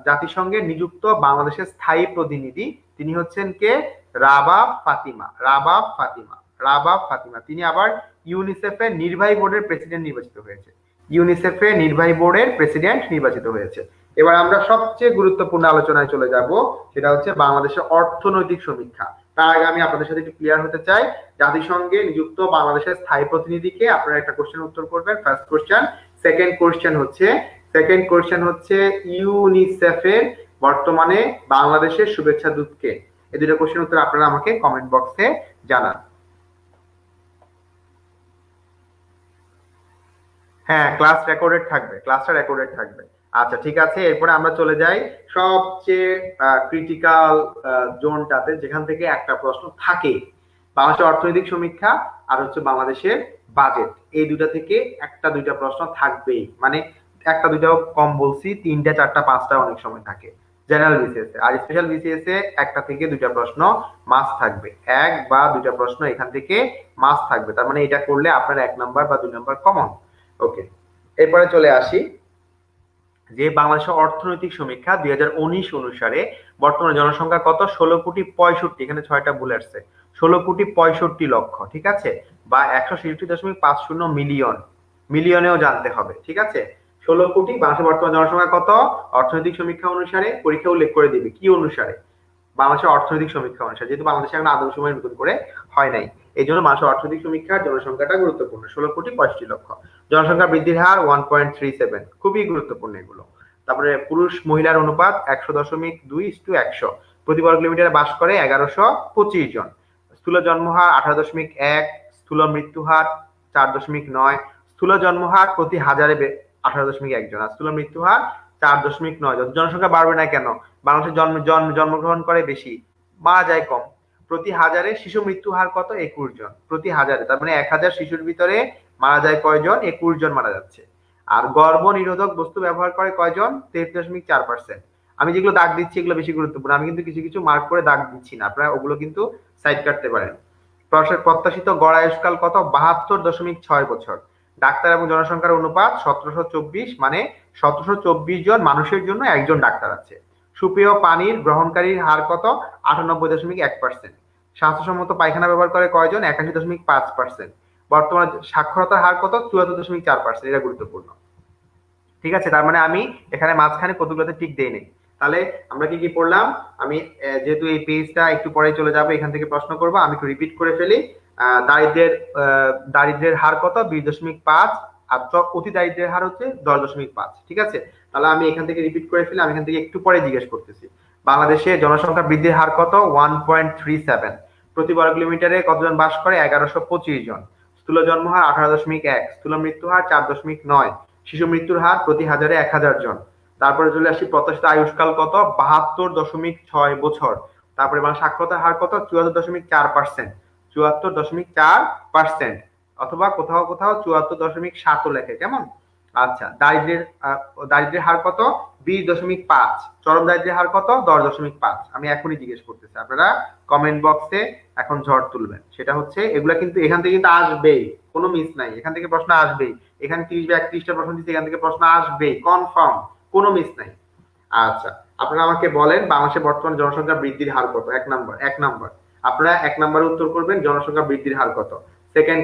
জাতিসংঘে নিযুক্ত বাংলাদেশের স্থায়ী প্রতিনিধি তিনি হচ্ছেন কে? রাবাব ফাতিমা। তিনি আবার ইউনিসেফের নির্বাহী বোর্ডের প্রেসিডেন্ট নির্বাচিত হয়েছে। এবার আমরা সবচেয়ে গুরুত্বপূর্ণ আলোচনায় চলে যাব, সেটা হচ্ছে বাংলাদেশের অর্থনৈতিক সমীক্ষা। তার আগে আমি আপনাদের সাথে একটু ক্লিয়ার হতে চাই, জাতিসংঘে নিযুক্ত বাংলাদেশের স্থায়ী প্রতিনিধিকে আপনারা একটা কোশ্চেন উত্তর করবেন, ফার্স্ট কোশ্চেন। সেকেন্ড কোশ্চেন হচ্ছে ইউনিসেফের বর্তমানে বাংলাদেশের শুভেচ্ছা দূতকে? এই দুটো কোশ্চেন উত্তর আপনারা আমাকে কমেন্ট বক্সে জানান। হ্যাঁ, ক্লাস রেকর্ডেড থাকবে, ক্লাসটা রেকর্ডেড থাকবে। আচ্ছা ঠিক আছে, এরপরে আমরা চলে যাই সবচেয়ে ক্রিটিক্যাল জোনটাতে, যেখান থেকে একটা প্রশ্ন থাকে। বাংলাদেশের অর্থনৈতিক সমীক্ষা আর হচ্ছে বাংলাদেশের বাজেট, এই দুটা থেকে একটা দুইটা প্রশ্ন থাকবেই। মানে একটা দুইটাও কম বলছি, তিনটা চারটা পাঁচটা অনেক সময় থাকে জেনারেল বিসিএস এ। আর স্পেশাল বিসিএস এ একটা থেকে দুইটা প্রশ্ন মাস্ট থাকবে, এক বা দুইটা প্রশ্ন এখান থেকে মাস্ট থাকবে। তার মানে এটা করলে আপনার 1 নাম্বার বা 2 নাম্বার কমন। ওকে, এরপরে চলে আসি যে বাংলাদেশের অর্থনৈতিক সমীক্ষা 2019 অনুসারে বর্তমানে জনসংখ্যা কত? 16,65,, এখানে 6টা ভুল আসছে, 16,65,00,000, ঠিক আছে, বা 166.50 মিলিয়ন, মিলিয়নেও জানতে হবে, ঠিক আছে। 16 কোটি, বাংলাদেশের বর্তমান জনসংখ্যা কত? অর্থনৈতিক সমীক্ষা অনুসারে, পরীক্ষা উল্লেখ করে দিবে কি অনুসারে? বাংলাদেশের অর্থনৈতিক সমীক্ষা অনুসারে, যেহেতু বাংলাদেশে এখন আদম সময় নতুন করে হয় নাই, এই জন্য বাংলাদেশের অর্থনৈতিক সমীক্ষার জনসংখ্যাটা গুরুত্বপূর্ণ। 16,65,00,000। জনসংখ্যা বৃদ্ধির হার 1.37, খুবই গুরুত্বপূর্ণ এগুলো। তারপরে পুরুষ মহিলার অনুপাত 100.2:100, প্রতি বর্গ কিলোমিটারে বাস করে 1125 জন। স্থূল জন্মহার 18.1, স্থূল মৃত্যুহার 4.9, স্থূল জন্মহার প্রতি হাজারে 18.1 জন, আর স্থূল মৃত্যুহার 4.9। যত জনসংখ্যা বাড়বে না কেন, বাংলাদেশে জন্মগ্রহণ করে বেশি, মারা যায় কম। প্রতি হাজারে শিশু মৃত্যু হার কত? 21 জন প্রতি হাজারে। তার মানে 1000 শিশুর ভিতরে মারা যায় কয়জন? 21 জন মারা যাচ্ছে। আর গর্ভ নিরোধক বস্তু ব্যবহার করে কয়জন? 33.4%। আমি যেগুলো দাগ দিচ্ছি এগুলো বেশি গুরুত্বপূর্ণ, আমি কিন্তু কিছু কিছু মার্ক করে দাগ দিচ্ছি না, আপনারা ওগুলো কিন্তু সাইড কাটতে পারেন। প্রত্যাশিত গড় আয়ুষ্কাল কত? 72.6 বছর। ডাক্তার এবং জনসংখ্যার অনুপাত 1724, মানে 1724 জন মানুষের জন্য একজন ডাক্তার আছে। সুপেয় পানির গ্রহণকারীর হার কত? 98.1%। স্বাস্থ্যসম্মত পায়খানা ব্যবহার করে কয়জন? 81.5%। বর্তমান সাক্ষরতার হার কত? 74.4%। এটা গুরুত্বপূর্ণ, ঠিক আছে। তার মানে আমি এখানে মাঝখানে কতগুলোতে টিক দেই নাই। তাহলে আমরা কি কি পড়লাম? আমি যেহেতু এই পেজটা একটু পরে চলে যাবো, এখান থেকে প্রশ্ন করবো, আমি একটু রিপিট করে ফেলি। দারিদ্রের হার কত? 20.5। আর অতি দারিদ্রের হার হচ্ছে 10.5, ঠিক আছে। তাহলে আমি এখান থেকে রিপিট করে ফেলি, আমি এখান থেকে একটু পরে জিজ্ঞেস করতেছি। বাংলাদেশে জনসংখ্যা বৃদ্ধির হার কত? 1.37। প্রতি বর্গ কিলোমিটারে কতজন বাস করে? 1125 জন। স্থূল জন্মহার 18.1, স্থূল মৃত্যু হার 4.9, শিশু মৃত্যুর হার প্রতি হাজারে 1000 জন। তারপরে চলে আসি প্রত্যাশিত আয়ুষ্কাল কত? 72.6 বছর। তারপরে সাক্ষরতার হার কত? 74.4%, 74.4%, অথবা কোথাও কোথাও 74.7 লেখে, কেমন? আচ্ছা, দারিদ্রের হার কত? 20.5। চরম দারিদ্রের হার কত? 10.5। আমি এখনই জিজ্ঞেস করতেছি, আপনারা কমেন্ট বক্সে এখন ঝড় তুলবেন। সেটা হচ্ছে এগুলা কিন্তু এখান থেকে কিন্তু আসবেই, কোনো মিস নাই, এখান থেকে প্রশ্ন আসবেই। এখানে 30 বা 31টা প্রশ্ন দিচ্ছে, এখান থেকে প্রশ্ন আসবেই কনফার্ম, কোনো মিস নাই। আচ্ছা, আপনারা আমাকে বলেন বাংলাদেশের বর্তমান জনসংখ্যা বৃদ্ধির হার কত? এক নাম্বার আপনারা 1 নাম্বারে উত্তর করবেন জনসংখ্যা বৃদ্ধির হার কত। সেকেন্ড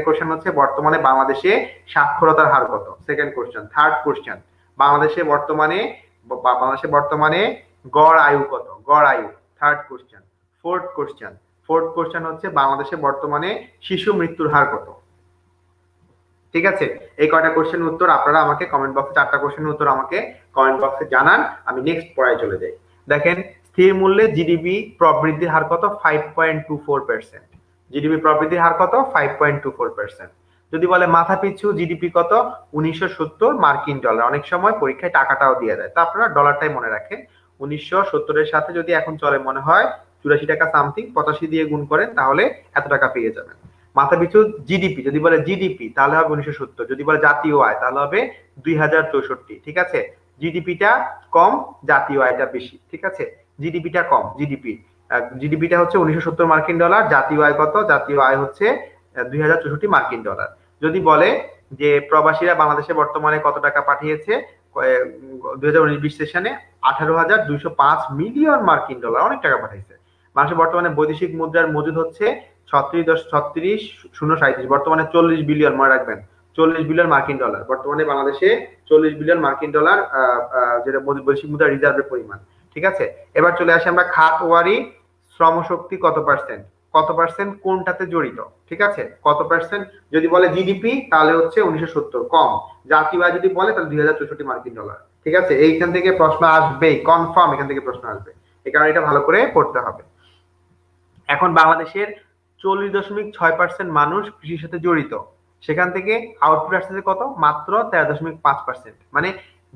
কোশ্চেন হচ্ছে বর্তমানে বাংলাদেশে সাক্ষরতার হার কত। Second question. থার্ড কোশ্চেন, বাংলাদেশে বর্তমানে গড় আয়ু কত? গড় আয়ু, থার্ড কোশ্চেন। ফোর্থ কোশ্চেন হচ্ছে বাংলাদেশে বর্তমানে শিশু মৃত্যুর হার কত। ঠিক আছে, এই কয়টা কোশ্চেনের উত্তর আপনারা আমাকে কমেন্ট বক্সে, 4টা কোশ্চেনের উত্তর আমাকে কমেন্ট বক্সে জানান। আমি নেক্সট পড়ায় চলে যাই। দেখেন, স্থির মূল্যে জিডিপি প্রবৃদ্ধির হার কত? 5.24%। জিডিপি প্রবৃদ্ধির হার কত? 5.24%। যদি বলে মাথা পিছু জিডিপি কত? 1970 মার্কিন ডলার। অনেক সময় পরীক্ষায় টাকাটাও দিয়ে দেয়, তো আপনারা ডলারটাই মনে রাখেন। 1970 এর সাথে যদি এখন চলে মনে হয় 84 টাকা সামথিং, 85 দিয়ে গুণ করেন তাহলে এত টাকা পেয়ে যাবেন। মাথা পিছু জিডিপি যদি বলে জিডিপি তাহলে হবে 1970, যদি বলে জাতীয় আয় তাহলে হবে 2064, ঠিক আছে। জিডিপিটা কম, জাতীয় আয়টা বেশি, ঠিক আছে। জিডিপিটা কম, জিডিপিটা হচ্ছে 1970 মার্কিন ডলার, জাতীয় আয় কত? জাতীয় আয় হচ্ছে 2064 মার্কিন ডলার। যদি বলে যে প্রবাসীরা বাংলাদেশে বর্তমানে কত টাকা পাঠিয়েছে 2019-20 সেশনে, 18,205 মিলিয়ন মার্কিন ডলার, অনেক টাকা পাঠিয়েছে। বাংলাদেশে বর্তমানে বৈদেশিক মুদ্রার মজুদ হচ্ছে 36.37, বর্তমানে 40 বিলিয়ন, মনে রাখবেন 40 বিলিয়ন মার্কিন ডলার। বর্তমানে বাংলাদেশে 40 বিলিয়ন মার্কিন ডলার যেটা বৈদেশিক মুদ্রা রিজার্ভের পরিমাণ, ঠিক আছে। এবার চলে আসি আমরা খাতওয়ারি শ্রমশক্তি কত পার্সেন্ট, কোনটাতে জড়িত, ঠিক আছে। কত পার্সেন্ট যদি বলে জিডিপি তাহলে হচ্ছে 1970 কম, জাতীয় আয় যদি বলে তাহলে 2064 মার্কিন ডলার, ঠিক আছে, এইখান থেকে প্রশ্ন আসবেই, কনফার্ম এখান থেকে প্রশ্ন আসবে, এই কারণে এটা ভালো করে পড়তে হবে। এখন বাংলাদেশের 40.6% মানুষ কৃষির সাথে জড়িত, সেখান থেকে আউটপুট আসছে কত, মাত্র 13.5%। মানে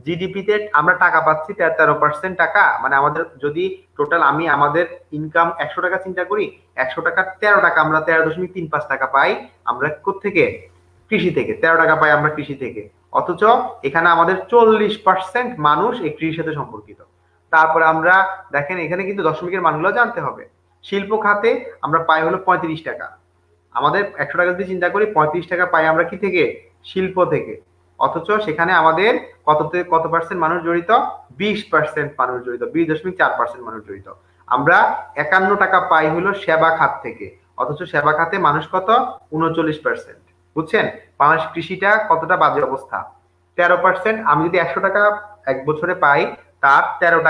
জিডিপিতে আমরা টাকা পাচ্ছি 13% টাকা, মানে আমাদের যদি টোটাল আমি আমাদের ইনকাম 100 টাকা চিন্তা করি, 100 টাকার 13 টাকা আমরা 13.35 টাকা পাই আমরা কোত্থেকে, কৃষি থেকে। 13 টাকা পাই আমরা কৃষি থেকে, অথচ এখানে আমাদের 40% মানুষ এই কৃষির সাথে সম্পর্কিত। তারপরে আমরা দেখেন এখানে কিন্তু দশমিকের মানগুলো জানতে হবে। শিল্প খাতে আমরা পাই হলো 35 টাকা, আমাদের 100 টাকা যদি চিন্তা করি 35 টাকা পাই আমরা কি থেকে, শিল্প থেকে। অথচ সেখানে আমাদের কত পার্সেন্ট মানুষ জড়িত, 20% মানুষ জড়িত, 20.4% মানুষ জড়িত। আমরা 51 টাকা পাই হলো সেবা খাত থেকে, অথচ সেবা খাতে মানুষ কত, 39%। বুঝছেন বাংলাদেশ কৃষিটা কতটা বাজে অবস্থা। 13%, আমি যদি 100 টাকা এক বছরে পাই, তার 13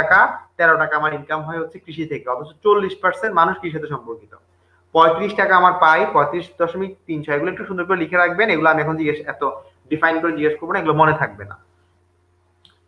টাকা আমার ইনকাম হয় হচ্ছে কৃষি থেকে, অথচ 40% মানুষ কৃষির সাথে সম্পর্কিত। 35 টাকা আমার পাই, 35.36, এগুলো একটু সুন্দর করে লিখে রাখবেন, এগুলো আমি এখন এত ডিফাইন করে জিজ্ঞেস করবো না, এগুলো মনে থাকবে না।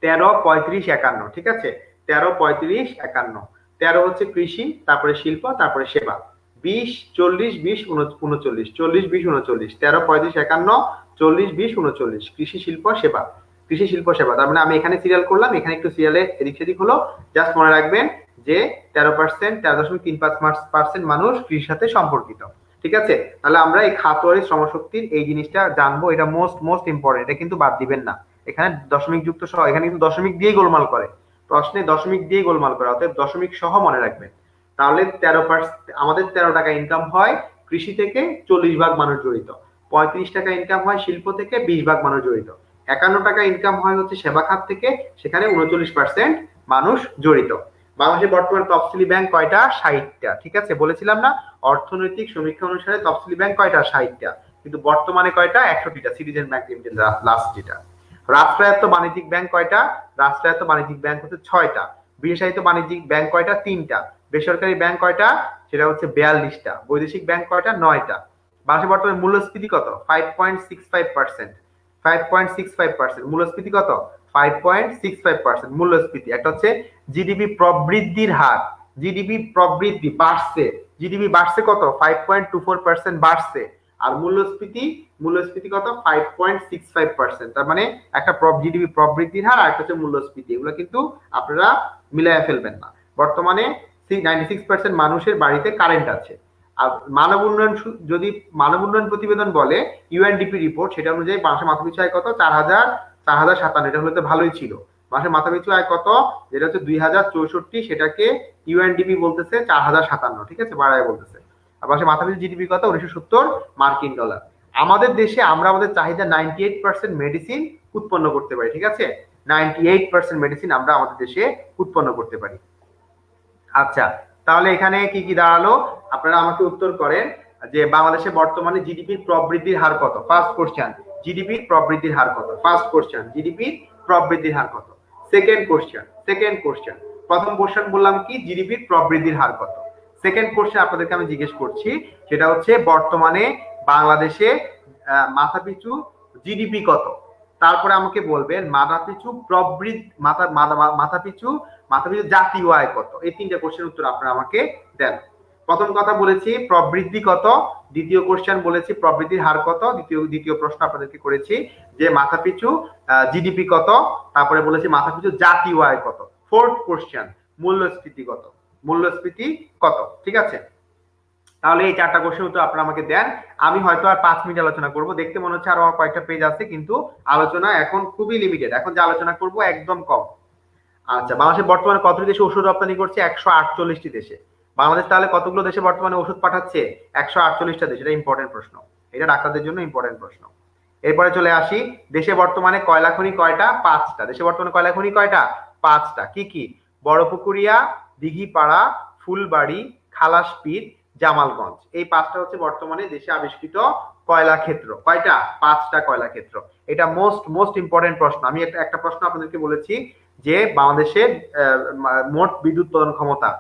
13, 35, 51, ঠিক আছে, 13, 35, 51। 13 হচ্ছে কৃষি, তারপরে শিল্প, তারপরে সেবা। 20, 40, 20, 39, 40, 20, 39, 13, 35, 51, 40, 20, 39, কৃষি, শিল্প, সেবা, কৃষি, শিল্প, সেবা। তার মানে আমি এখানে সিরিয়াল করলাম, এখানে একটু সিরিয়ালে এদিক সেদিক হলো, জাস্ট মনে রাখবেন যে 13%, 13.35% মানুষ কৃষির সাথে সম্পর্কিত। ঠিক আছে, তাহলে আমরা এই খাতোয়ারি শ্রমশক্তির এই জিনিসটা জানবো, এটা মোস্ট মোস্ট ইম্পর্টেন্ট, এটা কিন্তু বাদ দিবেন না। এখানে দশমিক যুক্ত সহ, এখানে কিন্তু দশমিক দিয়েই গোলমাল করে, প্রশ্নে দশমিক দিয়েই গোলমাল করে, অতএব দশমিক সহ মনে রাখবেন। তাহলে 13%, আমাদের 13 টাকা ইনকাম হয় কৃষি থেকে, 40 ভাগ মানুষ জড়িত। 35 টাকা ইনকাম হয় শিল্প থেকে, 20 ভাগ মানুষ জড়িত। 51 টাকা ইনকাম হয় হচ্ছে সেবা খাত থেকে, সেখানে 39% মানুষ জড়িত। বাংলাদেশের বর্তমান তফসিলি ব্যাংক কয়টা, 60টা। ঠিক আছে, বলেছিলাম না অর্থনৈতিক সমীক্ষা অনুসারে তফসিলি ব্যাংক কয়টা, 60টা, কিন্তু বর্তমানে কয়টা, 61টা, সিটিজেন ব্যাংক লিমিটেড লাস্ট যেটা। রাষ্ট্রায়ত্ত বাণিজ্যিক ব্যাংক কয়টা, রাষ্ট্রায়ত্ত বাণিজ্যিক ব্যাংক হচ্ছে 6টা। বিশেষায়িত বাণিজ্যিক ব্যাংক কয়টা, 3টা। বেসরকারি ব্যাংক কয়টা, সেটা হচ্ছে 42টা। বৈদেশিক ব্যাংক কয়টা, 9টা। বাংলাদেশের বর্তমানে মূল্যস্ফীতি কত, 5.65%। 5.65%। মূল্যস্ফীতি কত, 5.65%। মূল্যস্ফীতি একটা হচ্ছে জিডিপি প্রবৃদ্ধির হার, জিডিপি প্রবৃদ্ধি বাড়ছে, জিডিপি বাড়ছে কত, 5.24% বাড়ছে। আর মূল্যস্ফীতি কত, 5.65%। তার মানে একটা জিডিপি প্রবৃদ্ধির হার আর একটা হচ্ছে মূল্যস্ফীতি, এগুলো কিন্তু আপনারা মিলাইয়া ফেলবেন না। বর্তমানে 96% মানুষের বাড়িতে কারেন্ট আছে। আর মানব উন্নয়ন, যদি মানব উন্নয়ন প্রতিবেদন বলে, ইউএনডিপি রিপোর্ট, সেটা অনুযায়ী বাংলাদেশের মাথাপিছু আয় কত, 4,57, এটা হলে তো ভালোই ছিল। বাংলাদেশের মাথাপিছু আয় কত, যেটা হচ্ছে 2064, সেটাকে ইউএনডিপি বলতেছে 4,057, ঠিক আছে, বাড়ায় বলতেছে। আর বাংলাদেশের মাথাপিছু জিডিপি কত, 1970 মার্কিন ডলার। আমাদের দেশে আমরা আমাদের চাহিদা 98% মেডিসিন উৎপন্ন করতে পারি, ঠিক আছে, 98% মেডিসিন আমরা আমাদের দেশে উৎপন্ন করতে পারি। আচ্ছা, তাহলে এখানে কি কি দাঁড়ালো, আপনারা আমাকে উত্তর করেন যে বাংলাদেশে বর্তমানে জিডিপির প্রবৃদ্ধির হার কত। ফার্স্ট কোশ্চেন, জিডিপির প্রবৃদ্ধির হার কত। ফার্স্ট কোশ্চেন, জিডিপির প্রবৃদ্ধির হার কত। সেকেন্ড কোশ্চেন, প্রথম কোশ্চেন বললাম কি, জিডিপির প্রবৃদ্ধির হার কত। সেকেন্ড কোশ্চেন আপনাদেরকে আমি জিজ্ঞেস করছি, সেটা হচ্ছে বর্তমানে বাংলাদেশে মাথাপিছু জিডিপি কত। তারপরে আমাকে বলবেন মাথাপিছু মাথাপিছু জাতীয় আয় কত। এই 3টা কোশ্চেন উত্তর আপনারা আমাকে দেন। প্রথম কথা বলেছি প্রবৃদ্ধি কত, দ্বিতীয় কোশ্চেন বলেছি প্রবৃদ্ধির হার কত, দ্বিতীয় প্রশ্ন আপনাদেরকে করেছি যে মাথাপিছু জিডিপি কত, তারপরে বলেছি মাথাপিছু জাতীয় আয় কত। ফোর্থ কোশ্চেন, মূল্যস্ফীতি কত। ঠিক আছে, তাহলে এই 4টা কোশ্চেন উত্তর আপনারা আমাকে দেন। আমি হয়তো আর 5 মিনিট আলোচনা করব, দেখতে মনে হচ্ছে আরো কয়েকটা পেজ আছে, কিন্তু আলোচনা এখন খুবই লিমিটেড, এখন যে আলোচনা করব একদম কম। আচ্ছা, বাংলাদেশের বর্তমানে কতটি দেশে ওষুধ রপ্তানি করছে, 148টি দেশে। বাংলাদেশ তাহলে কতগুলো দেশে বর্তমানে ওষুধ পাঠাচ্ছে, 148টা দেশ। এটা ইম্পর্টেন্ট প্রশ্ন, এটা ডাক্তারদের জন্য ইম্পর্টেন্ট প্রশ্ন। এরপরে চলে আসি, দেশে বর্তমানে কয়লা খনি কয়টা, 5টা। দেশে বর্তমানে কয়লা খনি কয়টা, 5টা। কি কি, বড়পুকুরিয়া, দিঘিপাড়া, ফুলবাড়ি, খালাসপীর, জামালগঞ্জ। এই 5টা হচ্ছে বর্তমানে দেশে আবিষ্কৃত কয়লা ক্ষেত্র। কয়টা, 5টা কয়লা ক্ষেত্র। এটা মোস্ট ইম্পর্টেন্ট প্রশ্ন। আমি একটা প্রশ্ন আপনাদেরকে বলেছি যে বাংলাদেশের মোট বিদ্যুৎ উৎপাদন ক্ষমতা,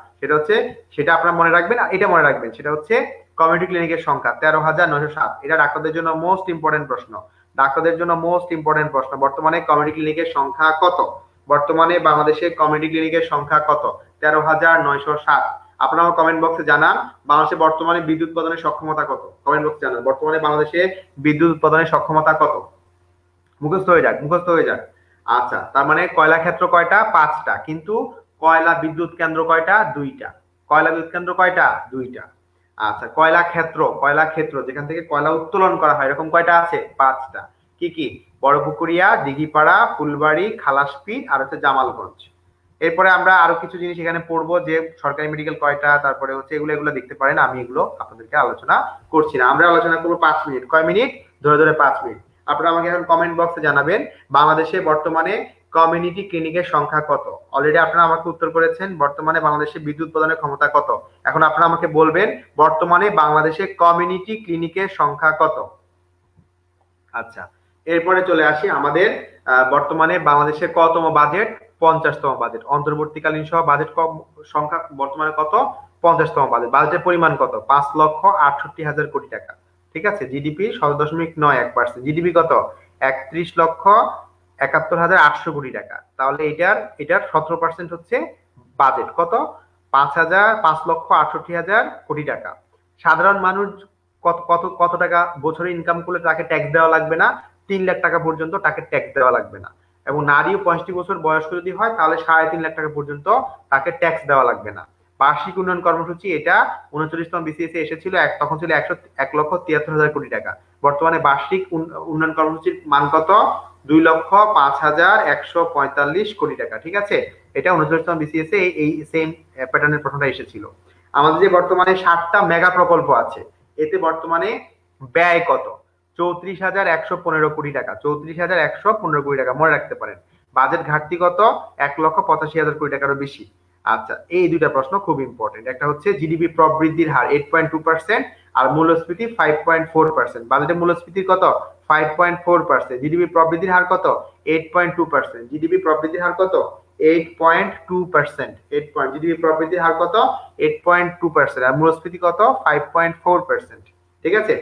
সেটা আপনারা মনে রাখবেন, এটা মনে রাখবেন, সেটা হচ্ছে কমিউনিটি ক্লিনিকের সংখ্যা 13,907। এটা ডাক্তারদের জন্য মোস্ট ইম্পর্টেন্ট প্রশ্ন, বর্তমানে কমিউনিটি ক্লিনিকের সংখ্যা কত। বর্তমানে বাংলাদেশে কমিউনিটি ক্লিনিকের সংখ্যা কত? 13,907। আপনারা আমার কমেন্ট বক্সে জানান বাংলাদেশে বর্তমানে বিদ্যুৎ উৎপাদনের সক্ষমতা কত? কমেন্ট বক্সে জানান বর্তমানে বাংলাদেশে বিদ্যুৎ উৎপাদনের সক্ষমতা কত? মুখস্থ হয়ে যাক, মুখস্থ হয়ে যাক। আচ্ছা, তার মানে কয়লা ক্ষেত্র কয়টা? 5টা। কিন্তু কয়লা বিদ্যুৎ কেন্দ্র কয়টা? 2টা। কয়লা বিদ্যুৎ কেন্দ্র কয়টা? 2টা। আচ্ছা, কয়লা ক্ষেত্র যেখান থেকে কয়লা উত্তোলন করা হয় এরকম কয়টা আছে? 5টা। কি কি? বড়পুকুরিয়া, দিঘিপাড়া, ফুলবাড়ি, খালাসপীর আর হচ্ছে জামালগঞ্জ। এরপরে আমরা আরো কিছু জিনিস এখানে পড়বো যে সরকারি মেডিকেল কয়টা, তারপরে হচ্ছে এগুলো এগুলো দেখতে পারেন। আমি এগুলো আপনাদেরকে আলোচনা করছি না, আমরা আলোচনা করবো 5 মিনিট। কয় মিনিট? ধরে ধরে 5 মিনিট। আপনারা আমাকে এখন কমেন্ট বক্সে জানাবেন বাংলাদেশে বর্তমানে কমিউনিটি ক্লিনিকের সংখ্যা কত? অলরেডি আপনারা আমাকে উত্তর করেছেন বর্তমানে বাংলাদেশে বিদ্যুৎ উৎপাদনের ক্ষমতা কত। এখন আপনারা আমাকে বলবেন বর্তমানে বাংলাদেশে কমিউনিটি ক্লিনিকের সংখ্যা কত। আচ্ছা, এরপরে চলে আসি আমাদের বর্তমানে বাংলাদেশের কতম বাজেট? 50তম বাজেট। অন্তর্বর্তীকালীন সহ বাজেট সংখ্যা বর্তমানে কত? 50তম বাজেট। বাজেটের পরিমাণ কত? 5,68,000 কোটি টাকা। ঠিক আছে, জিডিপি 7.91%। জিডিপি কত? 31,71,800 কোটি টাকা। তাহলে এটার 17% হচ্ছে বাজেট। কত? 5,68,000 কোটি টাকা। সাধারণ মানুষ কত কত কত টাকা বছরে ইনকাম করলে তাকে ট্যাক্স দেওয়া লাগবে না? 3 লাখ টাকা পর্যন্ত তাকে ট্যাক্স দেওয়া লাগবে না। এবং নারীও 65 বছর বয়স্ক যদি হয় তাহলে 3.5 লাখ টাকা পর্যন্ত তাকে ট্যাক্স দেওয়া লাগবে না। বার্ষিক উন্নয়ন কর্মসূচি এটা 39তম বিসিএস এসেছিল, তখন ছিল 1,73,000 কোটি টাকা। বর্তমানে বার্ষিক উন্নয়ন কর্মসূচির মান কত? 2,05,145 কোটি টাকা। ঠিক আছে, এটা 39তম বিসিএস এ এই সেম প্যাটার্নের প্রশ্নটা এসেছিল। আমাদের যে বর্তমানে 7টা মেগা প্রকল্প আছে এতে বর্তমানে ব্যয় কত? 34,115 কোটি টাকা। 34,115 কোটি টাকা মনে রাখতে পারেন। বাজেট ঘাটতি কত? 1,85,000 কোটি টাকারও বেশি। আচ্ছা, এই দুইটা প্রশ্ন খুব ইম্পর্টেন্ট। একটা হচ্ছে জিডিপি প্রবৃদ্ধির হার 8.2% আর মূল্যস্ফীতি 5.4%। বাজেটের মূল্যস্ফীতি কত? 5.4%। জিডিপি প্রবৃদ্ধির হার কত? 8.2%। জিডিপি প্রবৃদ্ধির হার কত? 8.2%। 8 পয়েন্ট। জিডিপি প্রবৃদ্ধির হার কত? 8.2%। আর মূল্যস্ফীতি কত? 5.4%। ঠিক আছে,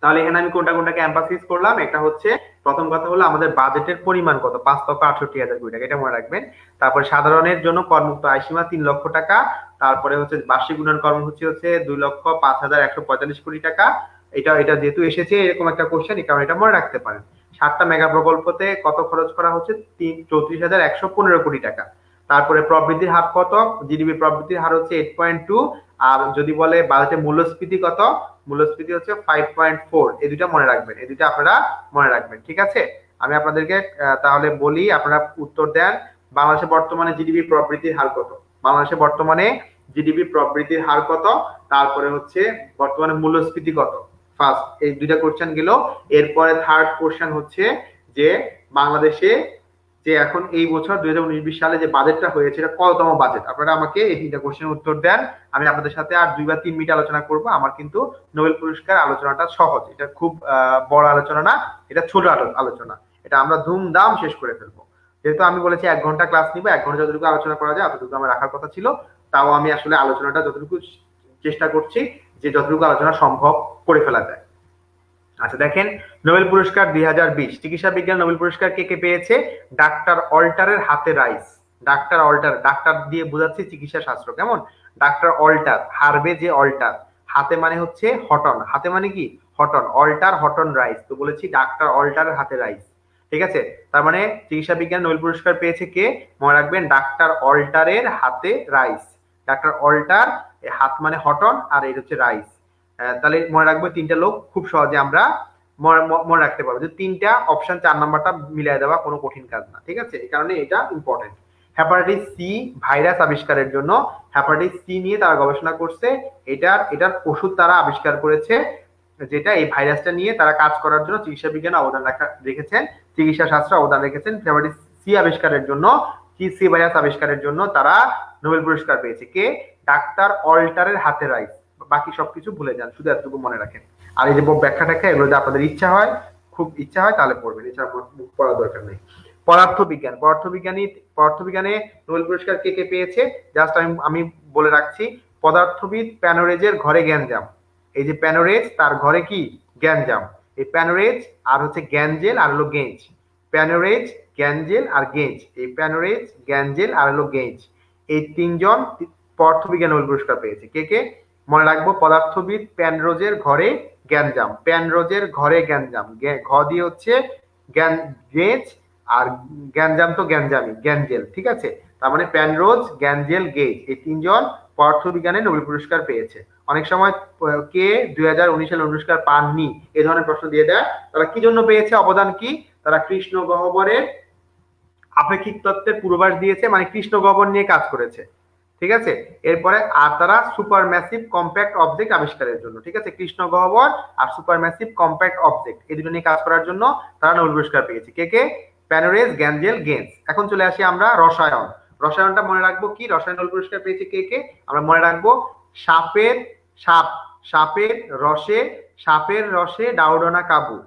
তাহলে এখানে আমি কোনটা কোনটাকে এমফাসিস করলাম। একটা হচ্ছে প্রথম কথা হলো আমাদের বাজেটের পরিমাণ কত? 5,68,000 কোটি টাকা, এটা মনে রাখবেন। তারপর সাধারণের জন্য করমুক্ত আয়সীমা 3 লক্ষ টাকা। তারপরে হচ্ছে বার্ষিক উন্নয়ন কর্মসূচি হচ্ছে 2,05,145 কোটি টাকা। এটা যেহেতু এসেছে এরকম একটা কোশ্চেন, এই কারণে এটা মনে রাখতে পারেন। 7টা মেগা প্রকল্পতে কত খরচ করা হচ্ছে? 34,115 কোটি টাকা। তারপরে প্রবৃদ্ধির হার কত? জিডিপি প্রবৃদ্ধির হার হচ্ছে 8.2। আর যদি বলে বাজেটের মূল্যস্ফীতি কত? মূল্যস্ফীতি হচ্ছে 5.4। এই দুইটা মনে রাখবেন, এই দুইটা আপনারা মনে রাখবেন। ঠিক আছে, আমি আপনাদেরকে তাহলে বলি, আপনারা উত্তর দেন। বাংলাদেশে বর্তমানে জিডিপি প্রবৃদ্ধির হার কত? বাংলাদেশে বর্তমানে জিডিপি প্রবৃদ্ধির হার কত? তারপরে হচ্ছে বর্তমানে মূল্যস্ফীতি কত? ফার্স্ট এই দুইটা কোশ্চেন গেল। এরপরে থার্ড কোশ্চেন হচ্ছে যে বাংলাদেশে যে এখন এই বছর 2019-20 সালে যে বাজেটটা হয়েছে এটা কততম বাজেট? আপনারা আমাকে এই তিনটা কোশ্চেনের উত্তর দেন। আমি আপনাদের সাথে আর 2 বা 3 মিনিট আলোচনা করব। আমার কিন্তু নোবেল পুরস্কার আলোচনাটা সহজ, এটা খুব বড় আলোচনা না, এটা ছোট আলোচনা। এটা আমরা ধুমধাম শেষ করে ফেলবো। যেহেতু আমি বলেছি 1 ঘন্টা ক্লাস নিব, 1 ঘন্টা যতটুকু আলোচনা করা যায় ততটুকু আমার রাখার কথা ছিল। তাও আমি আসলে আলোচনাটা যতটুকু চেষ্টা করছি যে যতটুকু আলোচনা সম্ভব করে ফেলা যায়। আচ্ছা দেখেন, নোবেল পুরস্কার 2020 চিকিৎসা বিজ্ঞান নোবেল পুরস্কার কে কে পেয়েছে? ডাক্তার অল্টারের হাতে রাইস। ডাক্তার অল্টার, ডাক্তার দিয়ে বোঝাচ্ছি চিকিৎসা শাস্ত্র, কেমন? ডাক্তার অল্টার, হারবে যে অল্টার, হাতে মানে হচ্ছে হটন, হাতে মানে কি? হটন, অল্টার হটন রাইস। তো বলেছি ডাক্তার অল্টারের হাতে রাইস। ঠিক আছে, তার মানে চিকিৎসা বিজ্ঞান নোবেল পুরস্কার পেয়েছে কে? মনে রাখবেন ডাক্তার অল্টারের হাতে রাইস। ডাক্তার অল্টার, হাত মানে হটন আর এটা হচ্ছে রাইস। তাহলে মনে রাখবো তিনটা লোক, খুব সহজে আমরা মনে রাখতে পারবো যে তিনটা অপশন 4 নাম্বারটা মিলাই দেওয়া কোনো কঠিন কাজ না। ঠিক আছে, এই কারণে এটা ইম্পর্টেন্ট। হেপাটাইটিস সি ভাইরাস আবিষ্কারের জন্য, হেপাটাইটিস সি নিয়ে তারা গবেষণা করছে। এটার ওষুধ তারা আবিষ্কার করেছে, যেটা এই ভাইরাসটা নিয়ে তারা কাজ করার জন্য চিকিৎসা বিজ্ঞানে অবদান রেখেছেন, চিকিৎসা শাস্ত্রে অবদান রেখেছেন। হেপাটাইটিস সি আবিষ্কারের জন্য, সি ভাইরাস আবিষ্কারের জন্য তারা নোবেল পুরস্কার পেয়েছে। কে? ডাক্তার অল্টারের হাতে রাইস। বাকি সবকিছু ভুলে যান, শুধু এতটুকু মনে রাখেন। আর এই যে ব্যাখ্যা ট্যাখ্যা এগুলো যদি আপনাদের ইচ্ছা হয়, খুব ইচ্ছা হয় তাহলে পড়বেন, এছাড়া পড়ার দরকার নেই। পদার্থবিজ্ঞানে নোবেল পুরস্কার কে কে পেয়েছে? জাস্ট আমি বলে রাখছি, পদার্থবিদ প্যানোরেজের ঘরে গ্যাঞ্জাম। এই যে প্যানোরেজ, তার ঘরে কি? গ্যাঞ্জাম। এই প্যানোরেজ আর হচ্ছে গ্যাঞ্জেল আর হলো গেঞ্জ। প্যানোরেজ গ্যাঞ্জেল আর গেঞ্জ, এই প্যানোরেজ, গ্যাঞ্জেল আর হলো গেঞ্জ, এই তিনজন পদার্থবিজ্ঞান নোবেল পুরস্কার পেয়েছে। কে কে মনে রাখবো? পদার্থবিদ প্যানরোজের ঘরে গ্যাঞ্জাম, প্যানরোজের ঘরে গ্যাঞ্জাম, ঘ দিয়ে হচ্ছে গেঞ্জ, আর গ্যাঞ্জাম তো গ্যাঞ্জামি, গ্যাঞ্জেল, ঠিক আছে? তার মানে প্যানরোজ, গ্যাঞ্জেল, গেজ, এই তিনজন পদার্থবিজ্ঞানে নোবেল পুরস্কার পেয়েছে। অনেক সময় কে 2019 সালে পুরস্কার পাননি এই ধরনের প্রশ্ন দিয়ে দেয়। তারা কি জন্য পেয়েছে, অবদান কি? তারা কৃষ্ণ গহ্বরের আপেক্ষিক তত্ত্বের পূর্বাভাস দিয়েছে, মানে কৃষ্ণ গহ্বর নিয়ে কাজ করেছে, ঠিক আছে? এরপরে আর তারা সুপার ম্যাসিভ কম্প্যাক্ট অবজেক্ট আবিষ্কারের জন্য, ঠিক আছে, কৃষ্ণ গহ্বর আর সুপার ম্যাসিভ কম্প্যাক্ট অবজেক্ট এই দুটো নিয়ে কাজ করার জন্য তারা নোবেল পুরস্কার পেয়েছে। কে কে? প্যানোরেজ, গ্যাঞ্জেল, গেন্স। এখন চলে আসি আমরা রসায়ন। রসায়নটা মনে রাখবো কি, রসায়ন নোবেল পুরস্কার পেয়েছে কে কে? আমরা মনে রাখবো সাপের রসে ডাউডনা কাবু,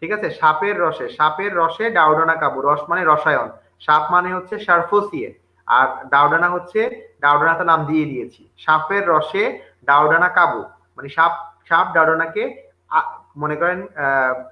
ঠিক আছে? সাপের রসে ডাউডনা কাবু, রস মানে রসায়ন, সাপ মানে হচ্ছে সার্ফোসিয়ে, আর ডাউডানা হচ্ছে, ডাউডানা তো নাম দিয়ে দিয়েছি, সাপের রসে ডাউডানা কাবু, মানে সাপ ডাউডানাকে মনে করেন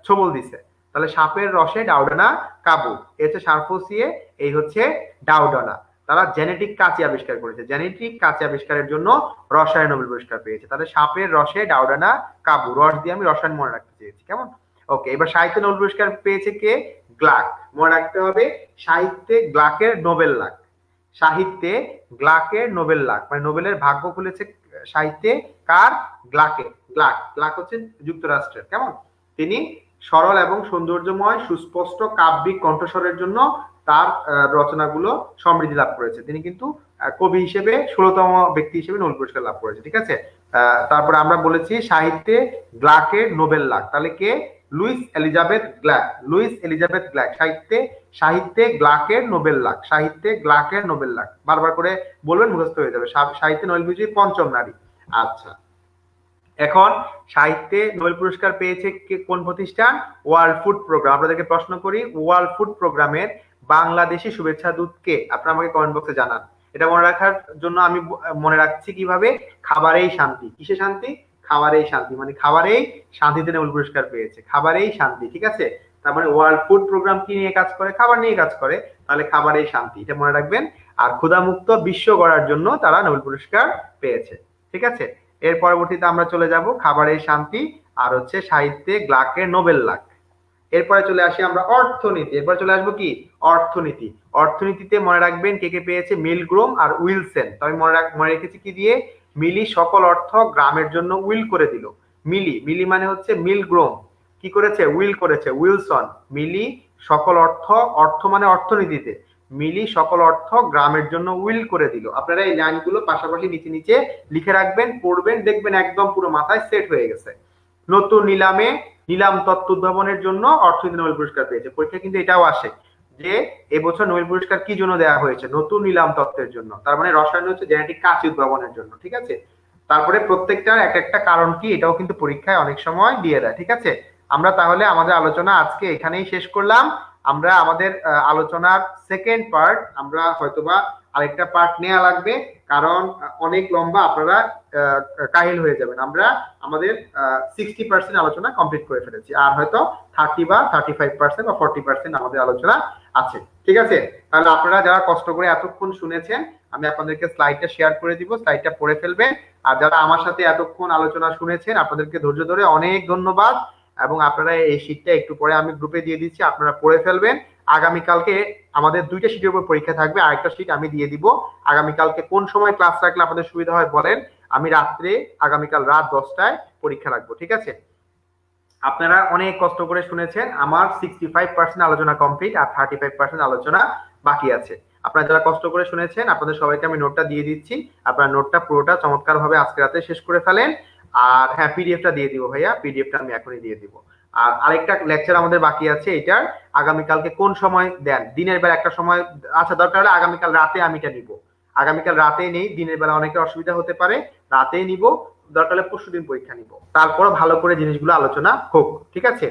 ছবল দিছে, তাহলে সাপের রসে ডাউডানা কাবু, এ হচ্ছে সার্ফোসিয়ে, এই হচ্ছে ডাউডানা। তারা জেনেটিক কাঁচি আবিষ্কার করেছে, জেনেটিক কাঁচি আবিষ্কারের জন্য রসায়ন নোবেল পুরস্কার পেয়েছে। তাহলে সাপের রসে ডাউডানা কাবু, রস দিয়ে আমি রসায়ন মনে রাখতে চেয়েছি, কেমন? ওকে, এবার সাহিত্য নোবেল পুরস্কার পেয়েছে কে? গ্লাক, মনে রাখতে হবে, সাহিত্যে গ্লাকের নোবেল লাক, সাহিত্যে গ্লাকের নোবেল লাক, মানে নোবেলের ভাগ্য খুলেছে সাহিত্যে কার? গ্লাকের। গ্লাক হচ্ছে যুক্তরাষ্ট্রের, কেমন? তিনি সরল এবং সৌন্দর্যময় সুস্পষ্ট কাব্যিক কণ্ঠস্বরের জন্য তার রচনাগুলো সমৃদ্ধি লাভ করেছে। তিনি কিন্তু কবি হিসেবে 16তম ব্যক্তি হিসেবে নোবেল পুরস্কার লাভ করেছে, ঠিক আছে? তারপরে আমরা বলেছি সাহিত্যে গ্লাকের নোবেল লাক, তাহলে কে? Louise Elizabeth Glück, Louise Elizabeth Glück, সাহিত্যে গ্লাকের নোবেল লাক, সাহিত্যে গ্লাকের নোবেল লাক, বারবার করে বলবেন, মুখস্থ হয়ে যাবে। সাহিত্যে নোবেল বিজয়ী পঞ্চম নারী। আচ্ছা, এখন সাহিত্যে নোবেল পুরস্কার পেয়েছে কোন প্রতিষ্ঠান? World food programme. আপনাদেরকে প্রশ্ন করি, ওয়ার্ল্ড ফুড প্রোগ্রামের বাংলাদেশি শুভেচ্ছা দূত কে? আপনারা আমাকে কমেন্ট বক্সে জানান। এটা মনে রাখার জন্য আমি মনে রাখছি কিভাবে, খাবারেই শান্তি। কিসে শান্তি? খাবারেই শান্তি, মানে খাবারেই শান্তিতে নোবেল পুরস্কার পেয়েছে, খাবারেই শান্তি, ঠিক আছে? তার মানে ওয়ার্ল্ড ফুড প্রোগ্রাম কি নিয়ে কাজ করে? খাবার নিয়ে কাজ করে, তাহলে খাবারেই শান্তি, এটা মনে রাখবেন। আর ক্ষুধামুক্ত বিশ্ব গড়ার জন্য তারা নোবেল পুরস্কার পেয়েছে, ঠিক আছে? এর পরবর্তীতে আমরা চলে যাব খাবারের শান্তি আর হচ্ছে সাহিত্যে গ্লাকের নোবেল লাক। এরপরে চলে আসি আমরা অর্থনীতি। এরপরে চলে আসবো কি? অর্থনীতি। অর্থনীতিতে মনে রাখবেন কে কে পেয়েছে? মিলগ্রোম আর উইলসন। তবে মনে রেখেছি কি দিয়ে? মিলি সকল অর্থ গ্রামের জন্য উইল করে দিল। মিলি মানে হচ্ছে মিলগ্রোম, কি করেছে? উইল করেছে। উইলসন, মিলি সকল অর্থ মানে অর্থনীতিতে, মিলি সকল অর্থ গ্রামের জন্য উইল করে দিল। আপনারা এই লাইনগুলো পাশাপাশি নিচে নিচে লিখে রাখবেন, পড়বেন, দেখবেন একদম পুরো মাথায় সেট হয়ে গেছে। নতুন নিলাম তত্ত্ব উদ্ভাবনের জন্য অর্থনীতি নোবেল পুরস্কার পেয়েছে। পরীক্ষা কিন্তু এটাও আসে যে এবছর নোবেল পুরস্কার কি জন্য দেওয়া হয়েছে? নতুন নিলাম তত্ত্বের জন্য। তার মানে রসায়ন হচ্ছে জেনেটিক কাঁচি উদ্ভাবনের জন্য, ঠিক আছে? তারপরে প্রত্যেকটার এক একটা কারণ কি, এটাও কিন্তু পরীক্ষায় অনেক সময় দিয়ে দেয়, ঠিক আছে? আমরা তাহলে আমাদের আলোচনা আজকে এখানেই শেষ করলাম। আমরা আমাদের আলোচনার সেকেন্ড পার্ট আমরা হয়তোবা আরেকটা পার্ট নেওয়া লাগবে, কারণ অনেক লম্বা, আপনারা কাহিল হয়ে যাবেন। আমরা আমাদের 60% আলোচনা কমপ্লিট করে ফেলেছি, আর হয়তো 30 বা 35% বা 40% আমাদের আলোচনা আছে, ঠিক আছে? তাহলে আপনারা যারা কষ্ট করে এতক্ষণ শুনেছেন, আমি আপনাদেরকে স্লাইডটা শেয়ার করে দিব, স্লাইডটা পড়ে ফেলবেন। আর যারা আমার সাথে এতক্ষণ আলোচনা শুনেছেন, আপনাদেরকে ধৈর্য ধরে অনেক ধন্যবাদ। এবং আপনারা এই শীটটা একটু পরে আমি গ্রুপে দিয়ে দিচ্ছি, আপনারা পড়ে ফেলবেন। আগামীকালকে আমাদের 2টা শীটের উপর পরীক্ষা থাকবে, আরেকটা শীট আমি দিয়ে দিব। আগামীকালকে কোন সময় ক্লাস রাখলে আপনাদের সুবিধা হয় বলেন? আমি আগামীকাল রাত 10টায় পরীক্ষা রাখবো, ঠিক আছে? আপনারা অনেক কষ্ট করে শুনেছেন, আমার 65% আলোচনা কমপ্লিট আর 35% আলোচনা বাকি আছে। আপনারা যারা কষ্ট করে শুনেছেন, আপনাদের সবাইকে আমি নোটটা দিয়ে দিচ্ছি। আপনারা নোটটা পুরোটা চমৎকার ভাবে আজকে রাতে শেষ করে ফেলেন। আর হ্যাঁ, পিডিএফটা দিয়ে দিব ভাইয়া, পিডিএফটা আমি এখনই দিয়ে দিব। আর আরেকটা লেকচার আমাদের বাকি আছে, এটার আগামীকালকে কোন সময় দেন? দিনের বেলা একটা সময়, আচ্ছা দরকার হলে আগামীকাল রাতে আমি এটা নিব। আগামীকাল রাতেই নেই, দিনের বেলা অনেকের অসুবিধা হতে পারে, রাতেই নিব। দরকার হলে পরশুদিন পরীক্ষা নিব, তারপর ভালো করে জিনিসগুলো আলোচনা হোক, ঠিক আছে?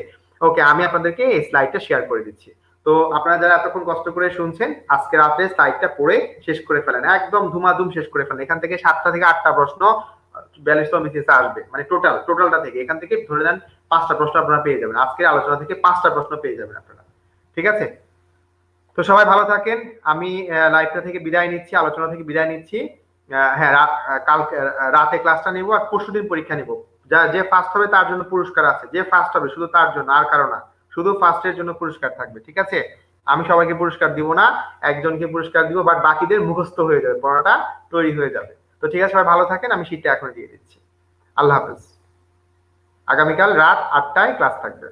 ওকে, আমি আপনাদেরকে এই স্লাইডটা শেয়ার করে দিচ্ছি। তো আপনারা যারা এতক্ষণ কষ্ট করে শুনছেন, আজকে রাতে স্লাইডটা পড়ে শেষ করে ফেলেন, একদম ধুমাধুম শেষ করে ফেলেন। এখান থেকে 7টা থেকে 8টা প্রশ্ন 42তম বিসিএসে আসবে, মানে টোটালটা থেকে এখান থেকে ধরে নেন 5টা প্রশ্ন আপনারা পেয়ে যাবেন। আজকের আলোচনা থেকে 5টা প্রশ্ন পেয়ে যাবেন আপনারা, ঠিক আছে? তো সবাই ভালো থাকেন। আমি লাইভটা থেকে বিদায় নিচ্ছি, আলোচনা থেকে বিদায় নিচ্ছি। হ্যাঁ, কালকে রাতে ক্লাসটা নিব আর পরশুদিন পরীক্ষা নিব। যে ফার্স্ট হবে তার জন্য পুরস্কার আছে, যে ফার্স্ট হবে শুধু তার জন্য, আর কারো না, শুধু ফার্স্টের জন্য পুরস্কার থাকবে, ঠিক আছে? আমি সবাইকে পুরস্কার দিব না, একজনকে পুরস্কার দিব, বাট বাকিদের মুখস্থ হয়ে যাবে, পড়াটা তৈরি হয়ে যাবে। তো ঠিক আছে, সবাই ভালো থাকেন, আমি শীটটা এখন দিয়ে দিচ্ছি। আল্লাহ হাফেজ। আগামীকাল রাত 8টায় ক্লাস থাকবে।